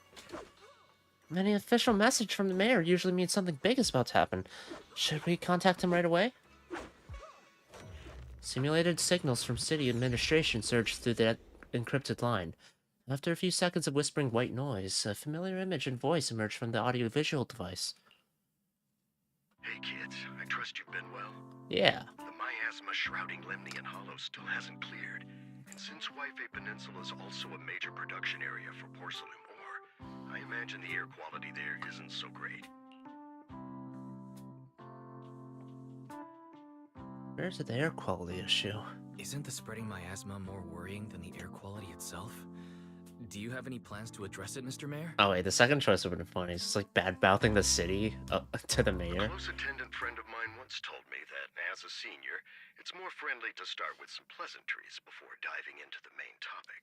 Any official message from the mayor usually means something big is about to happen. Should we contact him right away? Simulated signals from city administration surged through that encrypted line. After a few seconds of whispering white noise, a familiar image and voice emerged from the audiovisual device. Hey kids, I trust you've been well. Yeah. The miasma shrouding Lemnian Hollow still hasn't cleared, and since Wife Peninsula is also a major production area for porcelain ore, I imagine the air quality there isn't so great. Where's the air quality issue? Isn't the spreading miasma more worrying than the air quality itself? Do you have any plans to address it, Mr. Mayor? Oh wait, the second choice would have been funny. It's just like bad-mouthing the city to the mayor. A close attendant friend of mine once told me that, as a senior, it's more friendly to start with some pleasantries before diving into the main topic.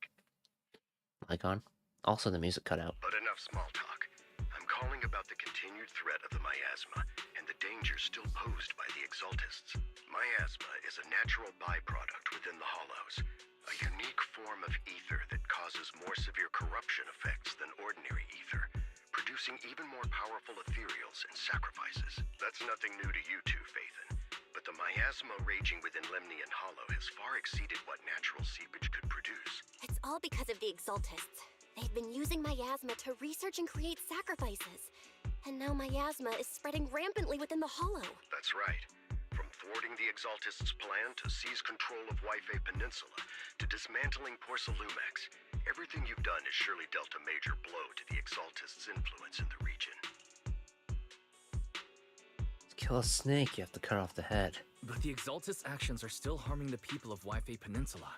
Icon. Also, the music cut out. But enough small talk. I'm calling about the continued threat of the miasma and the danger still posed by the Exaltists. Miasma is a natural byproduct within the Hollows, a unique form of ether that causes more severe corruption effects than ordinary ether, producing even more powerful ethereals and sacrifices. That's nothing new to you two, Phaethon, but the miasma raging within Lemnian Hollow has far exceeded what natural seepage could produce. It's all because of the Exaltists. They've been using miasma to research and create sacrifices. And now miasma is spreading rampantly within the Hollow. That's right. From thwarting the Exaltists' plan to seize control of Wife Peninsula, to dismantling Porcelumex, everything you've done has surely dealt a major blow to the Exaltists' influence in the region. To kill a snake, you have to cut off the head. But the Exaltists' actions are still harming the people of Wife Peninsula.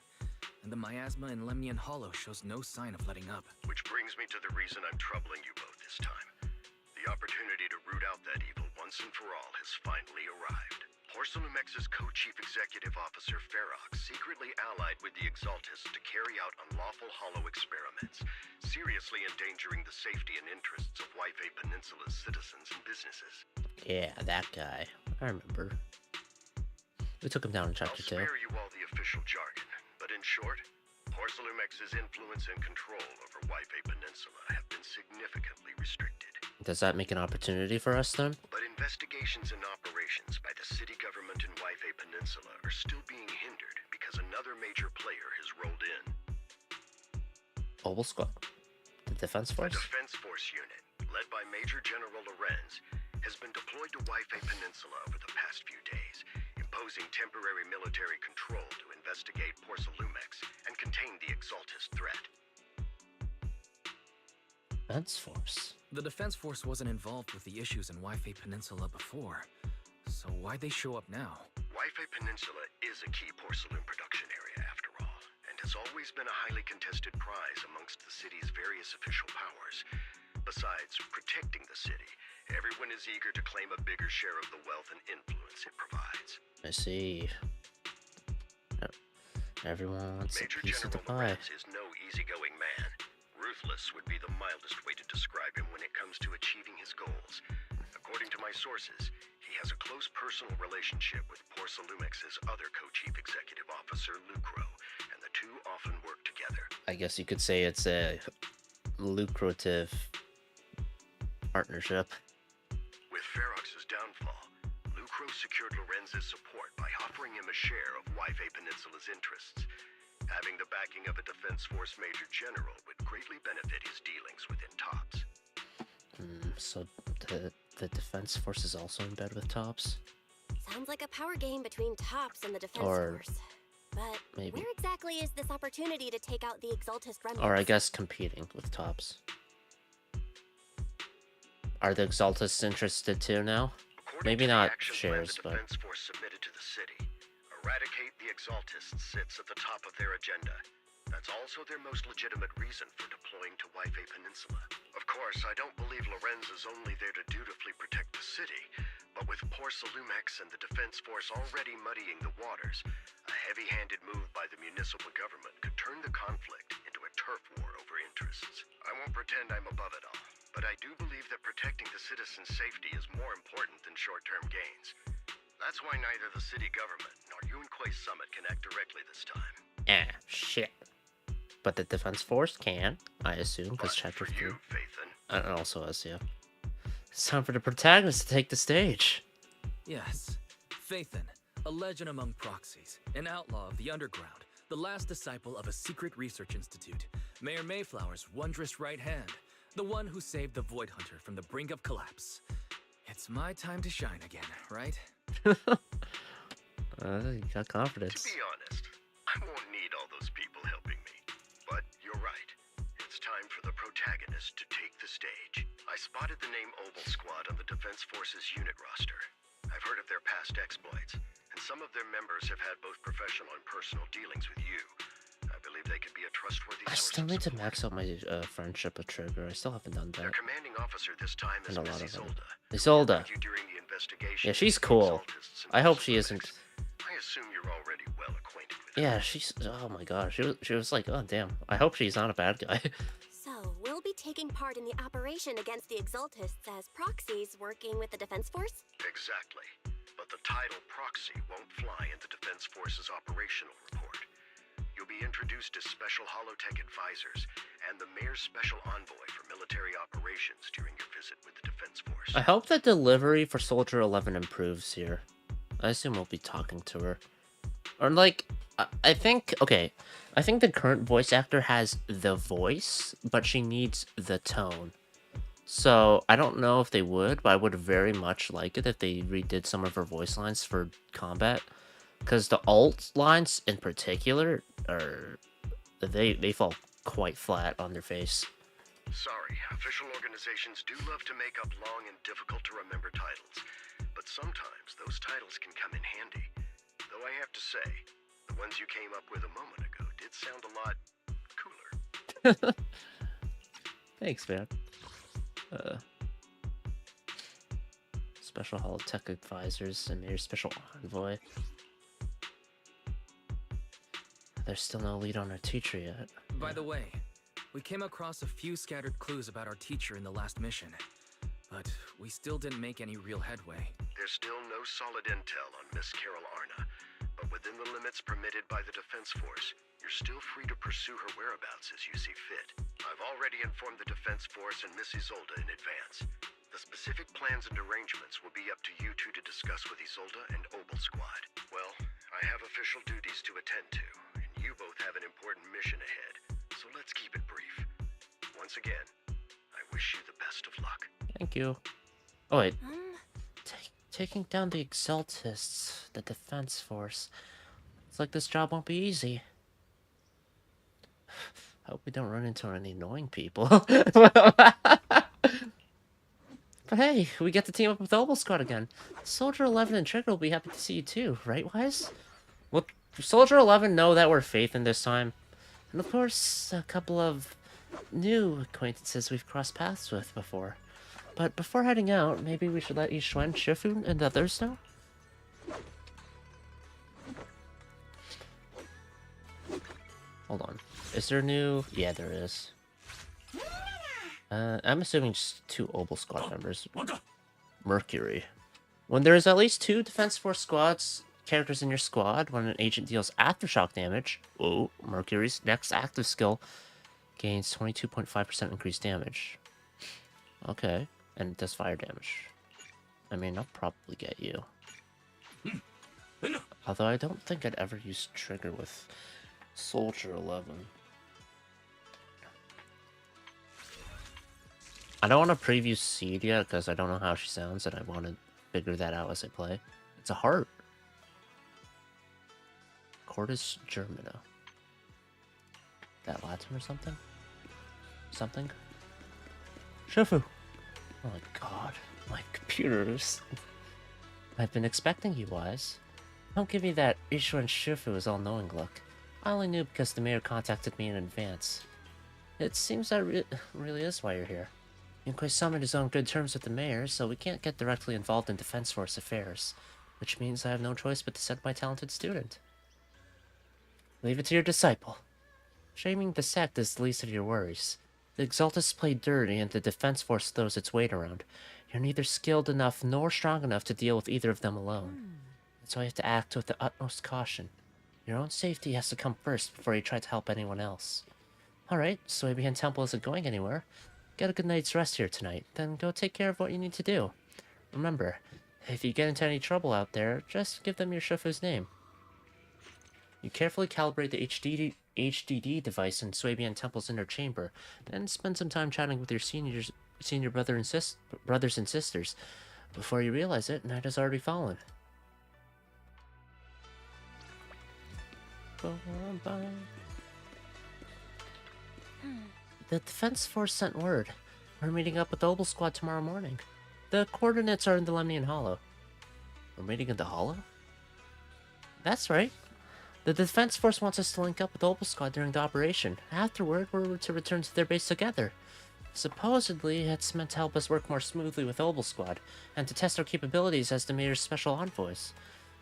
And the miasma in Lemnian Hollow shows no sign of letting up. Which brings me to the reason I'm troubling you both this time. The opportunity to root out that evil once and for all has finally arrived. Porcelumex's co-chief executive officer Ferox secretly allied with the Exaltists to carry out unlawful hollow experiments, seriously endangering the safety and interests of Wife Peninsula's citizens and businesses. Yeah, that guy. I remember. We took him down in chapter 2. I'll spare you all the official jargon, but in short, Porcelumex's influence and control over Wife Peninsula have been significantly restricted. Does that make an opportunity for us then? But investigations and operations by the city government in Wife Peninsula are still being hindered because another major player has rolled in. Mobile Squad? The Defense Force? The Defense Force unit, led by Major General Lorenz, has been deployed to Wife Peninsula over the past few days, imposing temporary military control to investigate Porcelumex and contain the Exaltist threat. Defense Force? The Defense Force wasn't involved with the issues in Wife Peninsula before, so why'd they show up now? Wife Peninsula is a key porcelain production area after all, and has always been a highly contested prize amongst the city's various official powers. Besides protecting the city, everyone is eager to claim a bigger share of the wealth and influence it provides. I see. Everyone wants Major a piece of the General pie. Lorenz is no easygoing man. Ruthless would be the mildest way to describe him when it comes to achieving his goals. According to my sources, he has a close personal relationship with Porcelumex's other co-chief executive officer, Lucro, and the two often work together. I guess you could say it's a lucrative partnership. With Ferox's downfall, Lucro secured Lorenz's support by offering him a share of Yve Peninsula's interests. Having the backing of a Defense Force Major General would greatly benefit his dealings within TOPS. So the Defense Force is also in bed with TOPS? Sounds like a power game between TOPS and the Defense Or Force. But maybe. where exactly is this opportunity to take out the Exaltist remnants? Or I guess competing with TOPS. Are the Exaltists interested too now? Maybe not shares, but... The Defense Force submitted to the city. Eradicate the Exaltists sits at the top of their agenda. That's also their most legitimate reason for deploying to Yve Peninsula. Of course, I don't believe Lorenz is only there to dutifully protect the city, but with Porcelumex and the Defense Force already muddying the waters, a heavy-handed move by the municipal government could turn the conflict into a turf war over interests. I won't pretend I'm above it all, but I do believe that protecting the citizens' safety is more important than short-term gains. That's why neither the city government nor Yunquay Summit can act directly this time. Shit. But the Defense Force can, I assume, because Chapter 3. And also us, yeah. It's time for the protagonist to take the stage. Yes. Phaethon, a legend among proxies, an outlaw of the underground, the last disciple of a secret research institute, Mayor Mayflower's wondrous right hand, the one who saved the Void Hunter from the brink of collapse. It's my time to shine again, right? You got confidence. To be honest, I won't need all those people helping me. But you're right. It's time for the protagonist to take the stage. I spotted the name Oval Squad on the Defense Force's unit roster. I've heard of their past exploits, and some of their members have had both professional and personal dealings with you. I believe they could be a trustworthy I source still of need to support. max out my friendship with Trigger. I still haven't done Their that. commanding officer this time is And a lot Miss of them. Isolda. Isolda. You during the investigation Yeah, she's of the cool. Exaltists and I hope she isn't. I assume you're already well acquainted with Yeah, she's... Oh my gosh. She was like, oh damn. I hope she's not a bad guy. So, we'll be taking part in the operation against the Exaltists as proxies working with the Defense Force? Exactly. But the title proxy won't fly in the Defense Force's operational report. You'll be introduced as Special Holotech Advisors and the Mayor's Special Envoy for military operations during your visit with the Defense Force. I hope the delivery for Soldier 11 improves here. I assume we'll be talking to her. Or like, I think, okay, I think the current voice actor has the voice, but she needs the tone. So, I don't know if they would, but I would very much like it if they redid some of her voice lines for combat. Because the alt lines in particular are, they fall quite flat on their face. Sorry, official organizations do love to make up long and difficult to remember titles, but sometimes those titles can come in handy. Though I have to say, the ones you came up with a moment ago did sound a lot cooler. Thanks, man. Special Holotech Advisors and Mayor's Special Envoy. There's still no lead on our teacher yet. By the way, we came across a few scattered clues about our teacher in the last mission, but we still didn't make any real headway. There's still no solid intel on Miss Carol Arna, but within the limits permitted by the Defense Force, you're still free to pursue her whereabouts as you see fit. I've already informed the Defense Force and Miss Isolda in advance. The specific plans and arrangements will be up to you two to discuss with Isolda and Oval Squad. Well, I have official duties to attend to, and you both have an important mission ahead, so let's keep it brief. Once again, I wish you the best of luck. Thank you. Oh wait. Taking down the Exaltists, the Defense Force. It's like this job won't be easy. I hope we don't run into any annoying people. But hey, we get to team up with the Obel Squad again. Soldier 11 and Trigger will be happy to see you too, right, Wise? Well, Soldier 11 know that we're Phaethon this time. And of course, a couple of new acquaintances we've crossed paths with before. But before heading out, maybe we should let Yixuan, Shifu, and the others know? Hold on. Is there new... Yeah, there is. I'm assuming just 2 Obel Squad members. Mercury. When there is at least 2 Defense Force squads characters in your squad, when an agent deals aftershock damage, oh, Mercury's next active skill gains 22.5% increased damage. Okay, and it does fire damage. I mean, I'll probably get you. Although I don't think I'd ever use Trigger with Soldier 11. I don't want to preview Seed yet because I don't know how she sounds and I want to figure that out as I play. It's a heart. Cordis Germina. That Latin or something? Something? Shifu! Oh my god. My computers. I've been expecting you, Wise. Don't give me that Ishu and Shifu is all-knowing look. I only knew because the mayor contacted me in advance. It seems that really is why you're here. Inquis summoned is on good terms with the mayor, so we can't get directly involved in Defense Force affairs. Which means I have no choice but to send my talented student. Leave it to your disciple. Shaming the sect is the least of your worries. The Exaltists play dirty and the Defense Force throws its weight around. You're neither skilled enough nor strong enough to deal with either of them alone. That's why you have to act with the utmost caution. Your own safety has to come first before you try to help anyone else. Alright, Suebian Temple isn't going anywhere. Get a good night's rest here tonight, then go take care of what you need to do. Remember, if you get into any trouble out there, just give them your Shifu's name. You carefully calibrate the HDD device in Suebian Temple's inner chamber, then spend some time chatting with your senior brothers and sisters. Before you realize it, night has already fallen. The Defense Force sent word. We're meeting up with the Obel Squad tomorrow morning. The coordinates are in the Lemnian Hollow. We're meeting in the Hollow? That's right. The Defense Force wants us to link up with the Obel Squad during the operation. Afterward, we're to return to their base together. Supposedly, it's meant to help us work more smoothly with Obel Squad, and to test our capabilities as the Mayor's special envoys.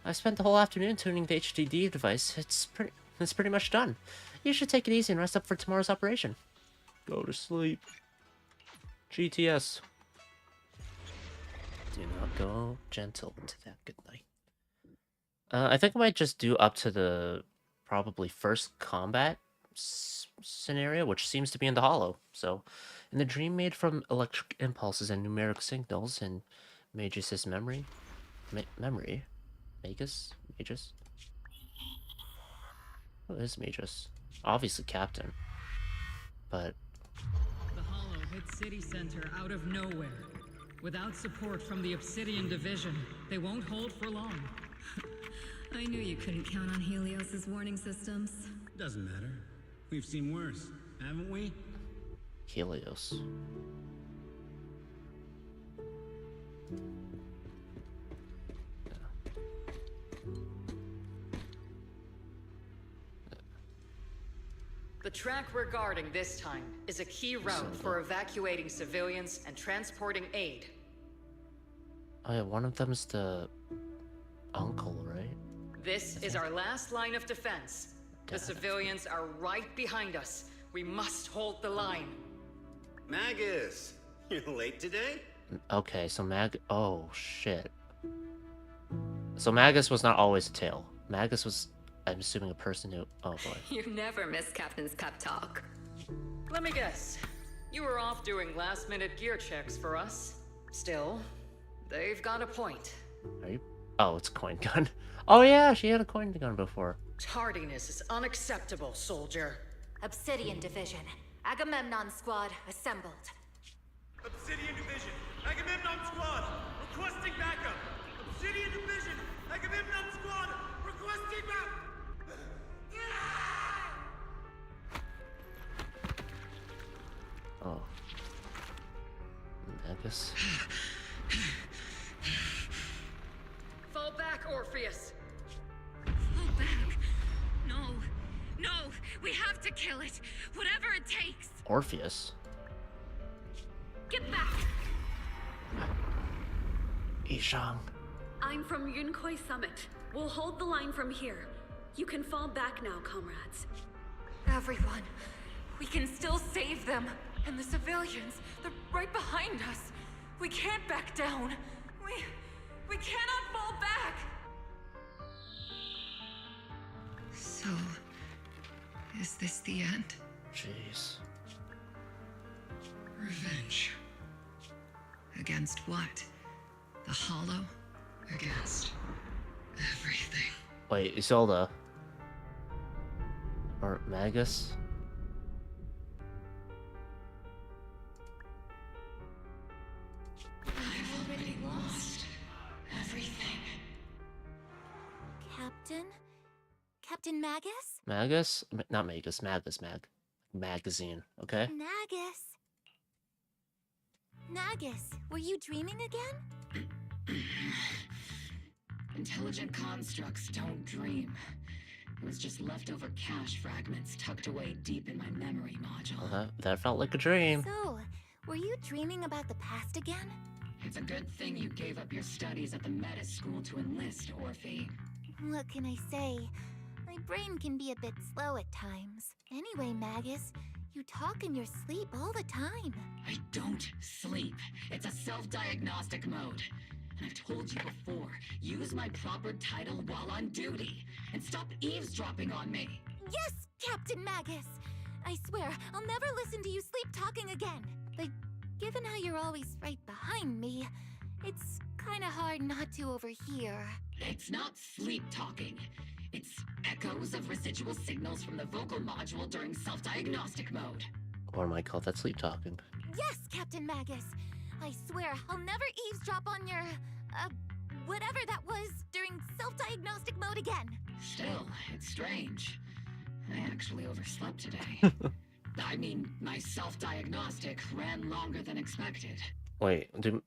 I spent the whole afternoon tuning the HDD device. It's pretty much done. You should take it easy and rest up for tomorrow's operation. Go to sleep. GTS. Do not go gentle into that good night. I think I might just do up to the probably first combat scenario, which seems to be in the Hollow. So, in the dream made from electric impulses and numeric signals in Magus' memory. Magus? Who is Magus? Obviously Captain. But... The Hollow hit City Center out of nowhere. Without support from the Obsidian Division, they won't hold for long. I knew you couldn't count on Helios's warning systems. Doesn't matter. We've seen worse, haven't we? Helios. The track we're guarding this time is a key route for evacuating civilians and transporting aid. Oh yeah, one of them's the uncle, right? This is our last line of defense. The civilians are right behind us. We must hold the line. Magus, you're late today? Okay, so oh shit. So Magus was not always a tail. Magus was, I'm assuming, a person who... Oh boy. You never miss Captain's pep talk. Let me guess. You were off doing last-minute gear checks for us. Still, they've got a point. Are you... Oh, it's a coin gun. Oh yeah, she had a coin gun before. Tardiness is unacceptable, soldier. Obsidian Division. Agamemnon Squad assembled. Obsidian Division. Agamemnon Squad. Requesting backup. Obsidian Division. Agamemnon Squad. Requesting backup. Oh. Magus. Fall back, Orpheus. Fall back. No. No. We have to kill it. Whatever it takes. Orpheus? Get back. Ishang. I'm from Yunkoi Summit. We'll hold the line from here. You can fall back now, comrades. Everyone. We can still save them. And the civilians, they're right behind us. We can't back down. We cannot fall back. So, is this the end? Jeez. Revenge. Against what? The Hollow? Against everything. Wait, Isolde. Or Magus? I've already lost everything. Captain? Captain Magus? Magus? Not Magus, Magus, Magazine, okay? Nagus. Nagus, were you dreaming again? Intelligent constructs don't dream. It was just leftover cache fragments tucked away deep in my memory module. Well, that felt like a dream. So, were you dreaming about the past again? It's a good thing you gave up your studies at the Meta School to enlist, Orphe. What can I say? My brain can be a bit slow at times. Anyway, Magus, you talk in your sleep all the time. I don't sleep. It's a self-diagnostic mode. And I've told you before, use my proper title while on duty. And stop eavesdropping on me. Yes, Captain Magus! I swear, I'll never listen to you sleep talking again. But given how you're always right behind me, it's kinda hard not to overhear. It's not sleep talking. It's echoes of residual signals from the vocal module during self-diagnostic mode. Or might call that sleep talking. Yes, Captain Magus! I swear, I'll never eavesdrop on your, whatever that was during self-diagnostic mode again. Still, it's strange. I actually overslept today. I mean, my self-diagnostic ran longer than expected. Wait, do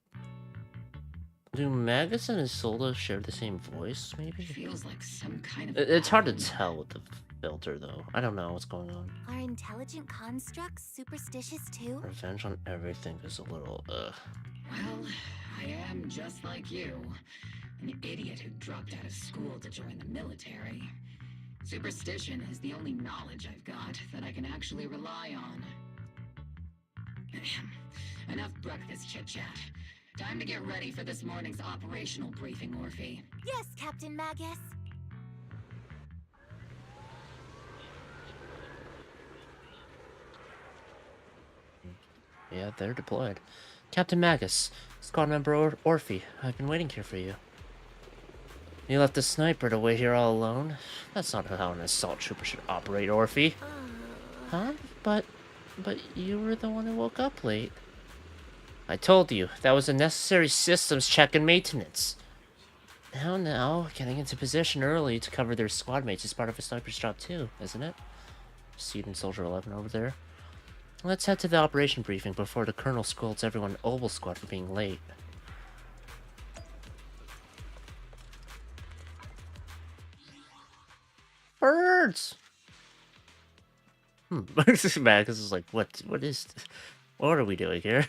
Magus and Isolde share the same voice, maybe? Feels like some kind of... It's hard to tell with the filter, though. I don't know what's going on. Are intelligent constructs superstitious too? Revenge on everything is a little, Well, I am just like you. An idiot who dropped out of school to join the military. Superstition is the only knowledge I've got that I can actually rely on. Enough breakfast chit-chat. Time to get ready for this morning's operational briefing, Orphe. Yes, Captain Magus. Yeah, they're deployed. Captain Magus, squad member Orphe, I've been waiting here for you. You left the sniper to wait here all alone? That's not how an assault trooper should operate, Orphe. Huh? But you were the one who woke up late. I told you, that was a necessary systems check and maintenance. Now, getting into position early to cover their squad mates is part of a sniper's job too, isn't it? Student Soldier 11 over there. Let's head to the operation briefing before the Colonel scolds everyone in Obel Squad for being late. Birds! Magus is like, what are we doing here?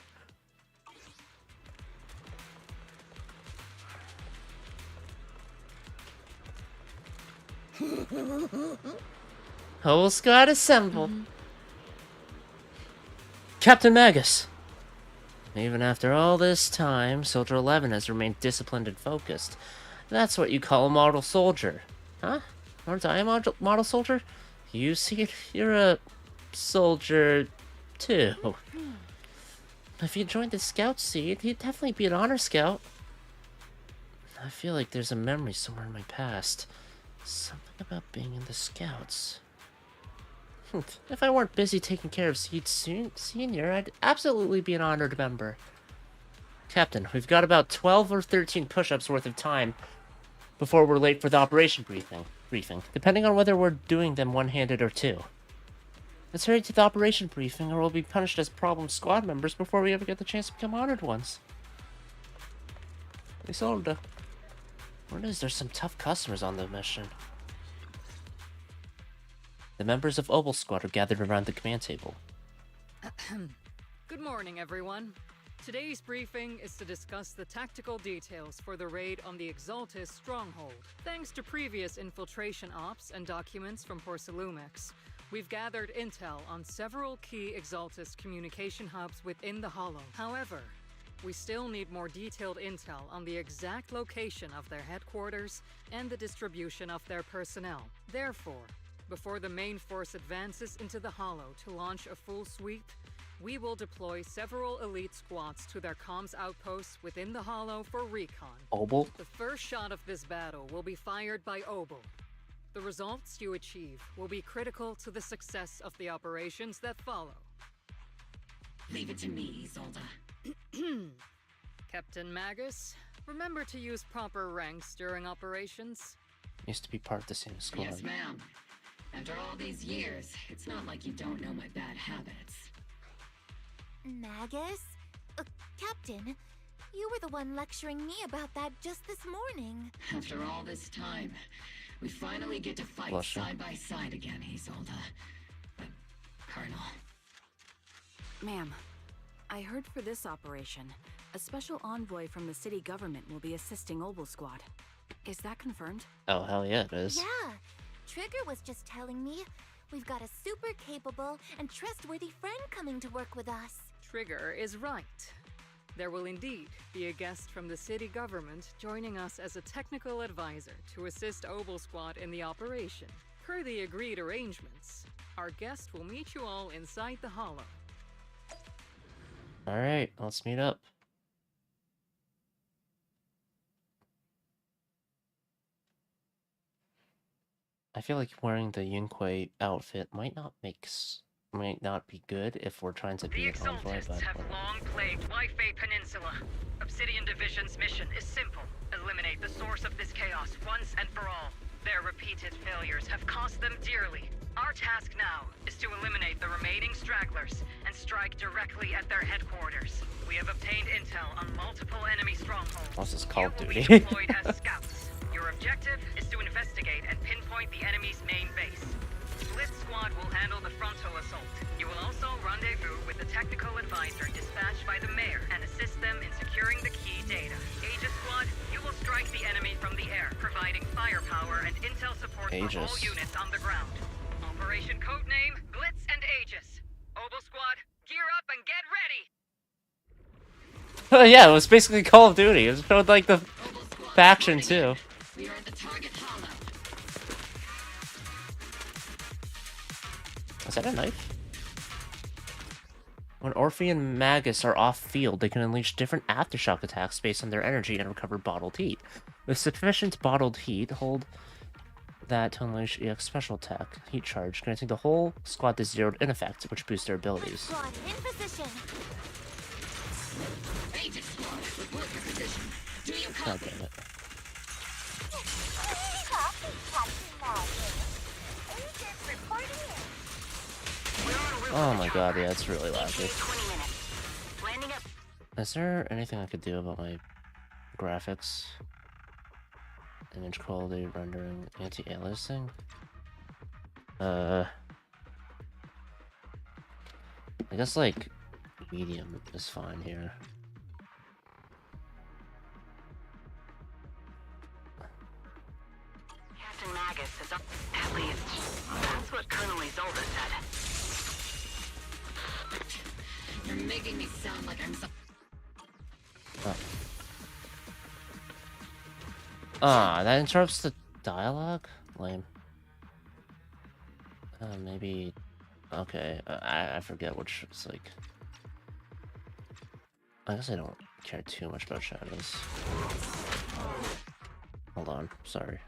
Whole squad assemble. Captain Magus! Even after all this time, Soldier 11 has remained disciplined and focused. That's what you call a model soldier. Huh? Aren't I a model soldier? You see, you're a soldier too. If you joined the scout seed, you'd definitely be an honor scout. I feel like there's a memory somewhere in my past. Something about being in the scouts. If I weren't busy taking care of Seed Senior, I'd absolutely be an honored member. Captain, we've got about 12 or 13 push-ups worth of time before we're late for the operation briefing, depending on whether we're doing them one-handed or two. Let's hurry to the operation briefing, or we'll be punished as problem squad members before we ever get the chance to become honored ones. Isolde. What is there's some tough customers on the mission. The members of Obel Squad are gathered around the command table. Good morning, everyone. Today's briefing is to discuss the tactical details for the raid on the Exaltis stronghold. Thanks to previous infiltration ops and documents from Porcelumex, we've gathered intel on several key Exaltis communication hubs within the Hollow. However, we still need more detailed intel on the exact location of their headquarters and the distribution of their personnel. Therefore, before the main force advances into the Hollow to launch a full sweep, we will deploy several elite squads to their comms outposts within the Hollow for recon. Obel? The first shot of this battle will be fired by Obel. The results you achieve will be critical to the success of the operations that follow. Leave it to me, Isolde. Captain Magus, remember to use proper ranks during operations. Used to be part of the same squad. Yes, ma'am. After all these years, it's not like you don't know my bad habits. Magus? Captain, you were the one lecturing me about that just this morning. After all this time, we finally get to fight side by side again, Isolde. Colonel. Ma'am, I heard for this operation, a special envoy from the city government will be assisting Obel Squad. Is that confirmed? Oh, hell yeah, it is. Yeah. Trigger was just telling me we've got a super capable and trustworthy friend coming to work with us. Trigger is right. There will indeed be a guest from the city government joining us as a technical advisor to assist Obel Squad in the operation. Per the agreed arrangements, our guest will meet you all inside the Hollow. Alright, let's meet up. I feel like wearing the Yunque outfit might not be good if we're trying to be an envoy, but have long plagued Waifei Peninsula. Obsidian Division's mission is simple. Eliminate the source of this chaos once and for all. Their repeated failures have cost them dearly. Our task now is to eliminate the remaining stragglers and strike directly at their headquarters. We have obtained intel on multiple enemy strongholds. What's this Call of Duty? Deployed as scouts. Your objective is to investigate and pinpoint the enemy's main base. Split Squad will handle the frontal assault. You will also rendezvous with the technical advisor dispatched by the mayor and assist them in securing the key data. Aegis Squad, you will strike the enemy from the air, providing firepower and intel support for all units on the ground. Operation codename Blitz and Aegis. Obel Squad, gear up and get ready! Oh yeah, it was basically Call of Duty. It showed like the faction too. We are at the target hollow. Is that a knife? When Orphe and Magus are off-field, they can unleash different aftershock attacks based on their energy and recover bottled heat. With sufficient bottled heat, hold that to unleash EX special attack, heat charge, granting the whole squad to zeroed in effect, which boosts their abilities. Squad in position. Aegis Squad, report your position. Do you God copy? damn it. Oh my god, yeah, it's really laggy. Is there anything I could do about my graphics? Image quality, rendering, anti-aliasing? I guess, like, medium is fine here. Captain Magus is up. At least, that's what Colonel Isolde said. You're making me sound like I'm so... That interrupts the dialogue? Lame. Maybe... Okay, I forget which it's like... I guess I don't care too much about shadows. Hold on, sorry.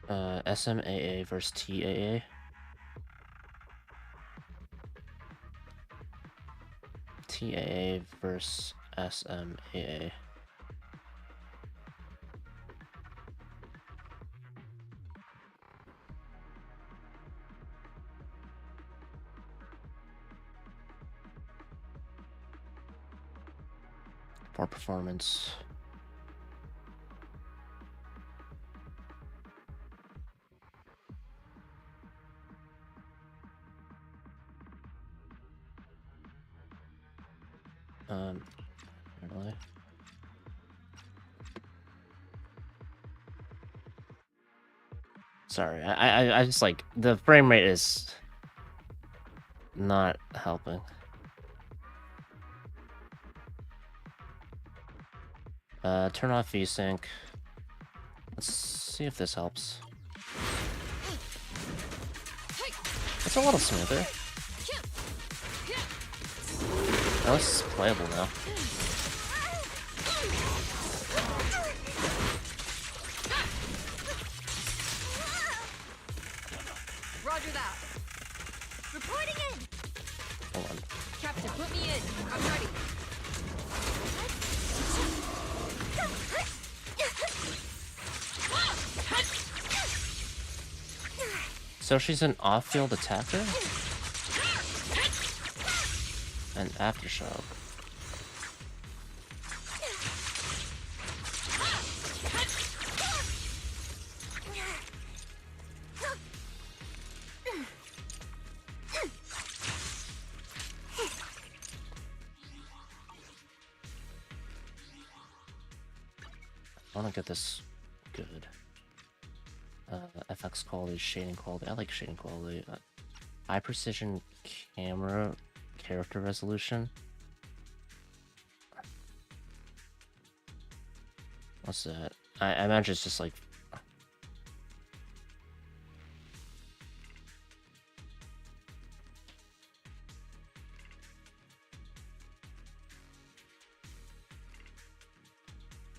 SMAA versus TAA. TAA versus SMAA. For performance. Really? Sorry, I just like the frame rate is not helping. Turn off VSync. Let's see if this helps. It's a little smoother. Oh, this is playable now. Roger that. Reporting in. Hold on. Captain, put me in. I'm ready. So she's an off-field attacker? An aftershock. I want to get this good. FX quality, shading quality. I like shading quality. High precision camera character resolution. What's that? I imagine it's just like.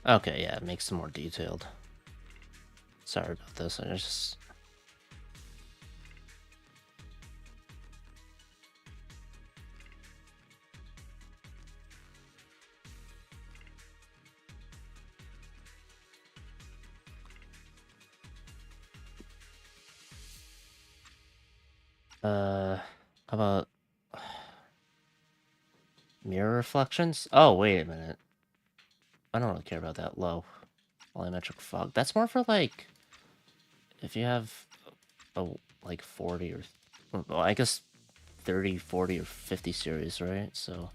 Okay, yeah, it makes it more detailed. Sorry about this, I just... How about... mirror reflections? Oh, wait a minute. I don't really care about that low. Volumetric fog. That's more for, like... if you have a, like, 40 or... well, I guess 30, 40, or 50 series, right? So...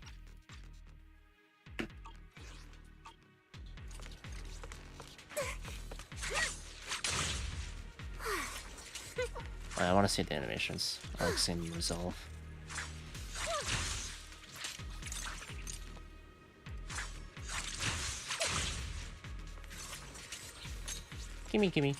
I want to see the animations. I like seeing them resolve. Gimme, gimme.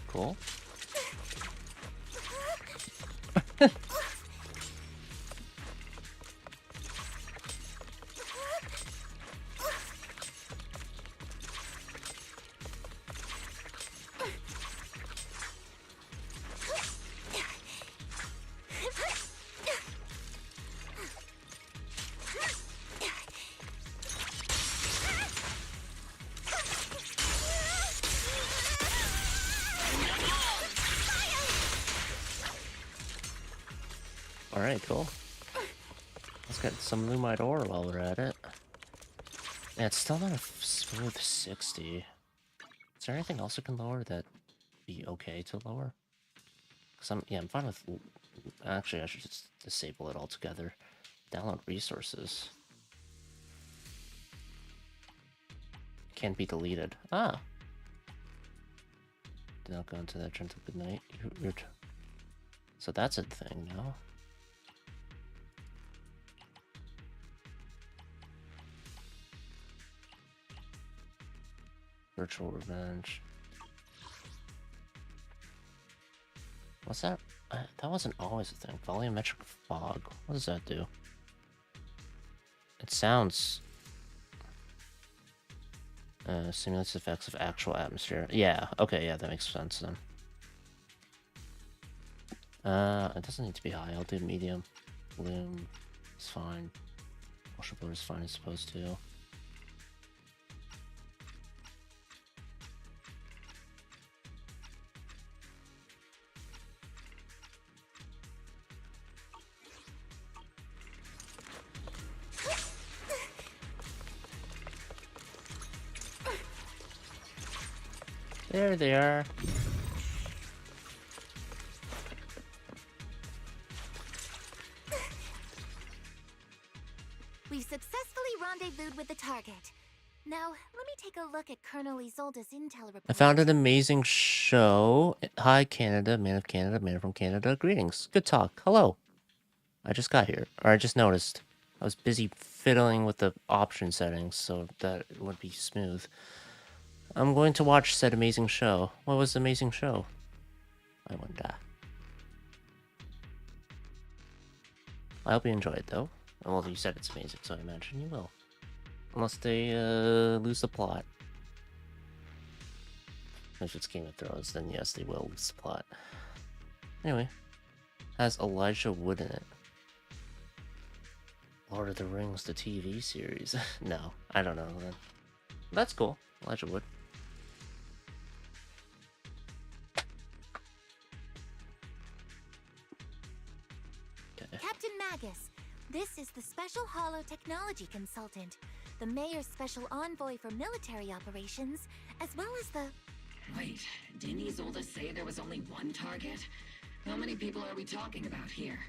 Cool. Alright, cool. Let's get some Lumite ore while we're at it. Yeah, it's still not a smooth 60. Is there anything else we can lower that be okay to lower? Because I'm fine with... actually, I should just disable it altogether. Download resources. Can't be deleted. Ah! Do not go into that gentle good night. So that's a thing now. Virtual revenge. What's that? That wasn't always a thing. Volumetric fog. What does that do? It sounds... simulates the effects of actual atmosphere. Yeah, okay, yeah, that makes sense then. It doesn't need to be high. I'll do medium. Bloom is fine. Motion blur is fine, I suppose, too. There they are. We've successfully rendezvoused with the target. Now, let me take a look at Colonel Isolde's intel report. I found an amazing show. Hi, Canada, man of Canada, man from Canada. Greetings. Good talk. Hello. I just got here, or I just noticed. I was busy fiddling with the option settings so that it would be smooth. I'm going to watch said amazing show. What was the amazing show? I wonder. I hope you enjoy it, though. Well, you said it's amazing, so I imagine you will. Unless they lose the plot. If it's Game of Thrones, then yes, they will lose the plot. Anyway, has Elijah Wood in it. Lord of the Rings, the TV series. No, I don't know. That's cool. Elijah Wood. Okay. Captain Magus, this is the Special Hollow Technology Consultant, the Mayor's Special Envoy for Military Operations, as well as the... Wait, didn't Isolde say there was only one target? How many people are we talking about here?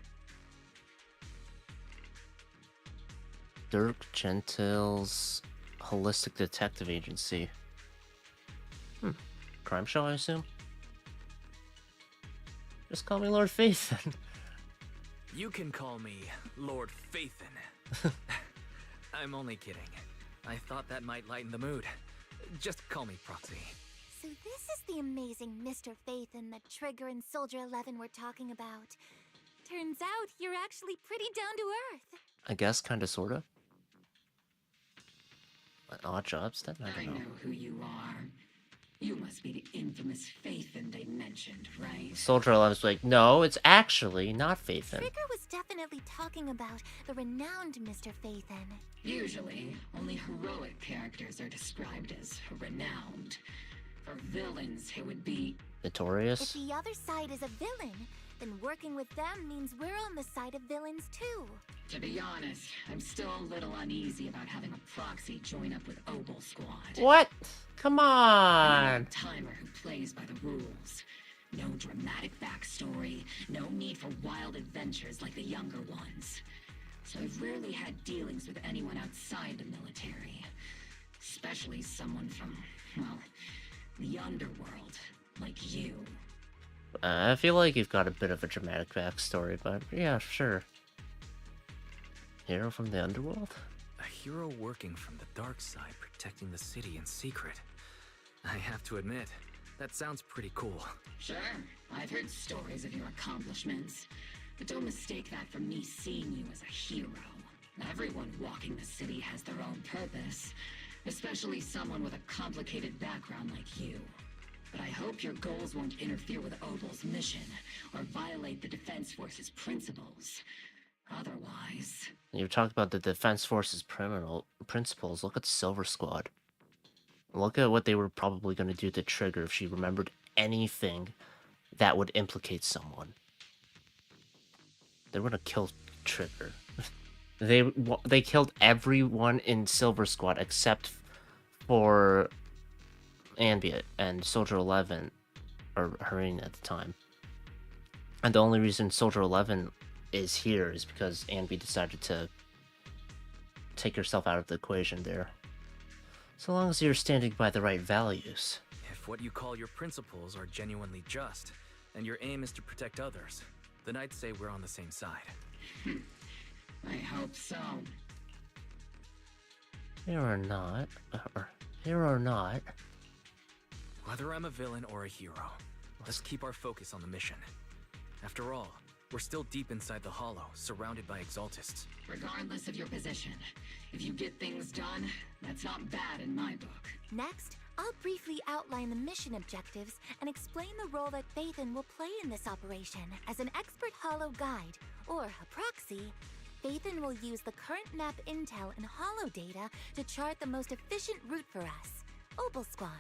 Dirk Gentile's Holistic Detective Agency. Crime show, I assume? Just call me Lord Phaethon. You can call me Lord Phaethon. I'm only kidding. I thought that might lighten the mood. Just call me Proxy. So this is the amazing Mr. Phaethon that Trigger and Soldier 11 were talking about. Turns out you're actually pretty down to earth. I guess, kinda, sorta. An odd jobs, then? I I don't know. know who you are. You must be the infamous Phaethon they mentioned, right? Soldier 11's like, no, it's actually not Phaethon. Trigger was definitely talking about the renowned Mr. Phaethon. Usually, only heroic characters are described as renowned. For villains, it would be... Notorious? If the other side is a villain, then working with them means we're on the side of villains too. To be honest, I'm still a little uneasy about having a proxy join up with Obel Squad. What? Come on! A timer who plays by the rules. No dramatic backstory, no need for wild adventures like the younger ones. So I've rarely had dealings with anyone outside the military. Especially someone from, well, the underworld, like you. I feel like you've got a bit of a dramatic backstory, but yeah, sure. Hero from the underworld? A hero working from the dark side, protecting the city in secret. I have to admit, that sounds pretty cool. Sure, I've heard stories of your accomplishments. But don't mistake that for me seeing you as a hero. Everyone walking the city has their own purpose. Especially someone with a complicated background like you. But I hope your goals won't interfere with Obel's mission, or violate the Defense Force's principles. Otherwise... You talked about the Defense Force's principles. Look at Silver Squad. Look at what they were probably going to do to Trigger if she remembered anything that would implicate someone. They were going to kill Trigger. They killed everyone in Silver Squad except for Ambient and Soldier 11, or Harine at the time. And the only reason Soldier 11 is here is because Ambient decided to take herself out of the equation there. So long as you're standing by the right values. If what you call your principles are genuinely just, and your aim is to protect others, then I'd say we're on the same side. I hope so. Here or not. Here or not. Whether I'm a villain or a hero, let's keep our focus on the mission. After all, we're still deep inside the Hollow, surrounded by Exaltists. Regardless of your position, if you get things done, that's not bad in my book. Next, I'll briefly outline the mission objectives and explain the role that Phaethon will play in this operation. As an expert Hollow guide, or a proxy, Phaethon will use the current map intel and Hollow data to chart the most efficient route for us, Opal Squad.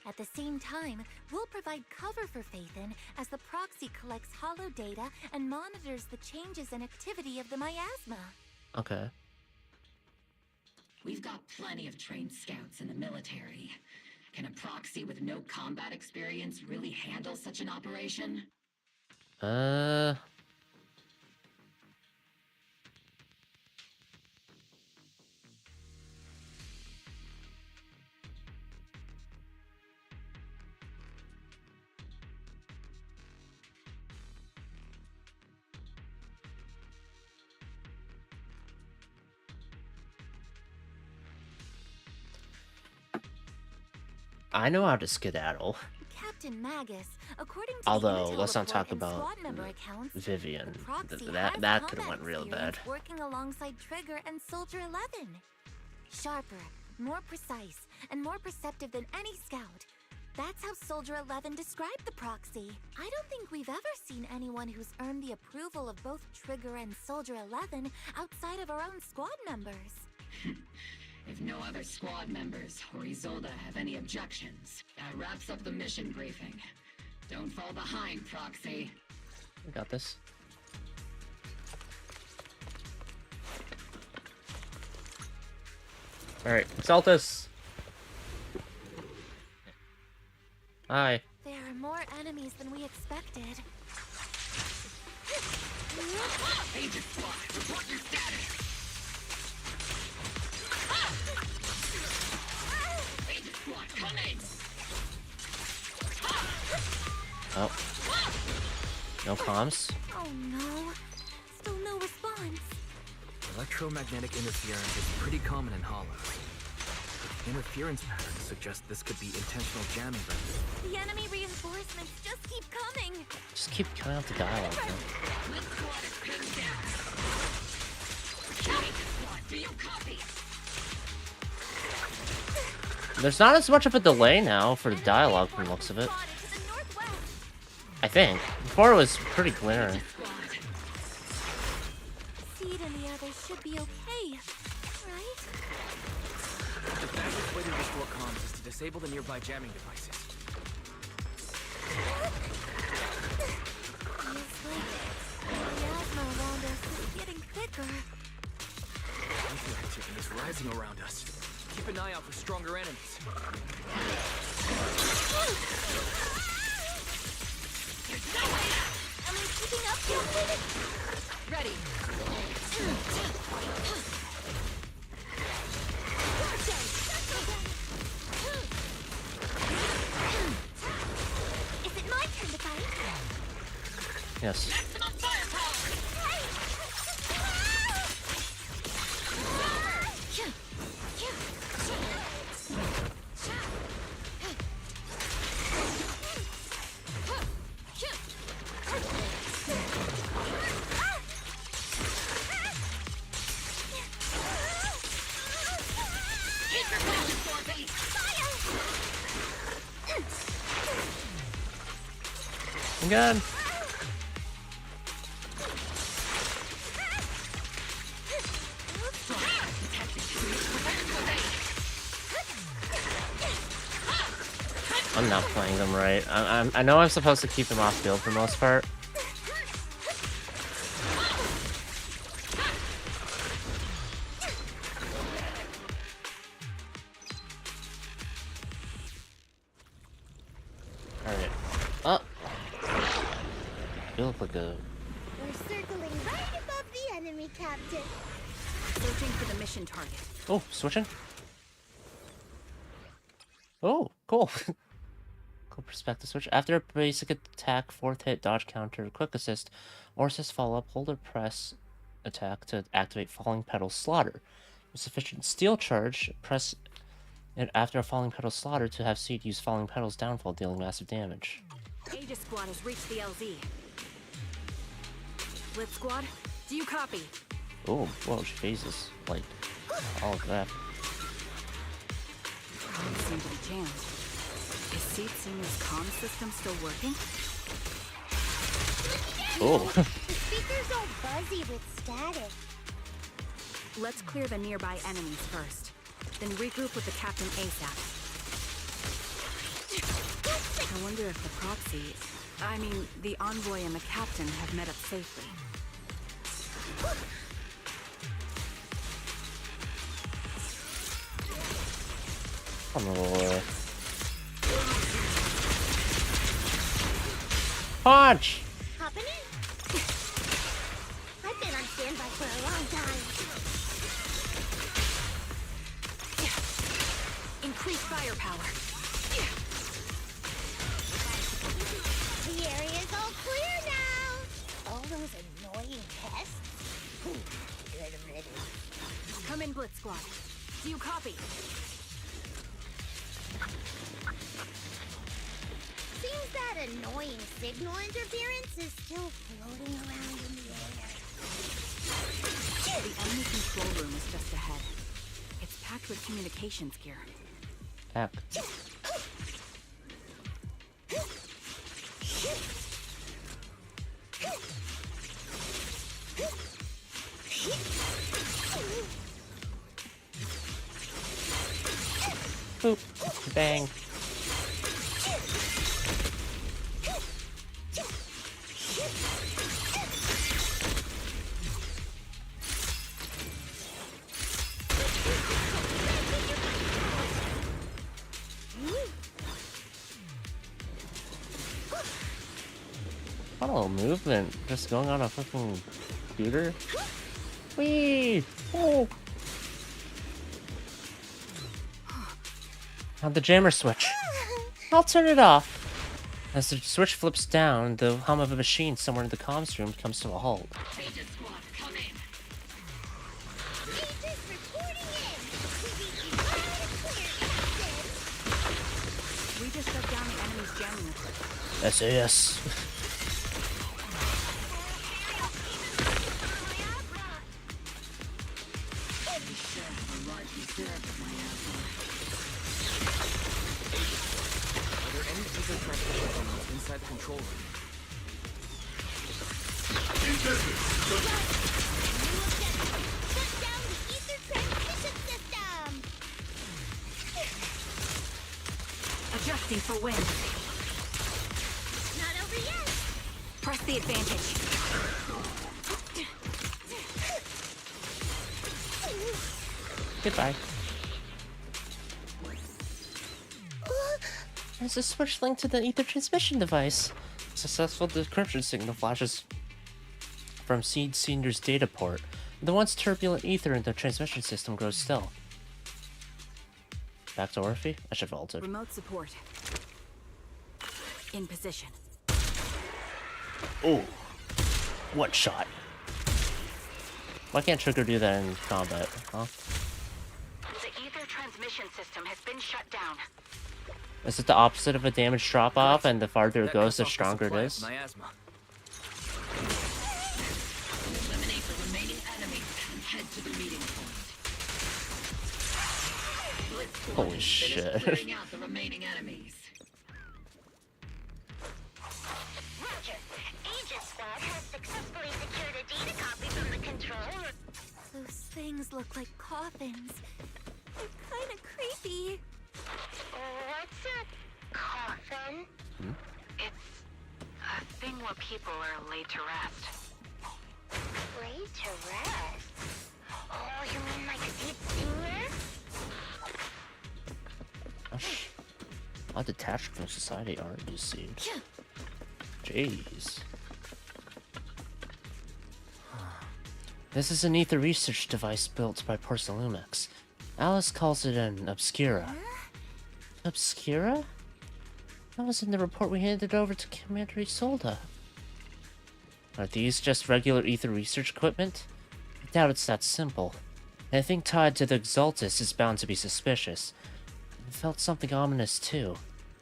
At the same time, we'll provide cover for Phaethon as the proxy collects Hollow data and monitors the changes and activity of the miasma. Okay. We've got plenty of trained scouts in the military. Can a proxy with no combat experience really handle such an operation? I know how to skedaddle. Captain Magus, according to Although, the let's not report talk and about squad member accounts, Vivian. the proxy That has could have went combat real bad. experience working alongside Trigger and Soldier 11. Sharper, more precise, and more perceptive than any scout. That's how Soldier 11 described the proxy. I don't think we've ever seen anyone who's earned the approval of both Trigger and Soldier 11 outside of our own squad members. If no other squad members or Isolde have any objections, that wraps up the mission briefing. Don't fall behind, Proxy. We got this. Alright, Exaltus! Hi. There are more enemies than we expected. Agent Squad, report your status! Agent Squad, come in! Oh. No comms? Oh no. Still no response. Electromagnetic interference is pretty common in Hollows. Interference patterns suggest this could be intentional jamming. The enemy reinforcements just keep coming. Just keep cutting out the dialogue. This squad is pinned down. Agent Squad, do you copy? There's not as much of a delay now for the dialogue from the looks of it. I think. Before it was pretty glaring. Seed and the others should be okay, right? The fastest way to restore comms is to disable the nearby jamming devices. Feels like the miasma around us is getting thicker. Activity is rising around us. Keep an eye out for stronger enemies. Am I keeping up, Captain? Ready. Is it my turn to fight? Yes. Maximum firepower! Again. I'm not playing them right. I know I'm supposed to keep them off field for the most part. Alright. Oh! You look like a... We're circling right above the enemy, Captain. Searching for the mission target. Oh, switching? Oh, cool. Cool perspective switch. After a basic attack, 4th hit, dodge counter, quick assist, or assist follow-up, hold or press attack to activate falling petal slaughter. With sufficient steel charge, press it after a falling petal slaughter to have Seed use falling petals downfall, dealing massive damage. Aegis Squad has reached the LZ. Blitz Squad, do you copy? Oh, whoa, she phases. Like, all of that. Things seem to be jammed. Is Seed Senior's comm system still working? Oh. The speaker's all buzzy with static. Let's clear the nearby enemies first. Then regroup with the captain ASAP. I wonder if the proxy... I mean, the envoy and the captain have met up safely. Oh. Punch! Hopping in. I've been on standby for a long time. Increase firepower. The area's all clear now. All those annoying pests. Get rid of it. Come in, Blitz Squad. Do you copy? Seems that annoying signal interference is still floating around in the air. The enemy control room is just ahead. It's packed with communications gear. App. Boop. Bang. What a little movement just going on a fucking computer. Whee! Oh! Now the jammer switch. I'll turn it off. As the switch flips down, the hum of a machine somewhere in the comms room comes to a halt. Agent Squad, come in. Agents reporting in. We We just shut down the enemy's jamming equipment. SAS. Are there any ether transmission terminals inside the control room? Shut down the ether transmission system. Adjusting for wind. Not over yet. Press the advantage. Goodbye. There's a switch linked to the ether transmission device. Successful decryption signal flashes from Seed Senior's data port. The once turbulent ether in the transmission system grows still. Back to Orphe? I should have vaulted. Remote support. In position. Oh, what shot? Why can't Trigger do that in combat, huh? The ether transmission system has been shut down. Is it the opposite of a damage drop-off, and the farther it goes, the stronger it is? Miasma. Eliminate the remaining enemies and head to the meeting point. Blitz Squad, Holy finish shit. clearing out the remaining enemies. Roger. Agent Squad has successfully secured a data copy from the control room. Those things look like coffins. They're kind of creepy. What's a coffin? It's a thing where people are laid to rest. Laid to rest? Oh, you mean like Seed Senior? Gosh. How detached from society are you, Seed? Jeez. This is an ether research device built by Porcelumix. Alice calls it an Obscura. Obscura? That was in the report we handed over to Commander Isolde. Are these just regular ether research equipment? I doubt it's that simple. Anything tied to the Exaltus is bound to be suspicious. I felt something ominous too.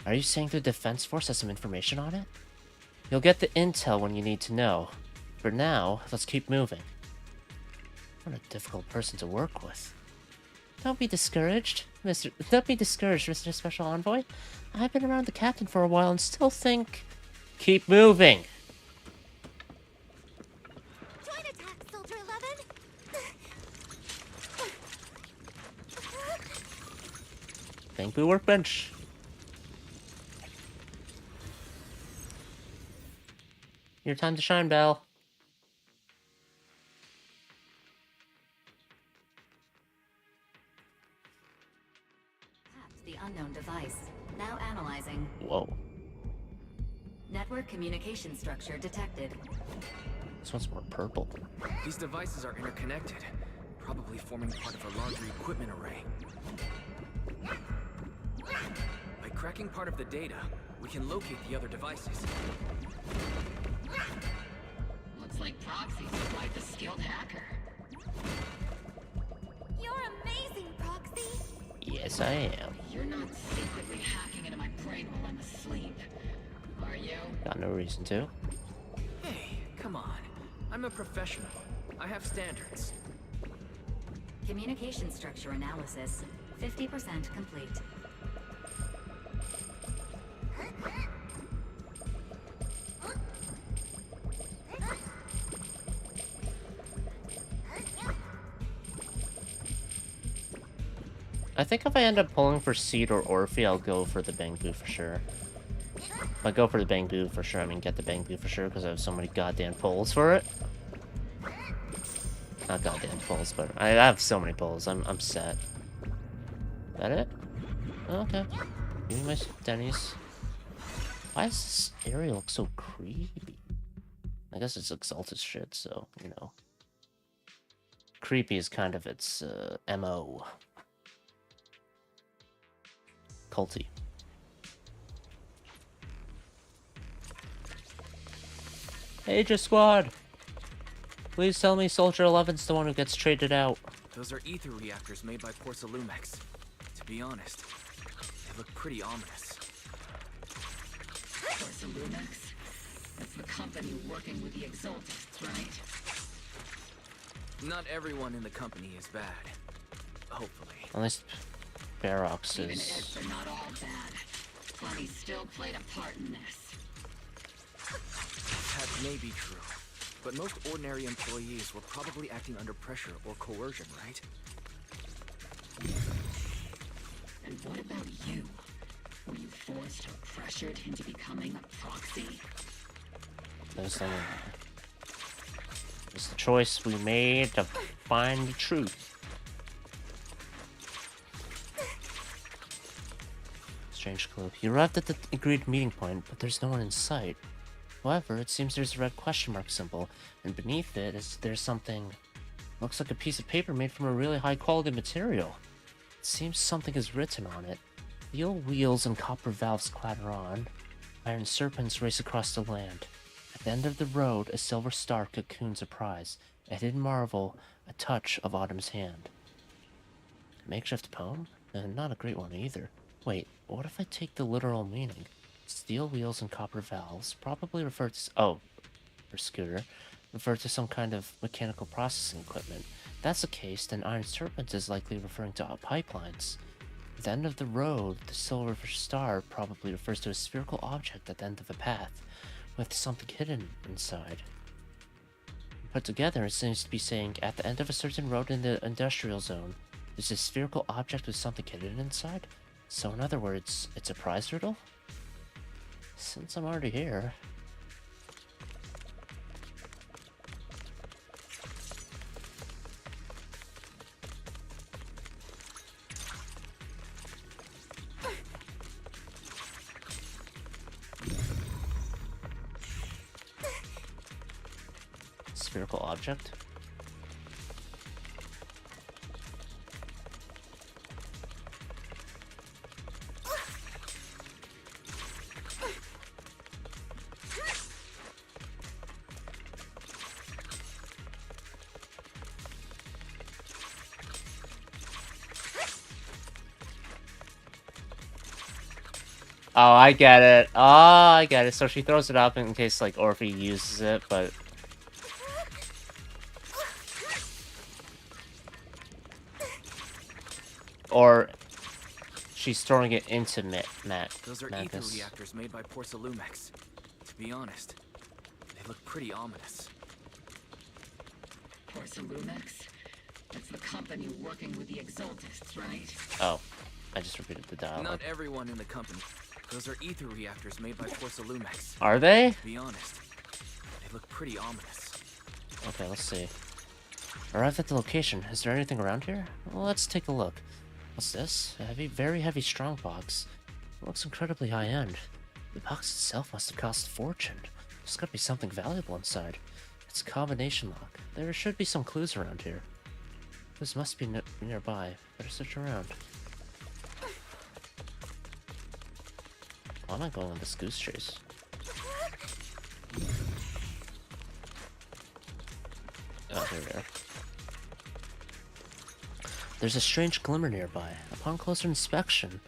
Are you saying the Defense Force has some information on it? You'll get the intel when you need to know. For now, let's keep moving. What a difficult person to work with. Don't be discouraged, Mr. Special Envoy. I've been around the captain for a while and still think... Keep moving! Join attack, Soldier 11! Bamboo workbench. Your time to shine, Belle. The unknown device. Now analyzing. Whoa. Network communication structure detected. This one's more purple. These devices are interconnected, probably forming part of a larger equipment array. By cracking part of the data, we can locate the other devices. Looks like Proxy's quite the skilled hacker. You're amazing, Proxy! Yes, I am. You're not secretly hacking into my brain while I'm asleep, are you? Got no reason to. Hey, come on. I'm a professional. I have standards. Communication structure analysis. 50% complete. I think if I end up pulling for Seed or Orphe, I'll go for the Bamboo for sure. If I go for the Bamboo for sure, I mean get the Bamboo for sure, because I have so many goddamn pulls for it. Not goddamn pulls, but I have so many pulls. I'm set. Is that it? Oh, okay. Give me my Denny's. Why does this area look so creepy? I guess it's Exalted shit, so, you know. Creepy is kind of its MO. Culty. Aegis Squad! Please tell me Soldier 11's the one who gets traded out. Those are ether reactors made by Porcelumex. To be honest, they look pretty ominous. Porcelumex? That's the company working with the Exaltists, right? Not everyone in the company is bad. Hopefully. At least Barox Even is... if they're not all bad, Funny still played a part in this. That may be true, but most ordinary employees were probably acting under pressure or coercion, right? And what about you? Were you forced or pressured into becoming a proxy? It's the choice we made to find the truth. Strange clue. You arrived at the agreed meeting point, but there's no one in sight. However, it seems there's a red question mark symbol, and beneath it there's something... Looks like a piece of paper made from a really high quality material. It seems something is written on it. Steel wheels and copper valves clatter on. Iron serpents race across the land. At the end of the road, a silver star cocoons a prize. A hidden marvel, a touch of autumn's hand. A makeshift poem? Not a great one either. Wait, what if I take the literal meaning? Steel wheels and copper valves probably refer to... Oh, or scooter. Refer to some kind of mechanical processing equipment. If that's the case, then iron serpents is likely referring to pipelines. At the end of the road, the silver star probably refers to a spherical object at the end of a path, with something hidden inside. Put together, it seems to be saying, at the end of a certain road in the industrial zone, there's a spherical object with something hidden inside? So in other words, it's a prize riddle? Since I'm already here... Spherical object? Oh, I get it. Oh, I get it. So she throws it up in case, like, Orphe uses it, but Or she's throwing it into Those are ether Magus. reactors made by Porcelumex. To be honest, they look pretty ominous. Porcelumex? That's the company working with the Exaltists, right? Oh, I just repeated the dialogue. Not everyone in the company. Those are ether reactors made by Porcelumex. Are they? To be honest, they look pretty ominous. Okay, let's see. Arrived at the location. Is there anything around here? Well, let's take a look. What's this? A heavy, very heavy strong box. It looks incredibly high-end. The box itself must have cost a fortune. There's gotta be something valuable inside. It's a combination lock. There should be some clues around here. Clues must be nearby. Better search around. Why am I going on this goose chase? Oh, here we are. There's a strange glimmer nearby. Upon closer inspection,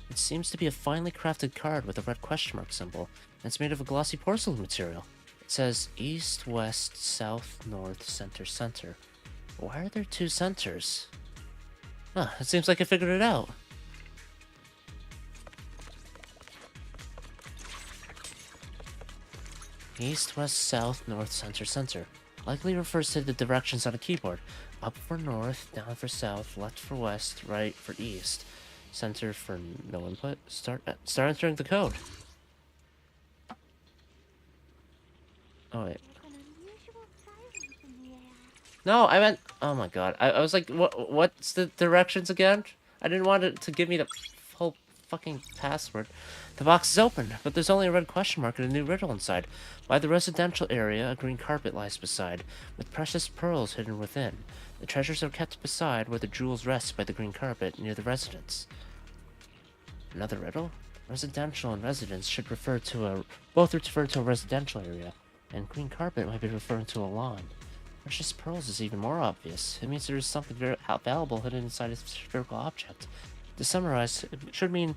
it seems to be a finely crafted card with a red question mark symbol. And it's made of a glossy porcelain material. It says east, west, south, north, center, center. Why are there two centers? Huh, it seems like I figured it out. East, west, south, north, center, center. Likely refers to the directions on a keyboard. Up for north, down for south, left for west, right for east. Center for no input. Start entering the code. Oh wait. No, I meant. Oh my god. I was like, what's the directions again? I didn't want it to give me the whole fucking password. The box is open, but there's only a red question mark and a new riddle inside. By the residential area, a green carpet lies beside, with precious pearls hidden within. The treasures are kept beside where the jewels rest by the green carpet near the residence. Another riddle? Residential and residence should both refer to a residential area, and green carpet might be referring to a lawn. Precious pearls is even more obvious. It means there is something very valuable hidden inside a spherical object. To summarize, it should mean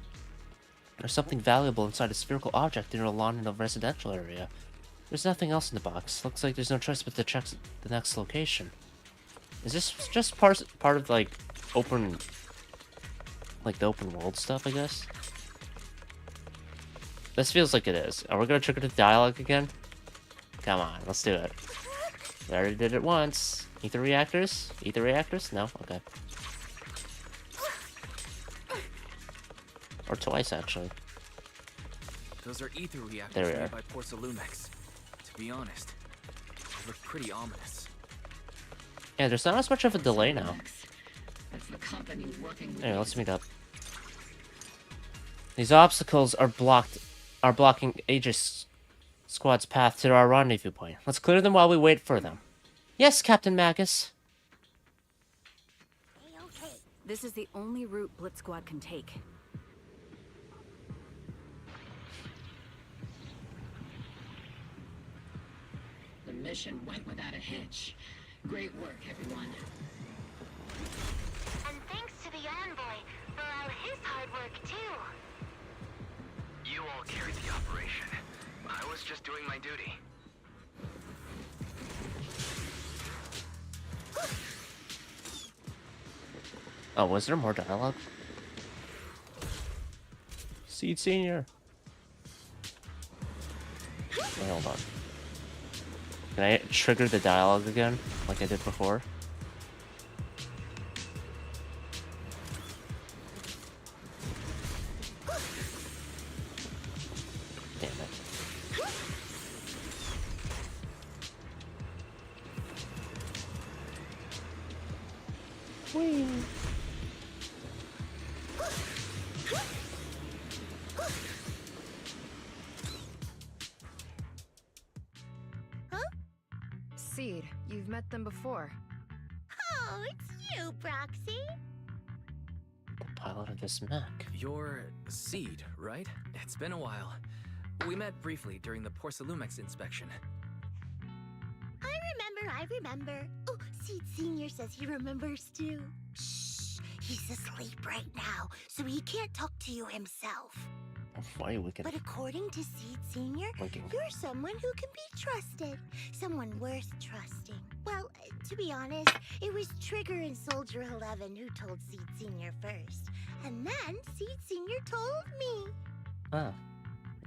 there's something valuable inside a spherical object near a lawn in a residential area. There's nothing else in the box. Looks like there's no choice but to check the next location. Is this just part of like the open world stuff, I guess? This feels like it is. Are we gonna trigger the dialogue again? Come on, let's do it. We already did it once. Ether reactors? Ether reactors? No? Okay. Or twice, actually. Those are ether reactors There we are. made by Porcelumex. To be honest, they look pretty ominous. Yeah, there's not as much of a delay now. That's the company working with Anyway, let's meet up. These obstacles are blocking Aegis Squad's path to our rendezvous point. Let's clear them while we wait for them. Yes, Captain Magus. This is the only route Blitz Squad can take. The mission went without a hitch. Great work, everyone. And thanks to the envoy for all his hard work, too. You all carried the operation. I was just doing my duty. Oh, was there more dialogue? Seed Senior. Wait, hold on. Can I trigger the dialogue again, like I did before? Damn it. Whee! Seed, you've met them before. Oh, it's you, Proxy. Pilot of this mech. You're Seed, right? It's been a while. We met briefly during the Porcelumex inspection. I remember. Oh, Seed Senior says he remembers too. Shh, he's asleep right now, so he can't talk to you himself. Why are you wicked? But according to Seed Senior, Winking. you're someone who can be trusted. Someone worth trusting. Well, To be honest, it was Trigger and Soldier 11 who told Seed Senior first. And then Seed Senior told me. Ah,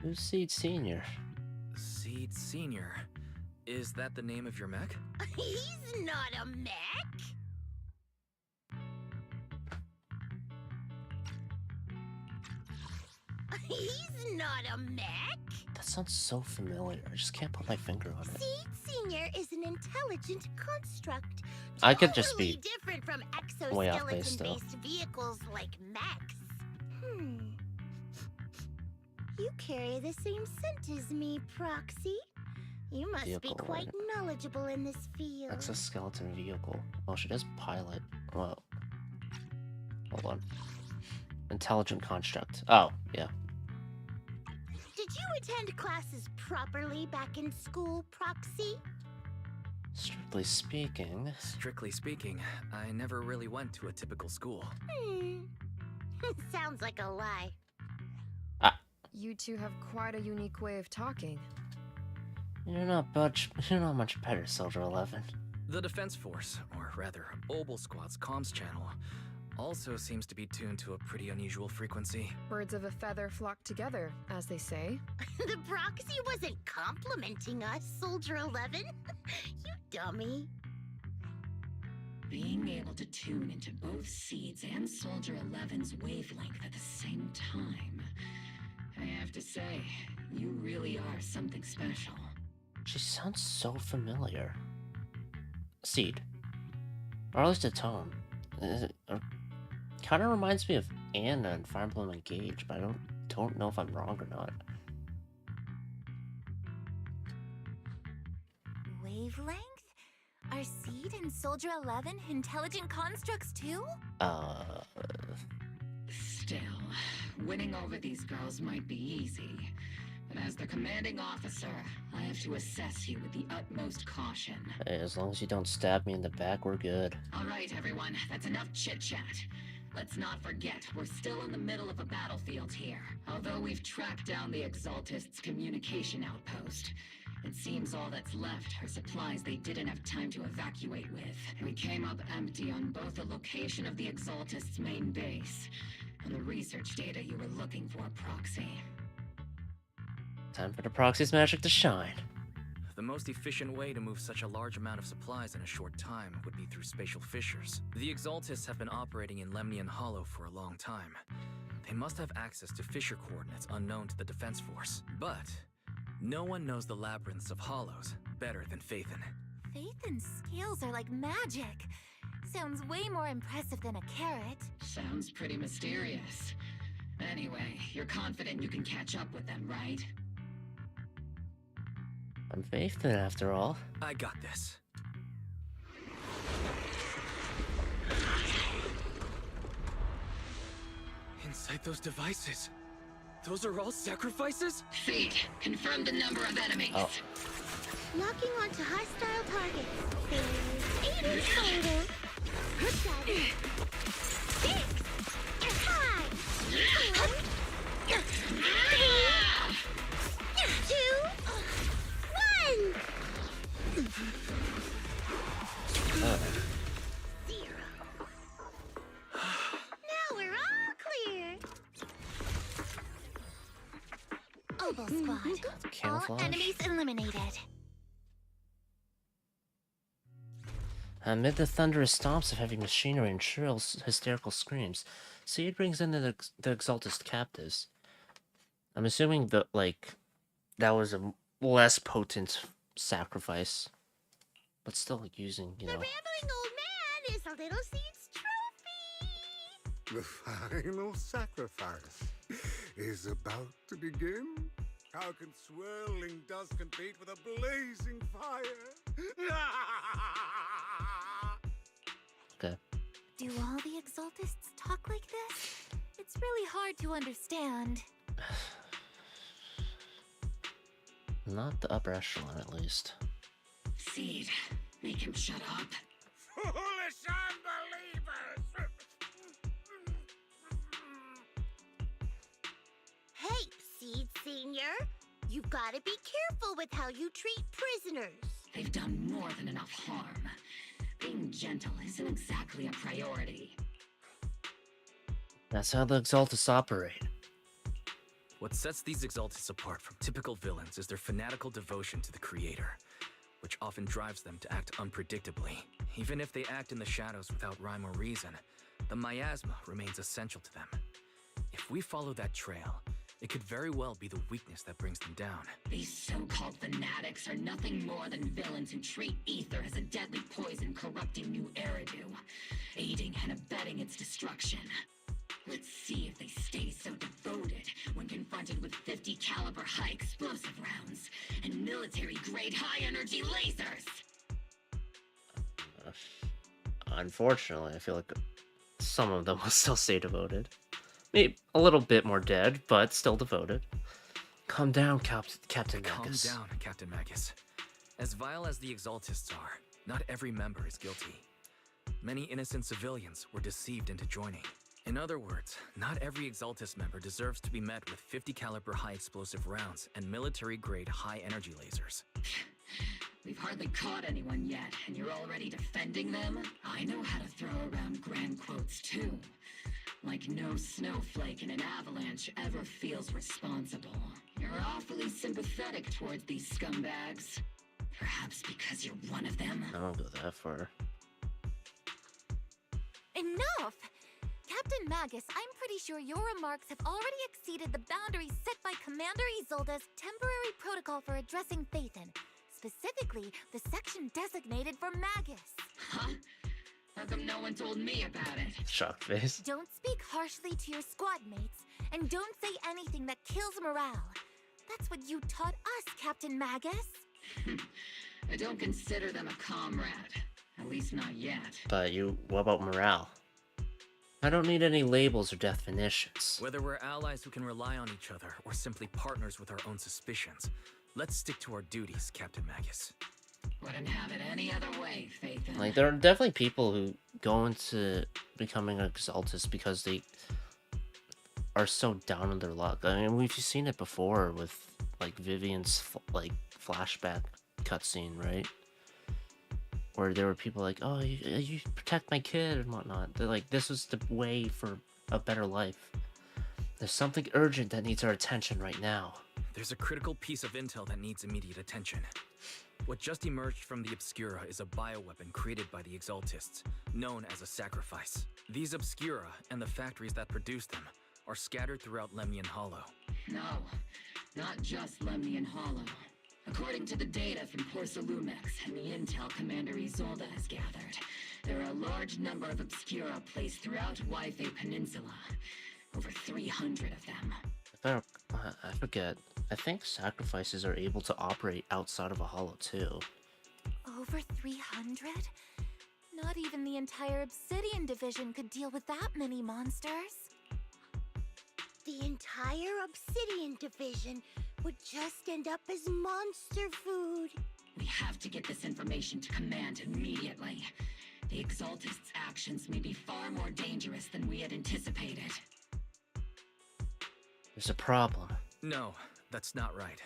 who's Seed Senior? Seed Senior. Is that the name of your mech? He's not a mech. He's not a mech. That sounds so familiar. I just can't put my finger on it. Seed Senior is an intelligent construct. I could just be different from way off base still. exoskeleton-based vehicles like mechs. You carry the same scent as me, Proxy. You must Vehicle, be quite right? knowledgeable in this field. Exoskeleton vehicle. Oh, she does pilot. Well, hold on. Intelligent construct. Oh, yeah. Did you attend classes properly back in school, Proxy? Strictly speaking. Strictly speaking, I never really went to a typical school. Sounds like a lie. You two have quite a unique way of talking. You're not much better, Soldier 11. The Defense Force, or rather, Obel Squad's comms channel, also seems to be tuned to a pretty unusual frequency. Birds of a feather flock together, as they say. The Proxy wasn't complimenting us, Soldier 11. You dummy. Being able to tune into both Seeds and Soldier 11's wavelength at the same time. I have to say, you really are something special. She sounds so familiar. Seed. Or at least a tone. Kind of reminds me of Anna and Fire Emblem Engage, but I don't know if I'm wrong or not. Wavelength? Are Seed and Soldier 11 intelligent constructs too? Still, winning over these girls might be easy. But as the commanding officer, I have to assess you with the utmost caution. Hey, as long as you don't stab me in the back, we're good. All right, everyone, that's enough chit-chat. Let's not forget, we're still in the middle of a battlefield here. Although we've tracked down the Exaltists' communication outpost, it seems all that's left are supplies they didn't have time to evacuate with. We came up empty on both the location of the Exaltists' main base and the research data you were looking for, Proxy. Time for the Proxy's magic to shine. The most efficient way to move such a large amount of supplies in a short time would be through spatial fissures. The Exaltists have been operating in Lemnian Hollow for a long time. They must have access to fissure coordinates unknown to the Defense Force. But no one knows the labyrinths of hollows better than Phaethon. Phaethon's scales are like magic. Sounds way more impressive than a carrot. Sounds pretty mysterious. Anyway, you're confident you can catch up with them, right? I'm Phaethon, after all. I got this. Inside those devices, those are all sacrifices? Seed, confirm the number of enemies. Oh. Locking onto hostile targets. There's 8 in total. 7, 6, 5, 4, 3, 2, 1. 0. Now we're all clear. Obel Squad. All Camouflage. enemies eliminated. Amid the thunderous stomps of heavy machinery and shrill, hysterical screams, Seed brings in the Exaltist captives. I'm assuming that, that was a less potent sacrifice, but still using, The rambling old man is a little Seed's trophy. The final sacrifice is about to begin. How can swirling dust compete with a blazing fire? Okay. Do all the Exaltists talk like this? It's really hard to understand. Not the upper echelon, at least. Seed, make him shut up. Foolish unbelievers! Hey, Seed Senior. You've got to be careful with how you treat prisoners. They've done more than enough harm. Being gentle isn't exactly a priority. That's how the Exaltus operate. What sets these Exaltus apart from typical villains is their fanatical devotion to the Creator, which often drives them to act unpredictably. Even if they act in the shadows without rhyme or reason, the miasma remains essential to them. If we follow that trail, it could very well be the weakness that brings them down. These so-called fanatics are nothing more than villains who treat ether as a deadly poison corrupting New Eridu, aiding and abetting its destruction. Let's see if they stay so devoted when confronted with 50 caliber high explosive rounds and military-grade high-energy lasers! Unfortunately, I feel like some of them will still stay devoted. Maybe a little bit more dead, but still devoted. Calm down, Captain Magus. Calm down, Captain Magus. As vile as the Exaltists are, not every member is guilty. Many innocent civilians were deceived into joining. In other words, not every Exaltus member deserves to be met with 50 caliber high explosive rounds and military-grade high-energy lasers. We've hardly caught anyone yet, and you're already defending them? I know how to throw around grand quotes too. Like no snowflake in an avalanche ever feels responsible. You're awfully sympathetic towards these scumbags. Perhaps because you're one of them? I won't go that far. Enough! Captain Magus, I'm pretty sure your remarks have already exceeded the boundaries set by Commander Isolde's temporary protocol for addressing Phaethon. Specifically, the section designated for Magus. Huh? How come no one told me about it? Shock face. Don't speak harshly to your squad mates, and don't say anything that kills morale. That's what you taught us, Captain Magus. I don't consider them a comrade. At least not yet. But what about morale? I don't need any labels or definitions. Whether we're allies who can rely on each other or simply partners with our own suspicions, let's stick to our duties, Captain Magus. Wouldn't have it any other way, Phaethon. Like, there are definitely people who go into becoming an Exaltus because they are so down on their luck. I mean, we've seen it before with, like, Vivian's, flashback cutscene, right? Where there were people like, oh, you protect my kid and whatnot. They're like, this was the way for a better life. There's something urgent that needs our attention right now. There's a critical piece of intel that needs immediate attention. What just emerged from the Obscura is a bioweapon created by the Exaltists, known as a sacrifice. These Obscura, and the factories that produce them, are scattered throughout Lemnian Hollow. No, not just Lemnian Hollow. According to the data from Porcelumex and the intel Commander Isolde has gathered, there are a large number of Obscura placed throughout Waifei Peninsula. Over 300 of them. I forget. I think sacrifices are able to operate outside of a hollow too. Over 300? Not even the entire Obsidian division could deal with that many monsters. The entire Obsidian division would just end up as monster food. We have to get this information to Command immediately. The Exaltists' actions may be far more dangerous than we had anticipated. There's a problem. No, that's not right.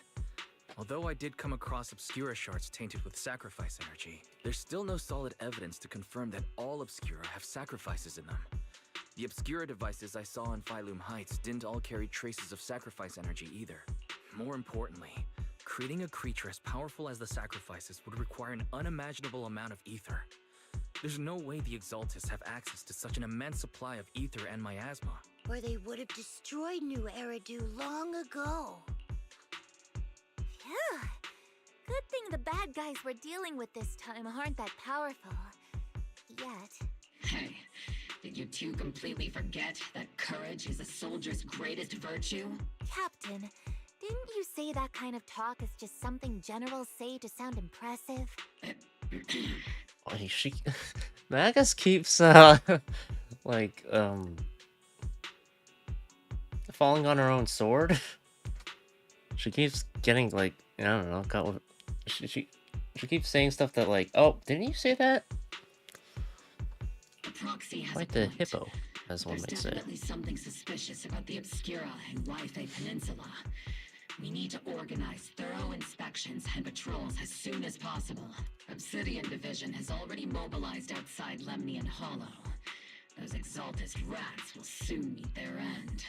Although I did come across Obscura shards tainted with sacrifice energy, there's still no solid evidence to confirm that all Obscura have sacrifices in them. The Obscura devices I saw in Phylum Heights didn't all carry traces of sacrifice energy either. More importantly, creating a creature as powerful as the sacrifices would require an unimaginable amount of ether. There's no way the Exaltists have access to such an immense supply of ether and miasma. Or they would have destroyed New Eridu long ago. Phew. Good thing the bad guys we're dealing with this time aren't that powerful. Yet. Hey, did you two completely forget that courage is a soldier's greatest virtue? Captain, didn't you say that kind of talk is just something generals say to sound impressive? Magus keeps, falling on her own sword. She keeps getting, I don't know, got with, she keeps saying stuff that, oh, didn't you say that? The proxy has Quite a the point. hippo, as one There's might say. definitely something suspicious about the Obscura and Waifei Peninsula. We need to organize thorough inspection inspections and patrols as soon as possible. Obsidian Division has already mobilized outside Lemnian Hollow. Those Exaltist rats will soon meet their end.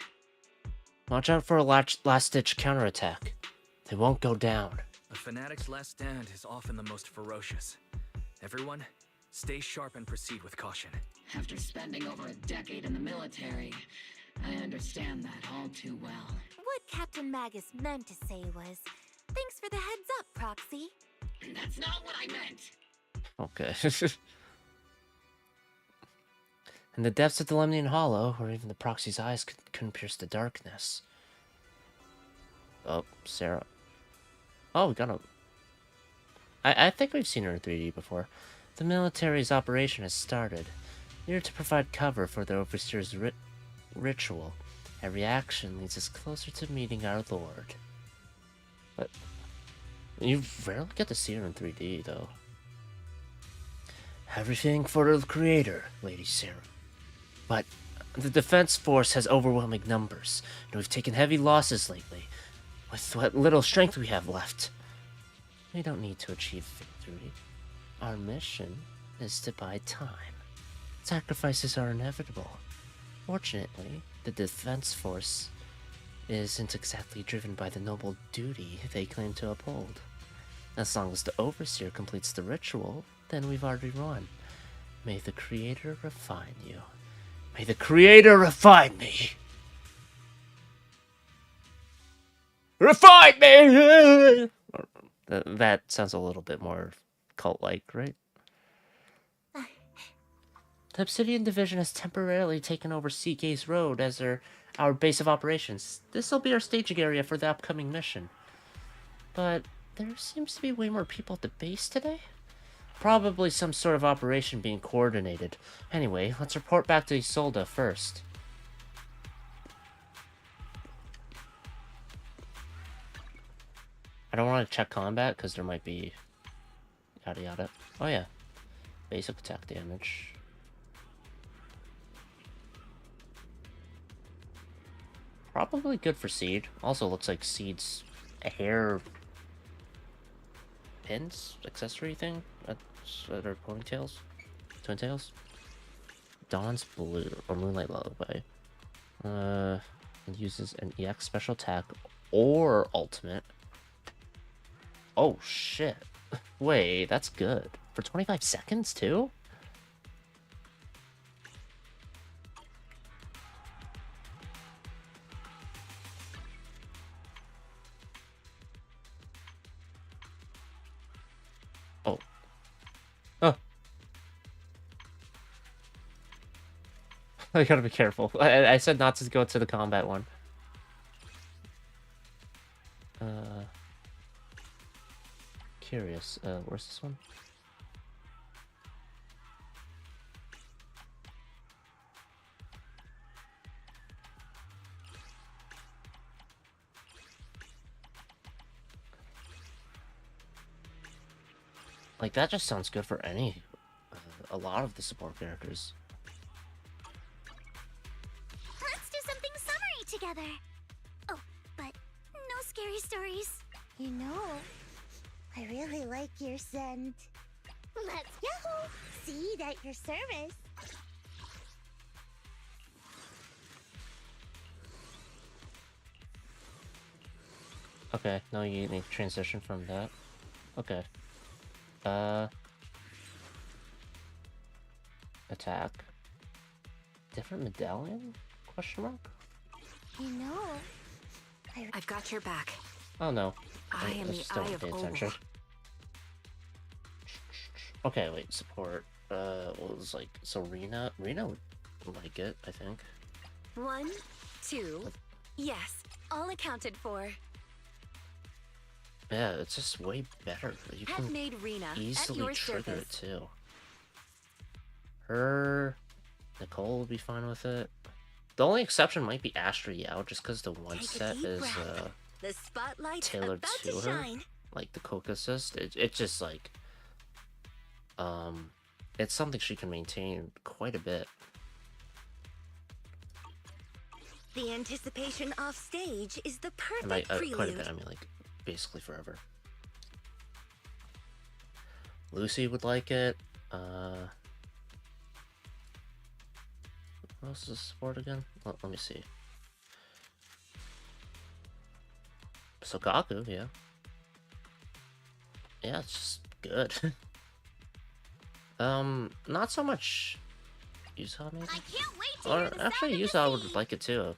Watch out for a last-ditch counterattack. They won't go down. A fanatic's last stand is often the most ferocious. Everyone, stay sharp and proceed with caution. After spending over a decade in the military, I understand that all too well. What Captain Magus meant to say was, thanks for the heads up, Proxy. That's not what I meant! Okay. In the depths of the Lemnian Hollow, where even the Proxy's eyes couldn't pierce the darkness. Oh, Sarah. Oh, we got a... I think we've seen her in 3D before. The military's operation has started. We are to provide cover for the Overseer's ritual. Every action leads us closer to meeting our Lord. But you rarely get to see her in 3D, though. Everything for the Creator, Lady Sarah. But the Defense Force has overwhelming numbers, and we've taken heavy losses lately. With what little strength we have left, we don't need to achieve victory. Our mission is to buy time. Sacrifices are inevitable. Fortunately, the Defense Force isn't exactly driven by the noble duty they claim to uphold. As long as the Overseer completes the ritual, then we've already won. May the Creator refine you. May the Creator refine me! Refine me! That sounds a little bit more cult-like, right? The Obsidian Division has temporarily taken over Seagaze Road as our base of operations. This will be our staging area for the upcoming mission. But there seems to be way more people at the base today? Probably some sort of operation being coordinated. Anyway, let's report back to Isolde first. I don't want to check combat because there might be yada yada. Oh yeah, basic attack damage. Probably good for Seed. Also looks like Seed's hair pins accessory thing. That's their ponytails, twin tails. Dawn's Blue or Moonlight Lullaby. It uses an EX special attack or ultimate. Oh shit! Wait, that's good for 25 seconds too. Oh. Oh. I gotta be careful. I said not to go to the combat one. Curious. Where's this one? Like, that just sounds good for any, a lot of the support characters. Let's do something summery together. Oh, but no scary stories. You know, I really like your scent. Let's go. Seed at your service. Okay, now you need to transition from that. Okay. Attack. Different medallion? Question mark? You know, I've got your back. Oh no. I am the just don't Eye of pay attention. Ogle. Okay, wait, support. What was like, so Rena would like it, I think. 1, 2, yes, all accounted for. Yeah, it's just way better. You Have can made Rena at easily your trigger service. it too. Her, Nicole would be fine with it. The only exception might be Astra Yao, just because the one Take a set deep is breath. The spotlight's tailored about to to her, shine. like the Coke Assist. It's just like, it's something she can maintain quite a bit. The anticipation off stage is the And by perfect prelude. quite a bit, I mean like basically forever. Lucy would like it. What else is support again? Let me see. Sokaku, yeah. Yeah, it's just good. Not so much Yusa, maybe? I can't wait to Or hear the actually, sound Yusa would like it too.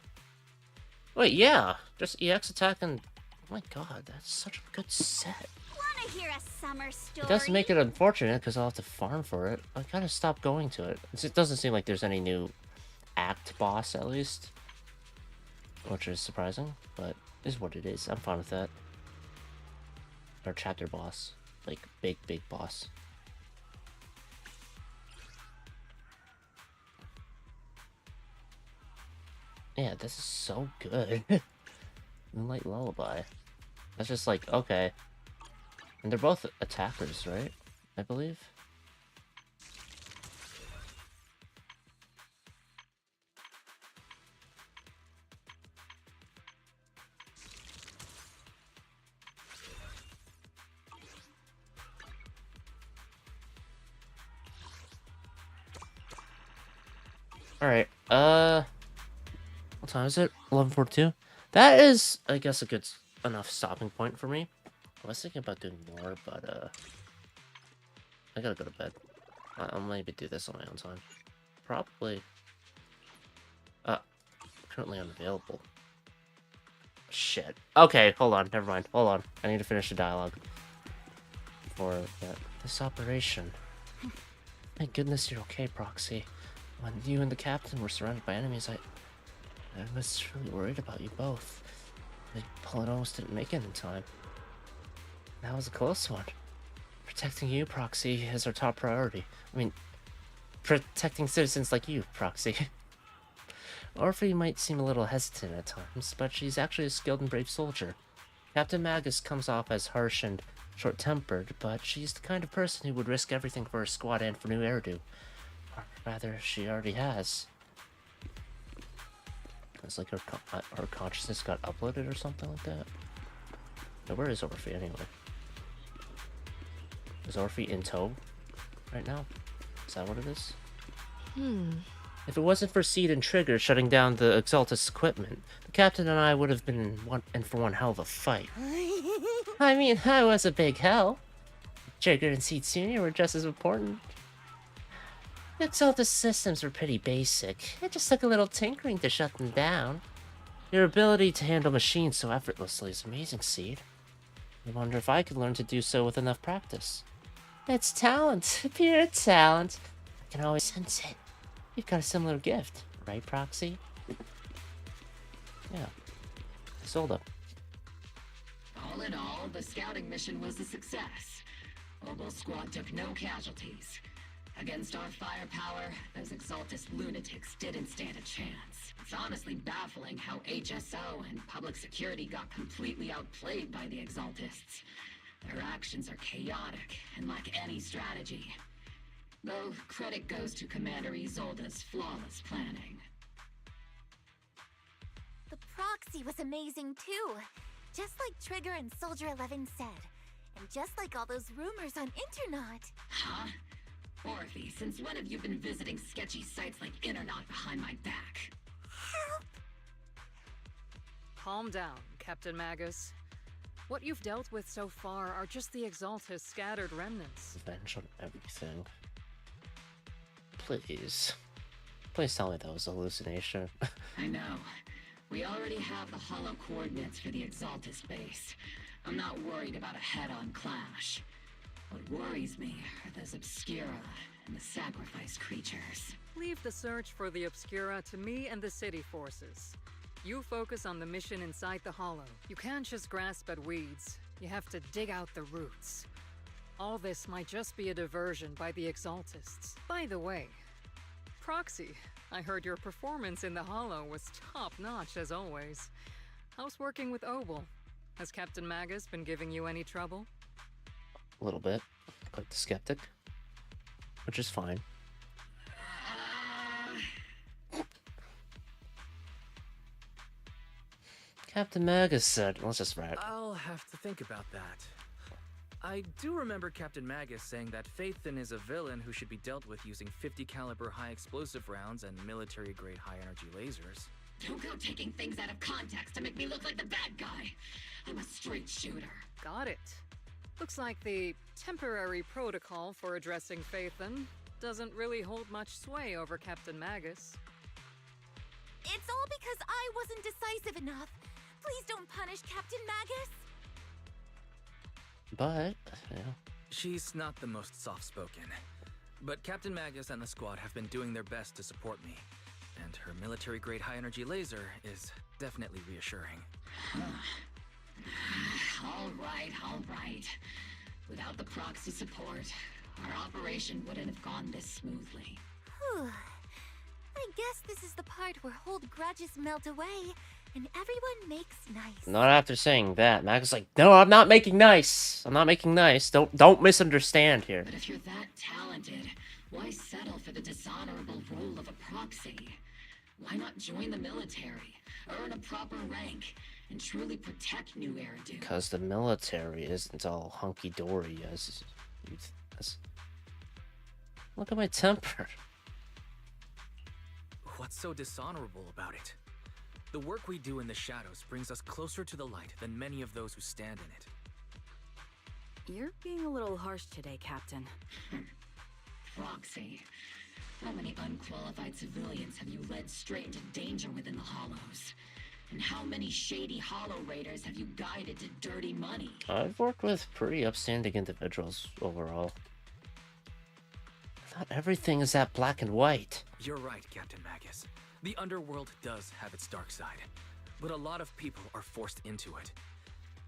Wait, yeah, just EX attack and oh my god, that's such a good set. Wanna hear a summer story? It does make it unfortunate because I'll have to farm for it. I gotta stop going to it. It doesn't seem like there's any new act boss, at least, which is surprising, but is what it is. I'm fine with that. Or chapter boss, like big boss. Yeah, this is so good. Moonlight Lullaby. That's just like, okay. And they're both attackers, right? I believe. Alright, what time is it? 11:42? That is, I guess, a good enough stopping point for me. I was thinking about doing more, but, I gotta go to bed. I'll maybe do this on my own time. Probably. Currently unavailable. Shit. Okay, hold on, never mind. Hold on. I need to finish the dialogue. For this operation. Thank goodness you're okay, Proxy. When you and the captain were surrounded by enemies, I was really worried about you both. The bullet almost didn't make it in time. That was a close one. Protecting you, Proxy, is our top priority. I mean, protecting citizens like you, Proxy. Orphe might seem a little hesitant at times, but she's actually a skilled and brave soldier. Captain Magus comes off as harsh and short-tempered, but she's the kind of person who would risk everything for her squad and for new Eridu. Or rather, she already has. It's like her consciousness got uploaded or something like that. Now, where is Orphe anyway? Is Orphe in tow right now? Is that what it is? If it wasn't for Seed and Trigger shutting down the Exaltus equipment, the captain and I would have been in for one hell of a fight. I mean, I was a big hell. Trigger and Seed Sr. were just as important. The Exaltus systems were pretty basic. It just took a little tinkering to shut them down. Your ability to handle machines so effortlessly is amazing, Seed. I wonder if I could learn to do so with enough practice. It's talent, pure talent. I can always sense it. You've got a similar gift, right, Proxy? Yeah. Sold up. All in all, the scouting mission was a success. Obel Squad took no casualties. Against our firepower, those Exaltus lunatics didn't stand a chance. It's honestly baffling how HSO and public security got completely outplayed by the Exaltists. Their actions are chaotic and lack any strategy. Though credit goes to Commander Isolde's flawless planning. The proxy was amazing too. Just like Trigger and Soldier 11 said. And just like all those rumors on Internet. Huh? Orphe, since when have you been visiting sketchy sites like Internet behind my back? Help! Calm down, Captain Magus. What you've dealt with so far are just the Exaltus scattered remnants. Revenge on everything. Please. Please tell me that was a hallucination. I know. We already have the hollow coordinates for the Exaltus base. I'm not worried about a head-on clash. What worries me are those Obscura and the sacrifice creatures. Leave the search for the Obscura to me and the city forces. You focus on the mission inside the Hollow. You can't just grasp at weeds. You have to dig out the roots. All this might just be a diversion by the Exaltists. By the way, Proxy, I heard your performance in the Hollow was top-notch as always. How's working with Obel? Has Captain Magus been giving you any trouble? A little bit. Quite the skeptic. Which is fine. Captain Magus said, let's just write. I'll have to think about that. I do remember Captain Magus saying that Phaethon is a villain who should be dealt with using 50 caliber high explosive rounds and military grade high energy lasers. Don't go taking things out of context to make me look like the bad guy. I'm a straight shooter. Got it. Looks like the temporary protocol for addressing Phaethon doesn't really hold much sway over Captain Magus. It's all because I wasn't decisive enough. Please don't punish Captain Magus. But, yeah. She's not the most soft-spoken. But Captain Magus and the squad have been doing their best to support me. And her military-grade high-energy laser is definitely reassuring. All right. Without the proxy support, our operation wouldn't have gone this smoothly. Whew. I guess this is the part where old grudges melt away and everyone makes nice. Not after saying that. Max is like, no, I'm not making nice. I'm not making nice. Don't misunderstand here. But if you're that talented, why settle for the dishonorable role of a proxy? Why not join the military, earn a proper rank, and truly protect New Eridu? Because the military isn't all hunky-dory as... Look at my temper. What's so dishonorable about it? The work we do in the shadows brings us closer to the light than many of those who stand in it. You're being a little harsh today, Captain. Proxy. How many unqualified civilians have you led straight into danger within the Hollows? And how many shady Hollow Raiders have you guided to dirty money? I've worked with pretty upstanding individuals overall. Not everything is that black and white. You're right, Captain Magus. The underworld does have its dark side, but a lot of people are forced into it.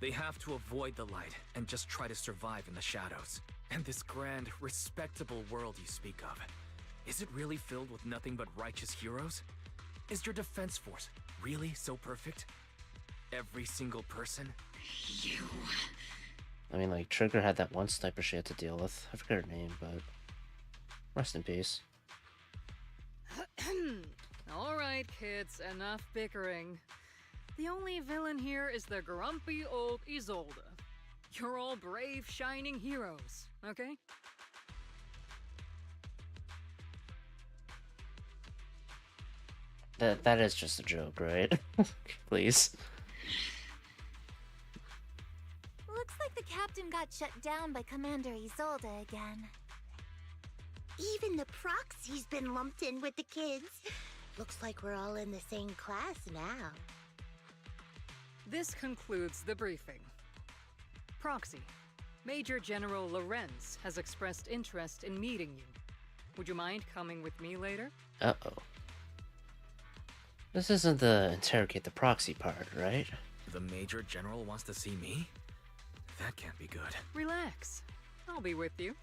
They have to avoid the light and just try to survive in the shadows. And this grand, respectable world you speak of, is it really filled with nothing but righteous heroes? Is your defense force really so perfect? Every single person? You... I mean, like, Trigger had that one sniper she had to deal with. I forget her name, but... Rest in peace. Alright, kids, enough bickering. The only villain here is the grumpy old Isolde. You're all brave, shining heroes, okay? That is just a joke, right? Please. Looks like the captain got shut down by Commander Isolde again. Even the proxy's been lumped in with the kids. Looks like we're all in the same class now. This concludes the briefing. Proxy, Major General Lorenz has expressed interest in meeting you. Would you mind coming with me later? Uh-oh. This isn't the interrogate the proxy part, right? The Major General wants to see me? That can't be good. Relax. I'll be with you.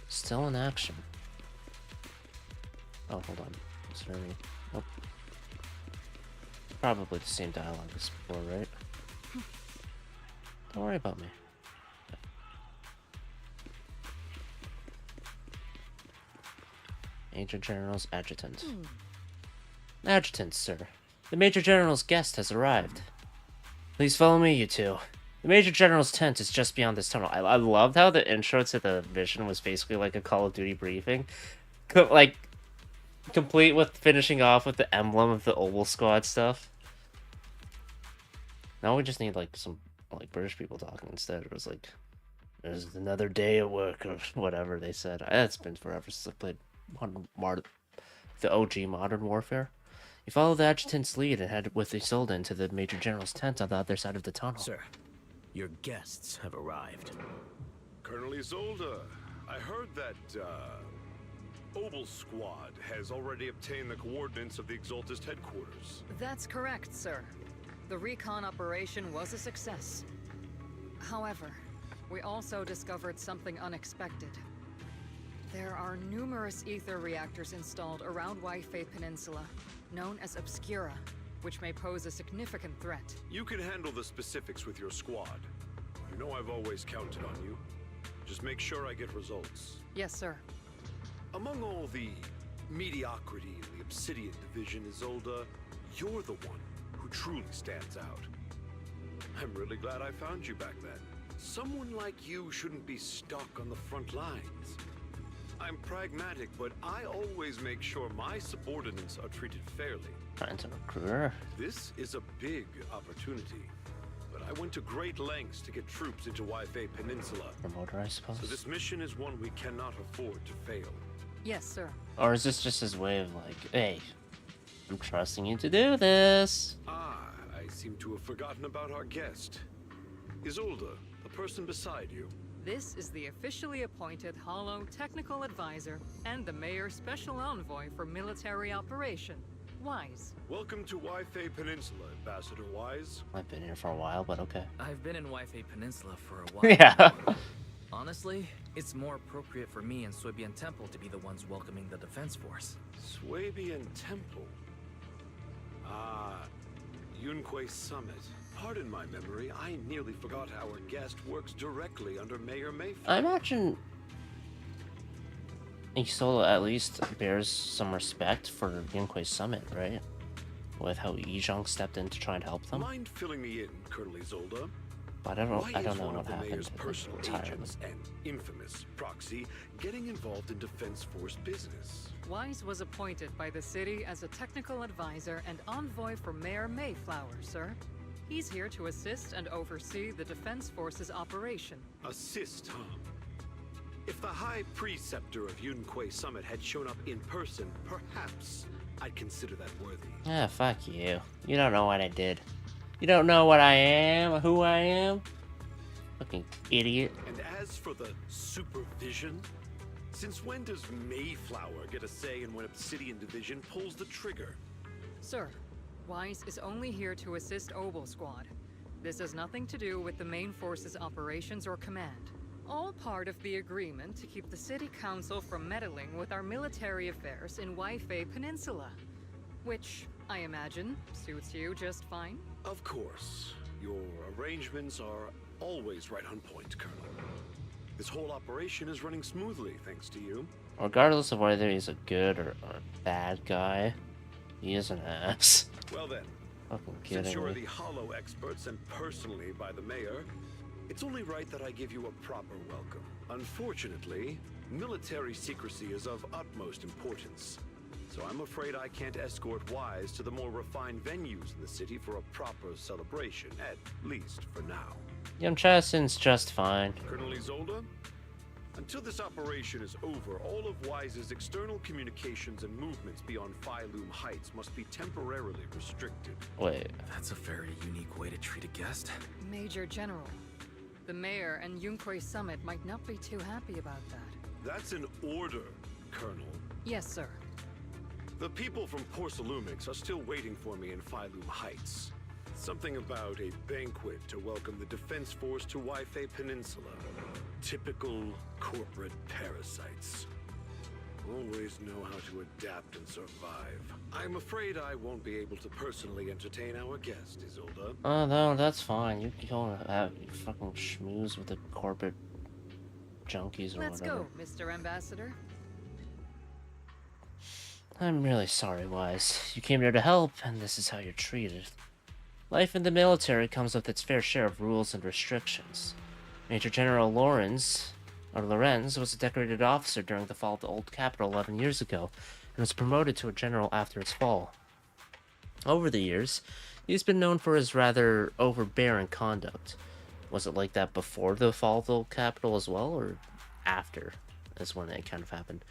Still in action. Oh, hold on. Is there any... Nope. Probably the same dialogue as before, right? Don't worry about me. Major General's Adjutant. Adjutant, sir. The Major General's guest has arrived. Please follow me, you two. The Major General's tent is just beyond this tunnel. I loved how the intro to the mission was basically like a Call of Duty briefing. Like, complete with finishing off with the emblem of the Obel Squad stuff. Now we just need, like, some, like, British people talking instead. It was like, there's another day at work, or whatever they said. It's been forever since I played the OG Modern Warfare. You follow the Adjutant's lead and head with Isolde into the Major General's tent on the other side of the tunnel. Sir, your guests have arrived. Colonel Isolde, I heard that, Obel Squad has already obtained the coordinates of the Exaltist headquarters. That's correct, sir. The recon operation was a success. However, we also discovered something unexpected. There are numerous ether reactors installed around Waifei Peninsula, known as Obscura, which may pose a significant threat. You can handle the specifics with your squad. You know I've always counted on you. Just make sure I get results. Yes, sir. Among all the mediocrity in the Obsidian division, Isolde, you're the one who truly stands out. I'm really glad I found you back then. Someone like you shouldn't be stuck on the front lines. I'm pragmatic, but I always make sure my subordinates are treated fairly. Trying to recruiter. This is a big opportunity, but I went to great lengths to get troops into Wi-Fi Peninsula. Promoter, I suppose. So this mission is one we cannot afford to fail. Yes, sir. Or is this just his way of like, hey, I'm trusting you to do this? Ah, I seem to have forgotten about our guest. Isolde, the person beside you. This is the officially appointed Hollow Technical Advisor and the Mayor's Special Envoy for Military Operation, Wise. Welcome to Wi-Fi Peninsula, Ambassador Wise. I've been here for a while, but okay. I've been in Wi-Fi Peninsula for a while. Yeah. Honestly, it's more appropriate for me and Swabian Temple to be the ones welcoming the Defense Force. Swabian Temple? Ah, Yunque Summit. Pardon my memory, I nearly forgot our guest works directly under Mayor Mayflower. I imagine Isolde at least bears some respect for Yunque Summit, right? With how Yizhong stepped in to try and help them. Mind filling me in, Colonel Isolde? But I don't know what One of the happened Mayor's to personal the retirement. agents and infamous proxy getting involved in Defense Force business. Wise was appointed by the city as a technical advisor and envoy for Mayor Mayflower, sir. He's here to assist and oversee the Defense Force's operation. Assist, huh? If the High Preceptor of Yunque Summit had shown up in person, perhaps I'd consider that worthy. Yeah, fuck you. You don't know what I did. You don't know what I am, or who I am? Fucking idiot. And as for the supervision, since when does Mayflower get a say in when Obsidian Division pulls the trigger? Sir, Wise is only here to assist Obel Squad. This has nothing to do with the main force's operations or command. All part of the agreement to keep the City Council from meddling with our military affairs in Wi-Fi Peninsula. Which, I imagine, suits you just fine? Of course. Your arrangements are always right on point, Colonel. This whole operation is running smoothly, thanks to you. Regardless of whether he's a good or a bad guy, he is an ass. Well then, Fucking since kidding you're me. the Hollow expert sent personally by the Mayor, it's only right that I give you a proper welcome. Unfortunately, military secrecy is of utmost importance. So I'm afraid I can't escort Wise to the more refined venues in the city for a proper celebration, at least for now. Yamchasin's just fine. Colonel Isolde? Until this operation is over, all of Wise's external communications and movements beyond Phylum Heights must be temporarily restricted. Wait. That's a very unique way to treat a guest. Major General, the Mayor and Yunque Summit might not be too happy about that. That's an order, Colonel. Yes, sir. The people from Porcelumix are still waiting for me in Phylum Heights. Something about a banquet to welcome the Defense Force to Wi-Fi Peninsula. Typical corporate parasites. Always know how to adapt and survive. I'm afraid I won't be able to personally entertain our guest, Isolde. Oh no, that's fine. You can go have fucking schmooze with the corporate junkies or Let's whatever. go, Mr. Ambassador. I'm really sorry, Wise. You came here to help, and this is how you're treated. Life in the military comes with its fair share of rules and restrictions. Major General Lorenz was a decorated officer during the fall of the old capital 11 years ago, and was promoted to a general after its fall. Over the years, he's been known for his rather overbearing conduct. Was it like that before the fall of the old capital as well, or after? Is when it kind of happened.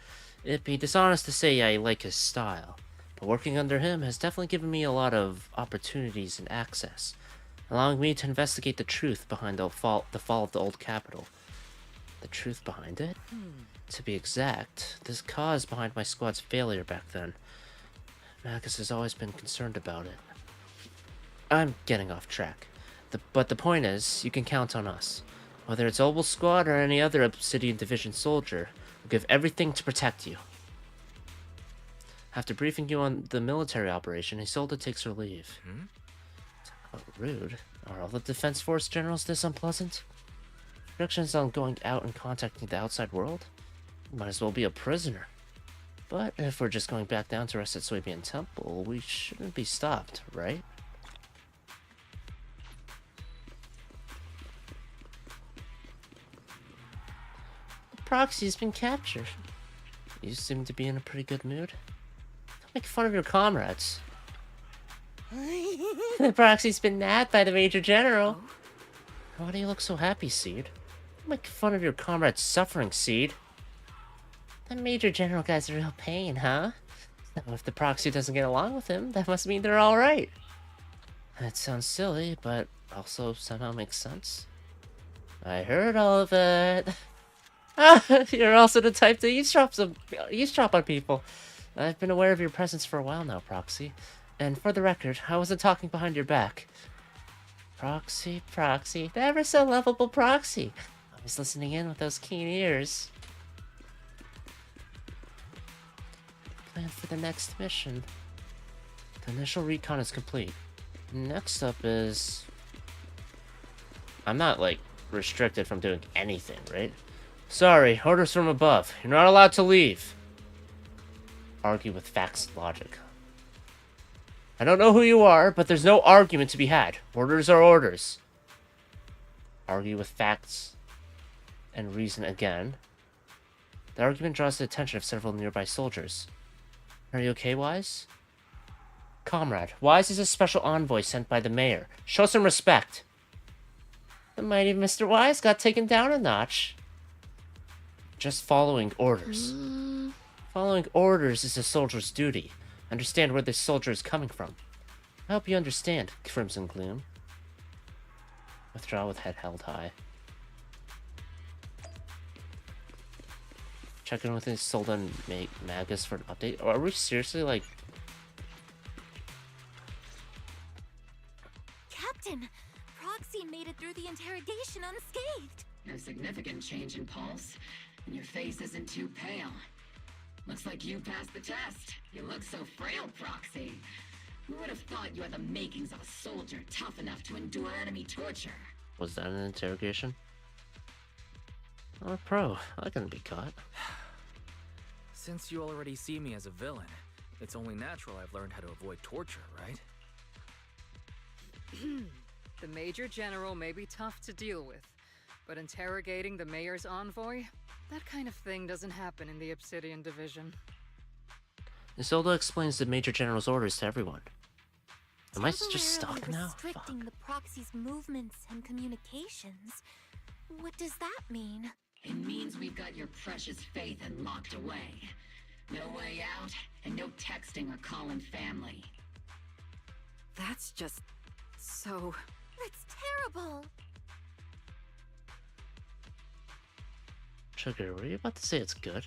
It'd be dishonest to say I like his style, but working under him has definitely given me a lot of opportunities and access, allowing me to investigate the truth behind the fall of the old capital. The truth behind it? To be exact, this cause behind my squad's failure back then. Magus has always been concerned about it. I'm getting off track. But the point is, you can count on us. Whether it's Obel Squad or any other Obsidian Division soldier, we'll give everything to protect you. After briefing you on the military operation, Isolde takes her leave. Oh, rude. Are all the Defense Force generals this unpleasant? Restrictions on going out and contacting the outside world? You might as well be a prisoner. But if we're just going back down to rest at Swabian Temple, we shouldn't be stopped, right? Proxy's been captured. You seem to be in a pretty good mood. Don't make fun of your comrades. The Proxy's been nabbed by the Major General. Why do you look so happy, Seed? Don't make fun of your comrades' suffering, Seed. That Major General guy's a real pain, huh? So if the Proxy doesn't get along with him, that must mean they're alright. That sounds silly, but also somehow makes sense. I heard all of it. You're also the type to eavesdrop on people. I've been aware of your presence for a while now, Proxy. And for the record, I wasn't talking behind your back. Proxy, the ever so lovable Proxy. I was listening in with those keen ears. Plan for the next mission. The initial recon is complete. Next up is... I'm not, like, restricted from doing anything, right? Sorry, orders from above. You're not allowed to leave. Argue with facts and logic. I don't know who you are, but there's no argument to be had. Orders are orders. Argue with facts and reason again. The argument draws the attention of several nearby soldiers. Are you okay, Wise? Comrade, Wise is a special envoy sent by the mayor. Show some respect. The mighty Mr. Wise got taken down a notch. Just following orders. Following orders is a soldier's duty. Understand where this soldier is coming from. I hope you understand, Crimson Gloom. Withdraw with head held high. Check in with his Soldan Magus for an update. Are we seriously, like... Captain! Proxy made it through the interrogation unscathed! No significant change in pulse, and your face isn't too pale. Looks like you passed the test. You look so frail, Proxy. Who would have thought you had the makings of a soldier tough enough to endure enemy torture? Was that an interrogation? I'm a pro. I can be caught. Since you already see me as a villain, it's only natural I've learned how to avoid torture, right? The Major General may be tough to deal with, but interrogating the Mayor's envoy? That kind of thing doesn't happen in the Obsidian Division. Isolde explains the Major General's orders to everyone. Am I just stuck now? Restricting the Proxy's movements and communications. What does that mean? It means we've got your precious Phaethon locked away. No way out, and no texting or calling family. That's just... so... That's terrible! Sugar, were you about to say it's good?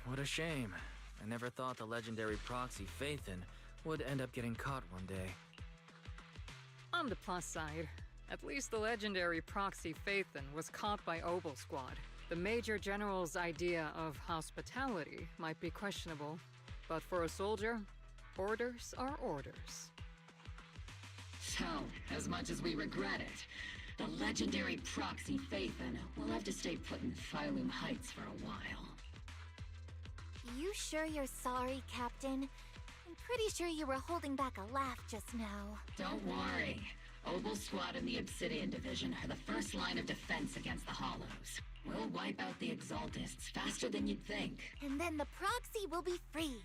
What a shame. I never thought the legendary proxy Phaethon would end up getting caught one day. On the plus side, at least the legendary proxy Phaethon was caught by Obel Squad. The Major General's idea of hospitality might be questionable, but for a soldier, orders are orders. So, as much as we regret it, the legendary proxy Phaethon will have to stay put in Phylum Heights for a while. You sure you're sorry, Captain? I'm pretty sure you were holding back a laugh just now. Don't worry. Obel Squad and the Obsidian Division are the first line of defense against the Hollows. We'll wipe out the Exaltists faster than you'd think. And then the proxy will be free.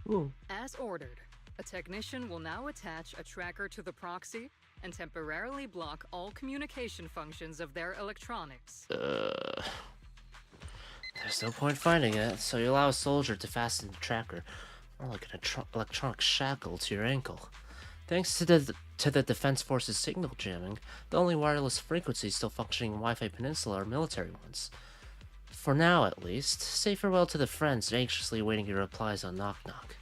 Ooh. As ordered, a technician will now attach a tracker to the proxy and temporarily block all communication functions of their electronics. There's no point finding it, so you allow a soldier to fasten the tracker, more like an electronic shackle to your ankle. Thanks to the Defense Force's signal jamming, the only wireless frequencies still functioning in Wi-Fi Peninsula are military ones. For now, at least, say farewell to the friends anxiously awaiting your replies on Knock Knock.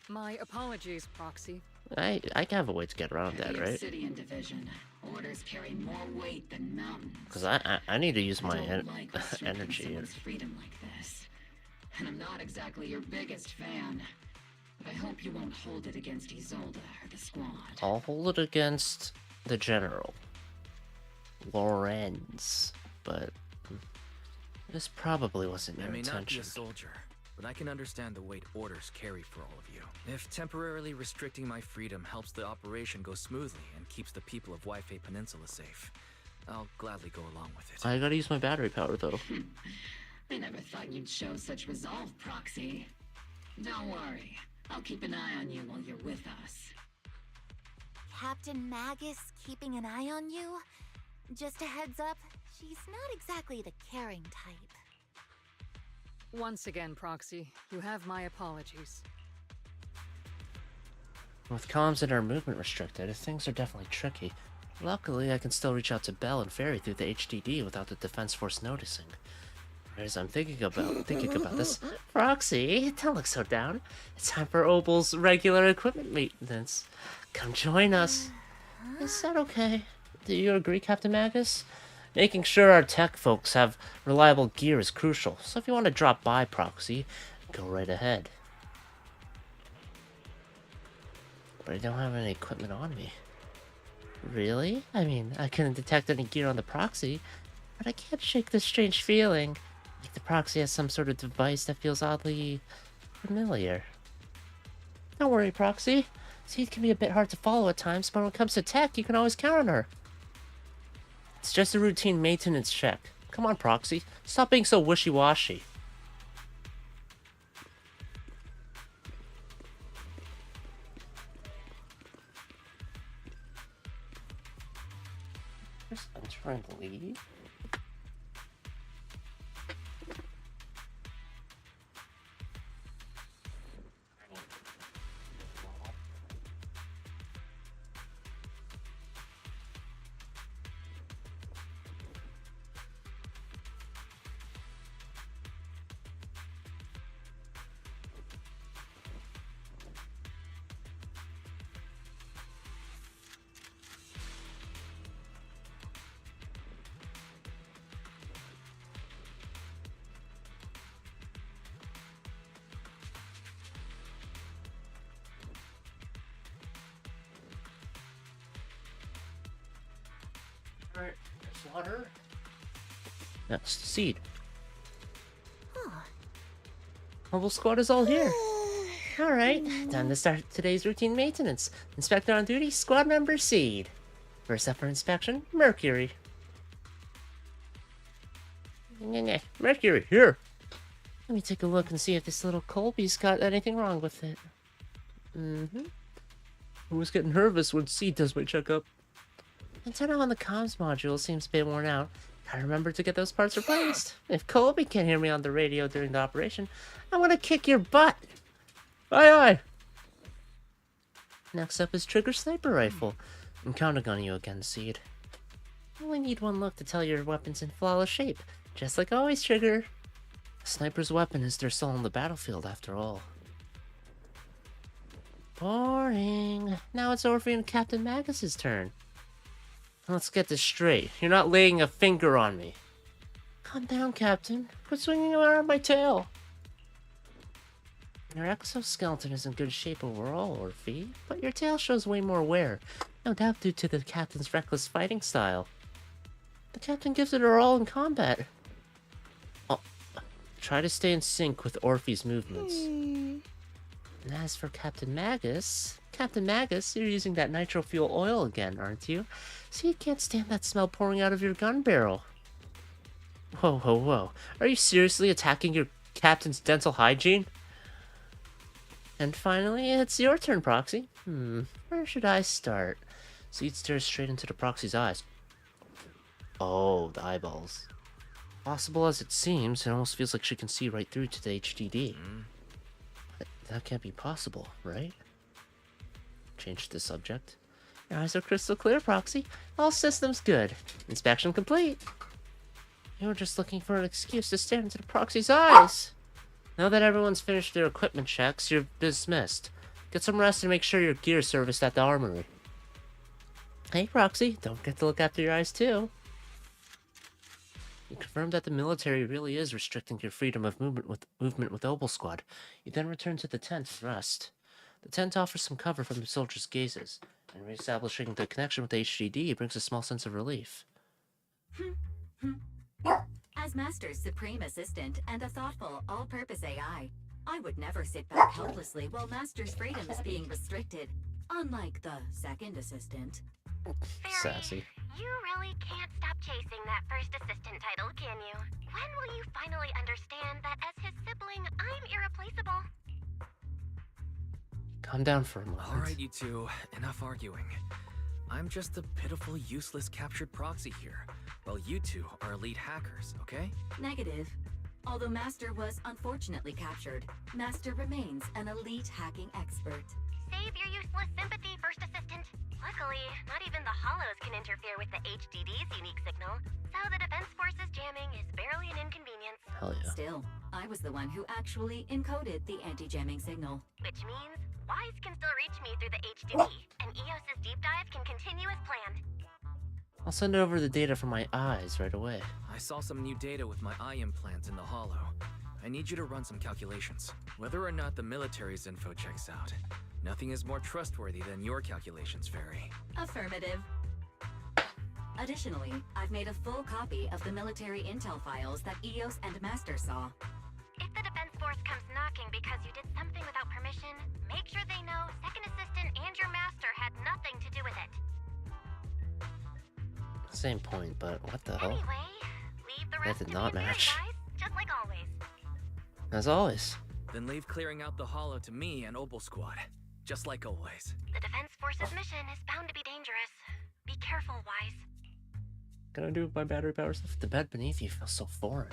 My apologies, Proxy. I can have a way to get around that, The right? Obsidian Division. Orders carry more weight than mountains. Because I need to use my like restricting energy. someone's freedom like this. And I'm not exactly your biggest fan. But I hope you won't hold it against Isolde or the squad. I'll hold it against the General. Lorenz. But this probably wasn't your I may not be intention. a soldier, but I can understand the weight orders carry for all of you. If temporarily restricting my freedom helps the operation go smoothly and keeps the people of Wi-Fi Peninsula safe, I'll gladly go along with it. I gotta use my battery power, though. I never thought you'd show such resolve, Proxy. Don't worry. I'll keep an eye on you while you're with us. Captain Magus keeping an eye on you? Just a heads up, she's not exactly the caring type. Once again, Proxy, you have my apologies. With comms and our movement restricted, things are definitely tricky. Luckily, I can still reach out to Bell and Fairy through the HDD without the Defense Force noticing. As I'm thinking about this, Proxy, don't look so down. It's time for Opal's regular equipment maintenance. Come join us. Is that okay? Do you agree, Captain Magus? Making sure our tech folks have reliable gear is crucial, so if you want to drop by, Proxy, go right ahead. But I don't have any equipment on me. Really? I mean, I couldn't detect any gear on the Proxy, but I can't shake this strange feeling. Like the Proxy has some sort of device that feels oddly familiar. Don't worry, Proxy. Seed can be a bit hard to follow at times, but when it comes to tech, you can always count on her. It's just a routine maintenance check. Come on, Proxy. Stop being so wishy-washy. Just entering the lead. Alright, there's water. Next, Seed. Mobile squad is all here. Alright, time to start today's routine maintenance. Inspector on duty, squad member Seed. First up for inspection, Mercury. Mercury, here. Let me take a look and see if this little Colby's got anything wrong with it. I was getting nervous when Seed does my checkup. Antenna on the comms module seems a bit worn out. Gotta remember to get those parts replaced. If Colby can't hear me on the radio during the operation, I'm gonna kick your butt. Aye aye. Next up is Trigger Sniper Rifle. I'm counting on you again, Seed. Only need one look to tell your weapon's in flawless shape. Just like always, Trigger. A sniper's weapon is their soul on the battlefield, after all. Boring. Now it's Orphe and Captain Magus's turn. Let's get this straight. You're not laying a finger on me. Calm down, Captain. Quit swinging around my tail. Your exoskeleton is in good shape overall, Orphe, but your tail shows way more wear. No doubt due to the Captain's reckless fighting style. The Captain gives it her all in combat. Oh, try to stay in sync with Orphe's movements. And as for Captain Magus, you're using that nitro fuel oil again, aren't you? So you can't stand that smell pouring out of your gun barrel. Whoa, whoa, whoa. Are you seriously attacking your captain's dental hygiene? And finally, it's your turn, Proxy. Where should I start? Seed stares straight into the Proxy's eyes. Oh, the eyeballs. Possible as it seems, it almost feels like she can see right through to the HDD. But that can't be possible, right? Change the subject. Your eyes are crystal clear, Proxy. All systems good. Inspection complete. You were just looking for an excuse to stare into the Proxy's eyes. Now that everyone's finished their equipment checks, you're dismissed. Get some rest and make sure your gear's serviced at the armory. Hey, Proxy, don't forget to look after your eyes, too. You confirm that the military really is restricting your freedom of movement with Opal Squad. You then return to the tent to rest. The tent offers some cover from the soldiers' gazes, and re-establishing the connection with the HDD brings a small sense of relief. As Master's supreme assistant and a thoughtful, all-purpose AI, I would never sit back helplessly while Master's freedom is being restricted, unlike the second assistant. Sassy. You really can't stop stop chasing that first assistant title, can you? When will you finally understand that as his sibling, I'm irreplaceable? Calm down for a moment. Alright, you two, enough arguing. I'm just a pitiful, useless captured proxy here, while you two are elite hackers, okay? Negative. Although Master was unfortunately captured, Master remains an elite hacking expert. Save your useless sympathy, First Assistant. Luckily, not even the Hollows can interfere with the HDD's unique signal, so the Defense Force's jamming is barely an inconvenience. Hell yeah. Still, I was the one who actually encoded the anti-jamming signal. Which means Wise can still reach me through the HDD, and EOS's deep dive can continue as planned. I'll send over the data from my eyes right away. I saw some new data with my eye implants in the hollow. I need you to run some calculations. Whether or not the military's info checks out, nothing is more trustworthy than your calculations, Fairy. Affirmative. Additionally, I've made a full copy of the military intel files that EOS and Master saw. If the Defense Force comes knocking because you did something without permission, make sure they know Second Assistant and your Master had nothing to do with it. Same point, but what the hell? Anyway, leave the rest That did to not me and match. Wise, just like always. As always. Then leave clearing out the hollow to me and Obel Squad, just like always. The Defense Force's mission is bound to be dangerous. Be careful, Wise. Gonna do with my battery power stuff? The bed beneath you feels so foreign.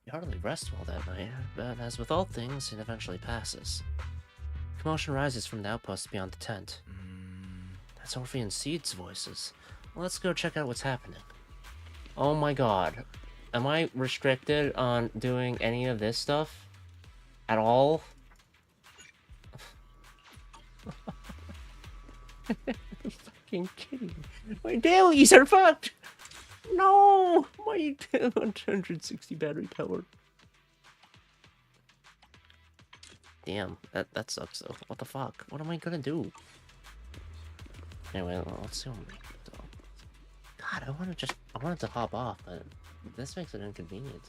You hardly rest well that night, but as with all things, it eventually passes. Commotion rises from the outpost beyond the tent. That's Orphe and Seed's voices. Let's go check out what's happening. Oh my god. Am I restricted on doing any of this stuff? At all? You're fucking kidding. My dailies are fucked! No! My 160 battery power. Damn, that sucks though. What the fuck? What am I gonna do? Anyway, let's see what I'm gonna do. God, I wanted to hop off, but this makes it inconvenient.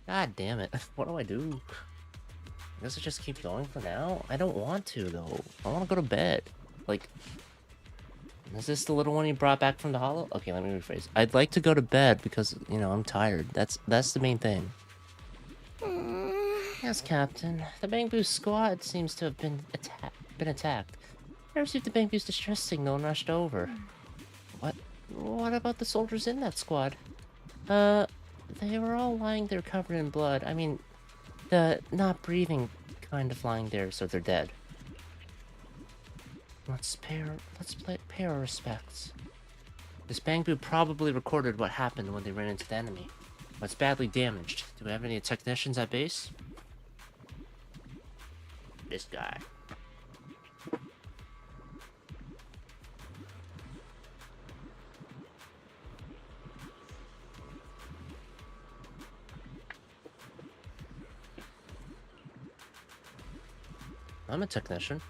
God damn it. What do I do? I guess I just keep going for now? I don't want to, though. I want to go to bed. Like, is this the little one you brought back from the hollow? Okay, let me rephrase. I'd like to go to bed because, you know, I'm tired. That's the main thing. Yes, Captain. The Bangbu squad seems to have been attacked. I received the Bangbu's distress signal and rushed over. What about the soldiers in that squad? They were all lying there covered in blood. I mean, the not breathing kind of lying there, so they're dead. Let's pay our respects. This Bangbu probably recorded what happened when they ran into the enemy. But it's badly damaged. Do we have any technicians at base? This guy. I'm a technician.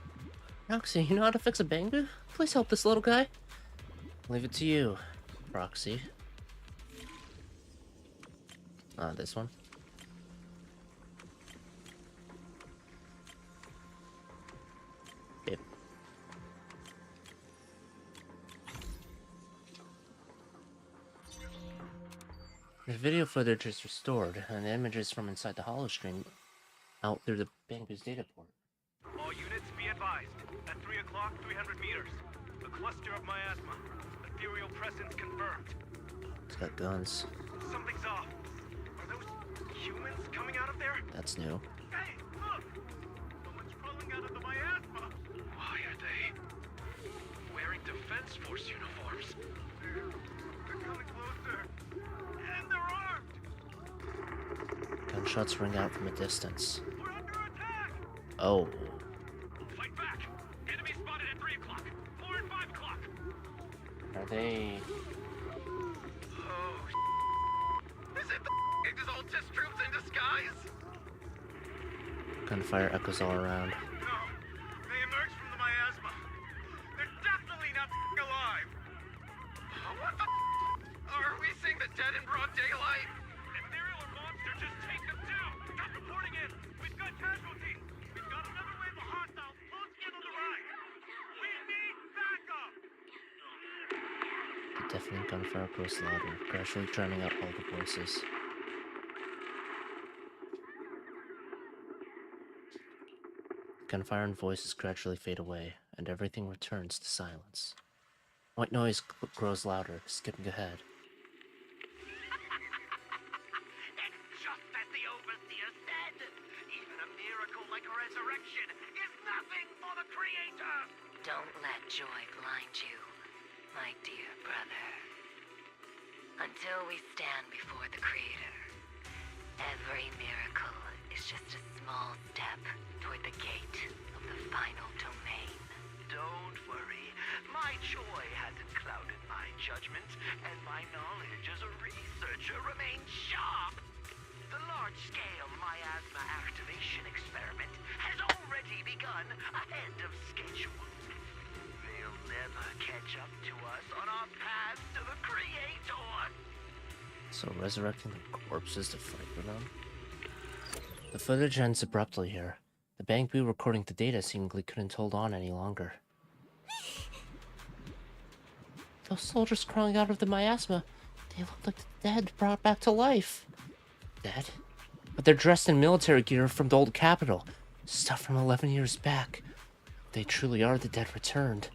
Roxy, you know how to fix a Bangbu? Please help this little guy. Leave it to you, Roxy. This one. Yep. The video footage is restored, and the images from inside the hollow stream out through the Bangbu's data port. All units be advised. At 3 o'clock, 300 meters. A cluster of miasma. Ethereal presence confirmed. It's got guns. Something's off. Are those humans coming out of there? That's new. Hey, look! Someone's crawling out of the miasma. Why are they wearing Defense Force uniforms? They're coming closer. And they're armed! Gunshots ring out from a distance. We're under attack! Oh. Fight back! Enemy spotted at 3 o'clock. 4 and 5 o'clock. Are they... Is it the Exaltus troops in disguise? Gunfire echoes all around. No. They emerged from the miasma. They're definitely not alive. What the Are we seeing the dead in broad daylight? Ethereal or monster, just take them down. Stop reporting in. We've got casualties. We've got another wave of hostiles closing in on the right. We need backup. The deafening gunfire grows louder, gradually drowning out all the voices. Gunfire and voices gradually fade away, and everything returns to silence. White noise grows louder, skipping ahead. It's just as the Overseer said. Even a miracle like a resurrection is nothing for the Creator. Don't let joy blind you, my dear brother. Until we stand before the Creator, every miracle is just a small step toward the gate of the final domain. Don't worry. My joy hasn't clouded my judgment, and my knowledge as a researcher remains sharp. The large-scale miasma activation experiment has already begun ahead of schedule. They'll never catch up to us on our path to the Creator. So resurrecting the corpses to fight for them? The footage ends abruptly here. The Bangbu recording the data seemingly couldn't hold on any longer. Those soldiers crawling out of the miasma, they look like the dead brought back to life. Dead? But they're dressed in military gear from the old capital. Stuff from 11 years back. They truly are the dead returned.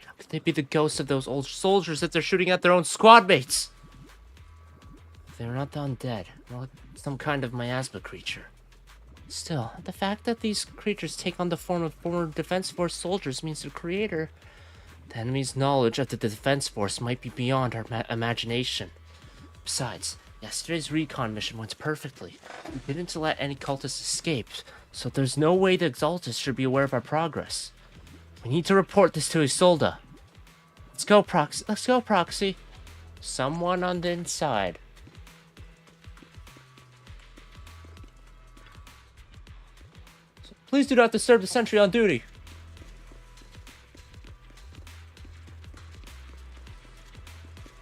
How could they be the ghosts of those old soldiers if they're shooting at their own squad mates? They're not the undead, more like some kind of miasma creature. Still, the fact that these creatures take on the form of former Defense Force soldiers means the Creator, the enemy's knowledge of the Defense Force might be beyond our imagination. Besides, yesterday's recon mission went perfectly. We didn't let any cultists escape, so there's no way the Exaltus should be aware of our progress. We need to report this to Isolde. Let's go, Proxy. Let's go, Proxy. Someone on the inside. Please do not disturb the sentry on duty.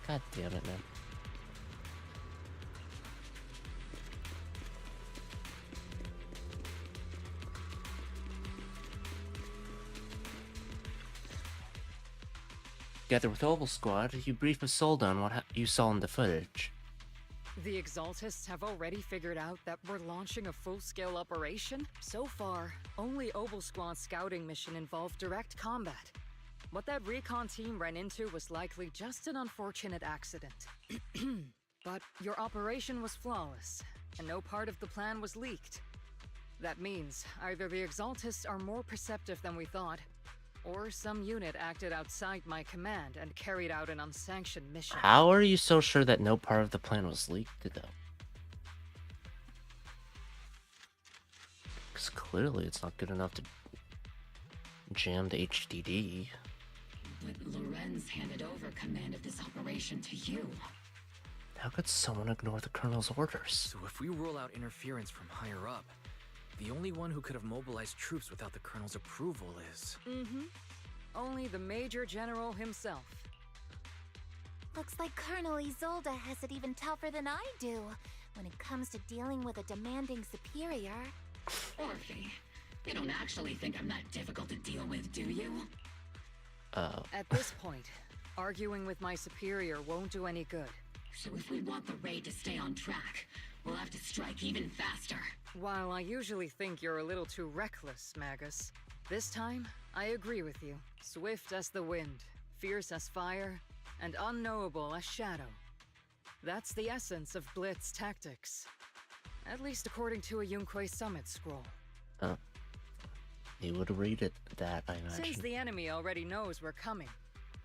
God damn it, man. Together with Oval Squad, you brief Isolde on what you saw in the footage. The Exaltists have already figured out that we're launching a full-scale operation? So far, only Oval Squad's scouting mission involved direct combat. What that recon team ran into was likely just an unfortunate accident. But your operation was flawless, and no part of the plan was leaked. That means either the Exaltists are more perceptive than we thought, or some unit acted outside my command and carried out an unsanctioned mission. How are you so sure that no part of the plan was leaked, though? Because clearly it's not good enough to jam the HDD. But Lorenz handed over command of this operation to you. How could someone ignore the Colonel's orders? So if we rule out interference from higher up, the only one who could have mobilized troops without the Colonel's approval is... Only the Major General himself. Looks like Colonel Isolde has it even tougher than I do when it comes to dealing with a demanding superior. Orphe, you don't actually think I'm that difficult to deal with, do you? At this point, arguing with my superior won't do any good. So if we want the raid to stay on track, we'll have to strike even faster. While I usually think you're a little too reckless, Magus, this time, I agree with you. Swift as the wind, fierce as fire, and unknowable as shadow. That's the essence of Blitz tactics. At least according to a Yunque Summit scroll. You would read it that, I imagine. Since the enemy already knows we're coming,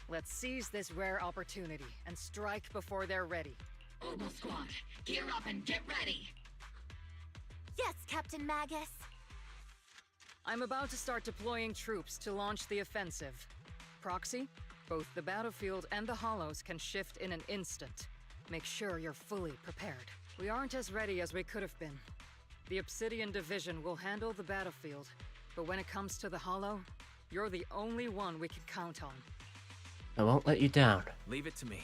let's seize this rare opportunity and strike before they're ready. Oval Squad, gear up and get ready! Yes, Captain Magus. I'm about to start deploying troops to launch the offensive. Proxy, both the battlefield and the hollows can shift in an instant. Make sure you're fully prepared. We aren't as ready as we could have been. The Obsidian Division will handle the battlefield, but when it comes to the hollow, you're the only one we can count on. I won't let you down. Leave it to me.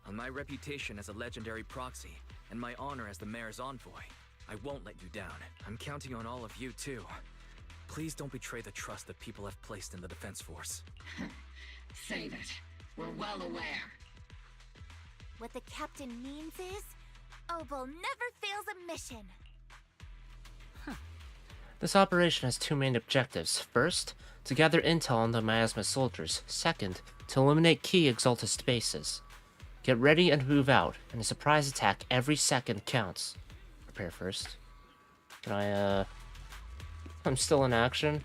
On my reputation as a legendary proxy, and my honor as the mayor's envoy, I won't let you down. I'm counting on all of you, too. Please don't betray the trust that people have placed in the Defense Force. Save it. We're well aware. What the captain means is, Obel never fails a mission. This operation has two main objectives. First, to gather intel on the Miasma soldiers. Second, to eliminate key Exaltist bases. Get ready and move out, and a surprise attack every second counts. Prepare first. Can I, I'm still in action.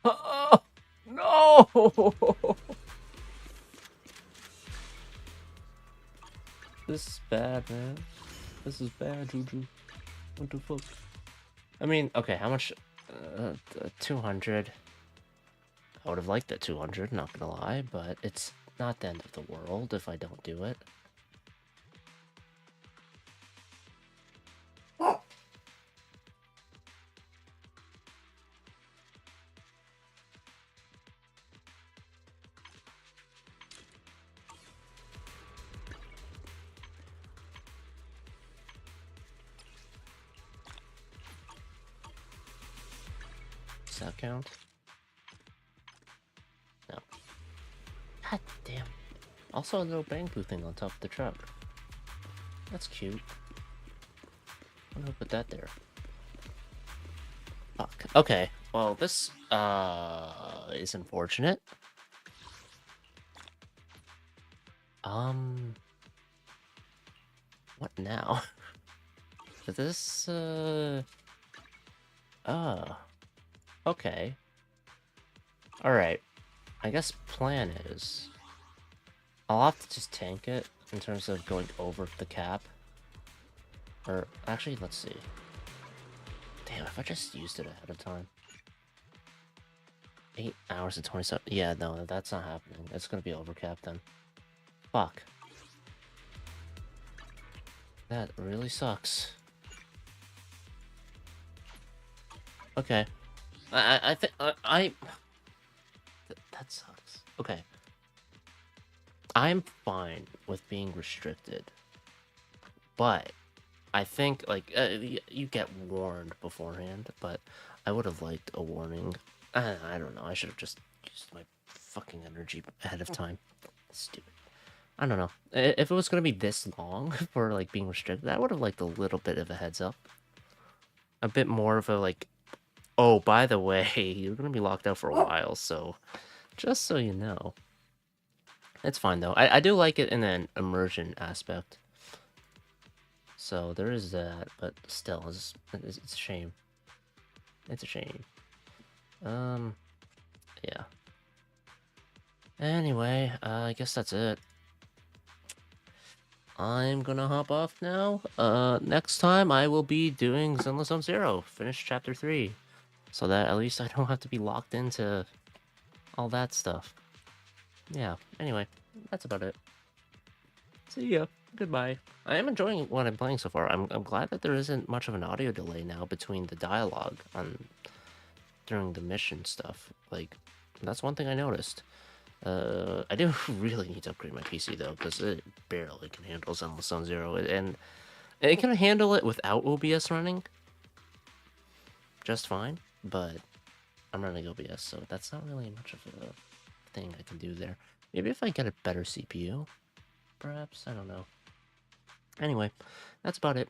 Oh, no! This is bad, man. This is bad, Juju. What the fuck? I mean, okay, how much? 200. I would have liked that 200, not gonna lie, but it's not the end of the world if I don't do it. Does that count? No. God damn. Also a little bamboo thing on top of the truck. That's cute. I'm gonna put that there. Fuck. Okay. Well, this is unfortunate. What now? This okay. Alright. I guess plan is I'll have to just tank it in terms of going over the cap. Or actually, let's see. Damn, if I just used it ahead of time. 8 hours and 27. Yeah, no, that's not happening. It's gonna be over cap then. Fuck. That really sucks. Okay. I think that sucks. Okay. I'm fine with being restricted. but I think, like, you get warned beforehand, but I would have liked a warning. I don't know, I should have just used my fucking energy ahead of time. Stupid. I don't know. If it was going to be this long for, like, being restricted, I would have liked a little bit of a heads up. A bit more of a, like, oh, by the way, you're going to be locked out for a while, so just so you know. It's fine, though. I do like it in an immersion aspect. So there is that, but still, it's a shame. It's a shame. Yeah. Anyway, I guess that's it. I'm gonna hop off now. Next time I will be doing Zenless Zone Zero, finish chapter 3. So that at least I don't have to be locked into all that stuff. Yeah, anyway, that's about it. See ya. Goodbye. I am enjoying what I'm playing so far. I'm glad that there isn't much of an audio delay now between the dialogue during the mission stuff. Like, that's one thing I noticed. I do really need to upgrade my PC though, because it barely can handle Zenless Zone Zero, and it can handle it without OBS running just fine, but I'm running OBS, so that's not really much of a thing I can do there. Maybe if I get a better CPU, perhaps? I don't know. Anyway, that's about it.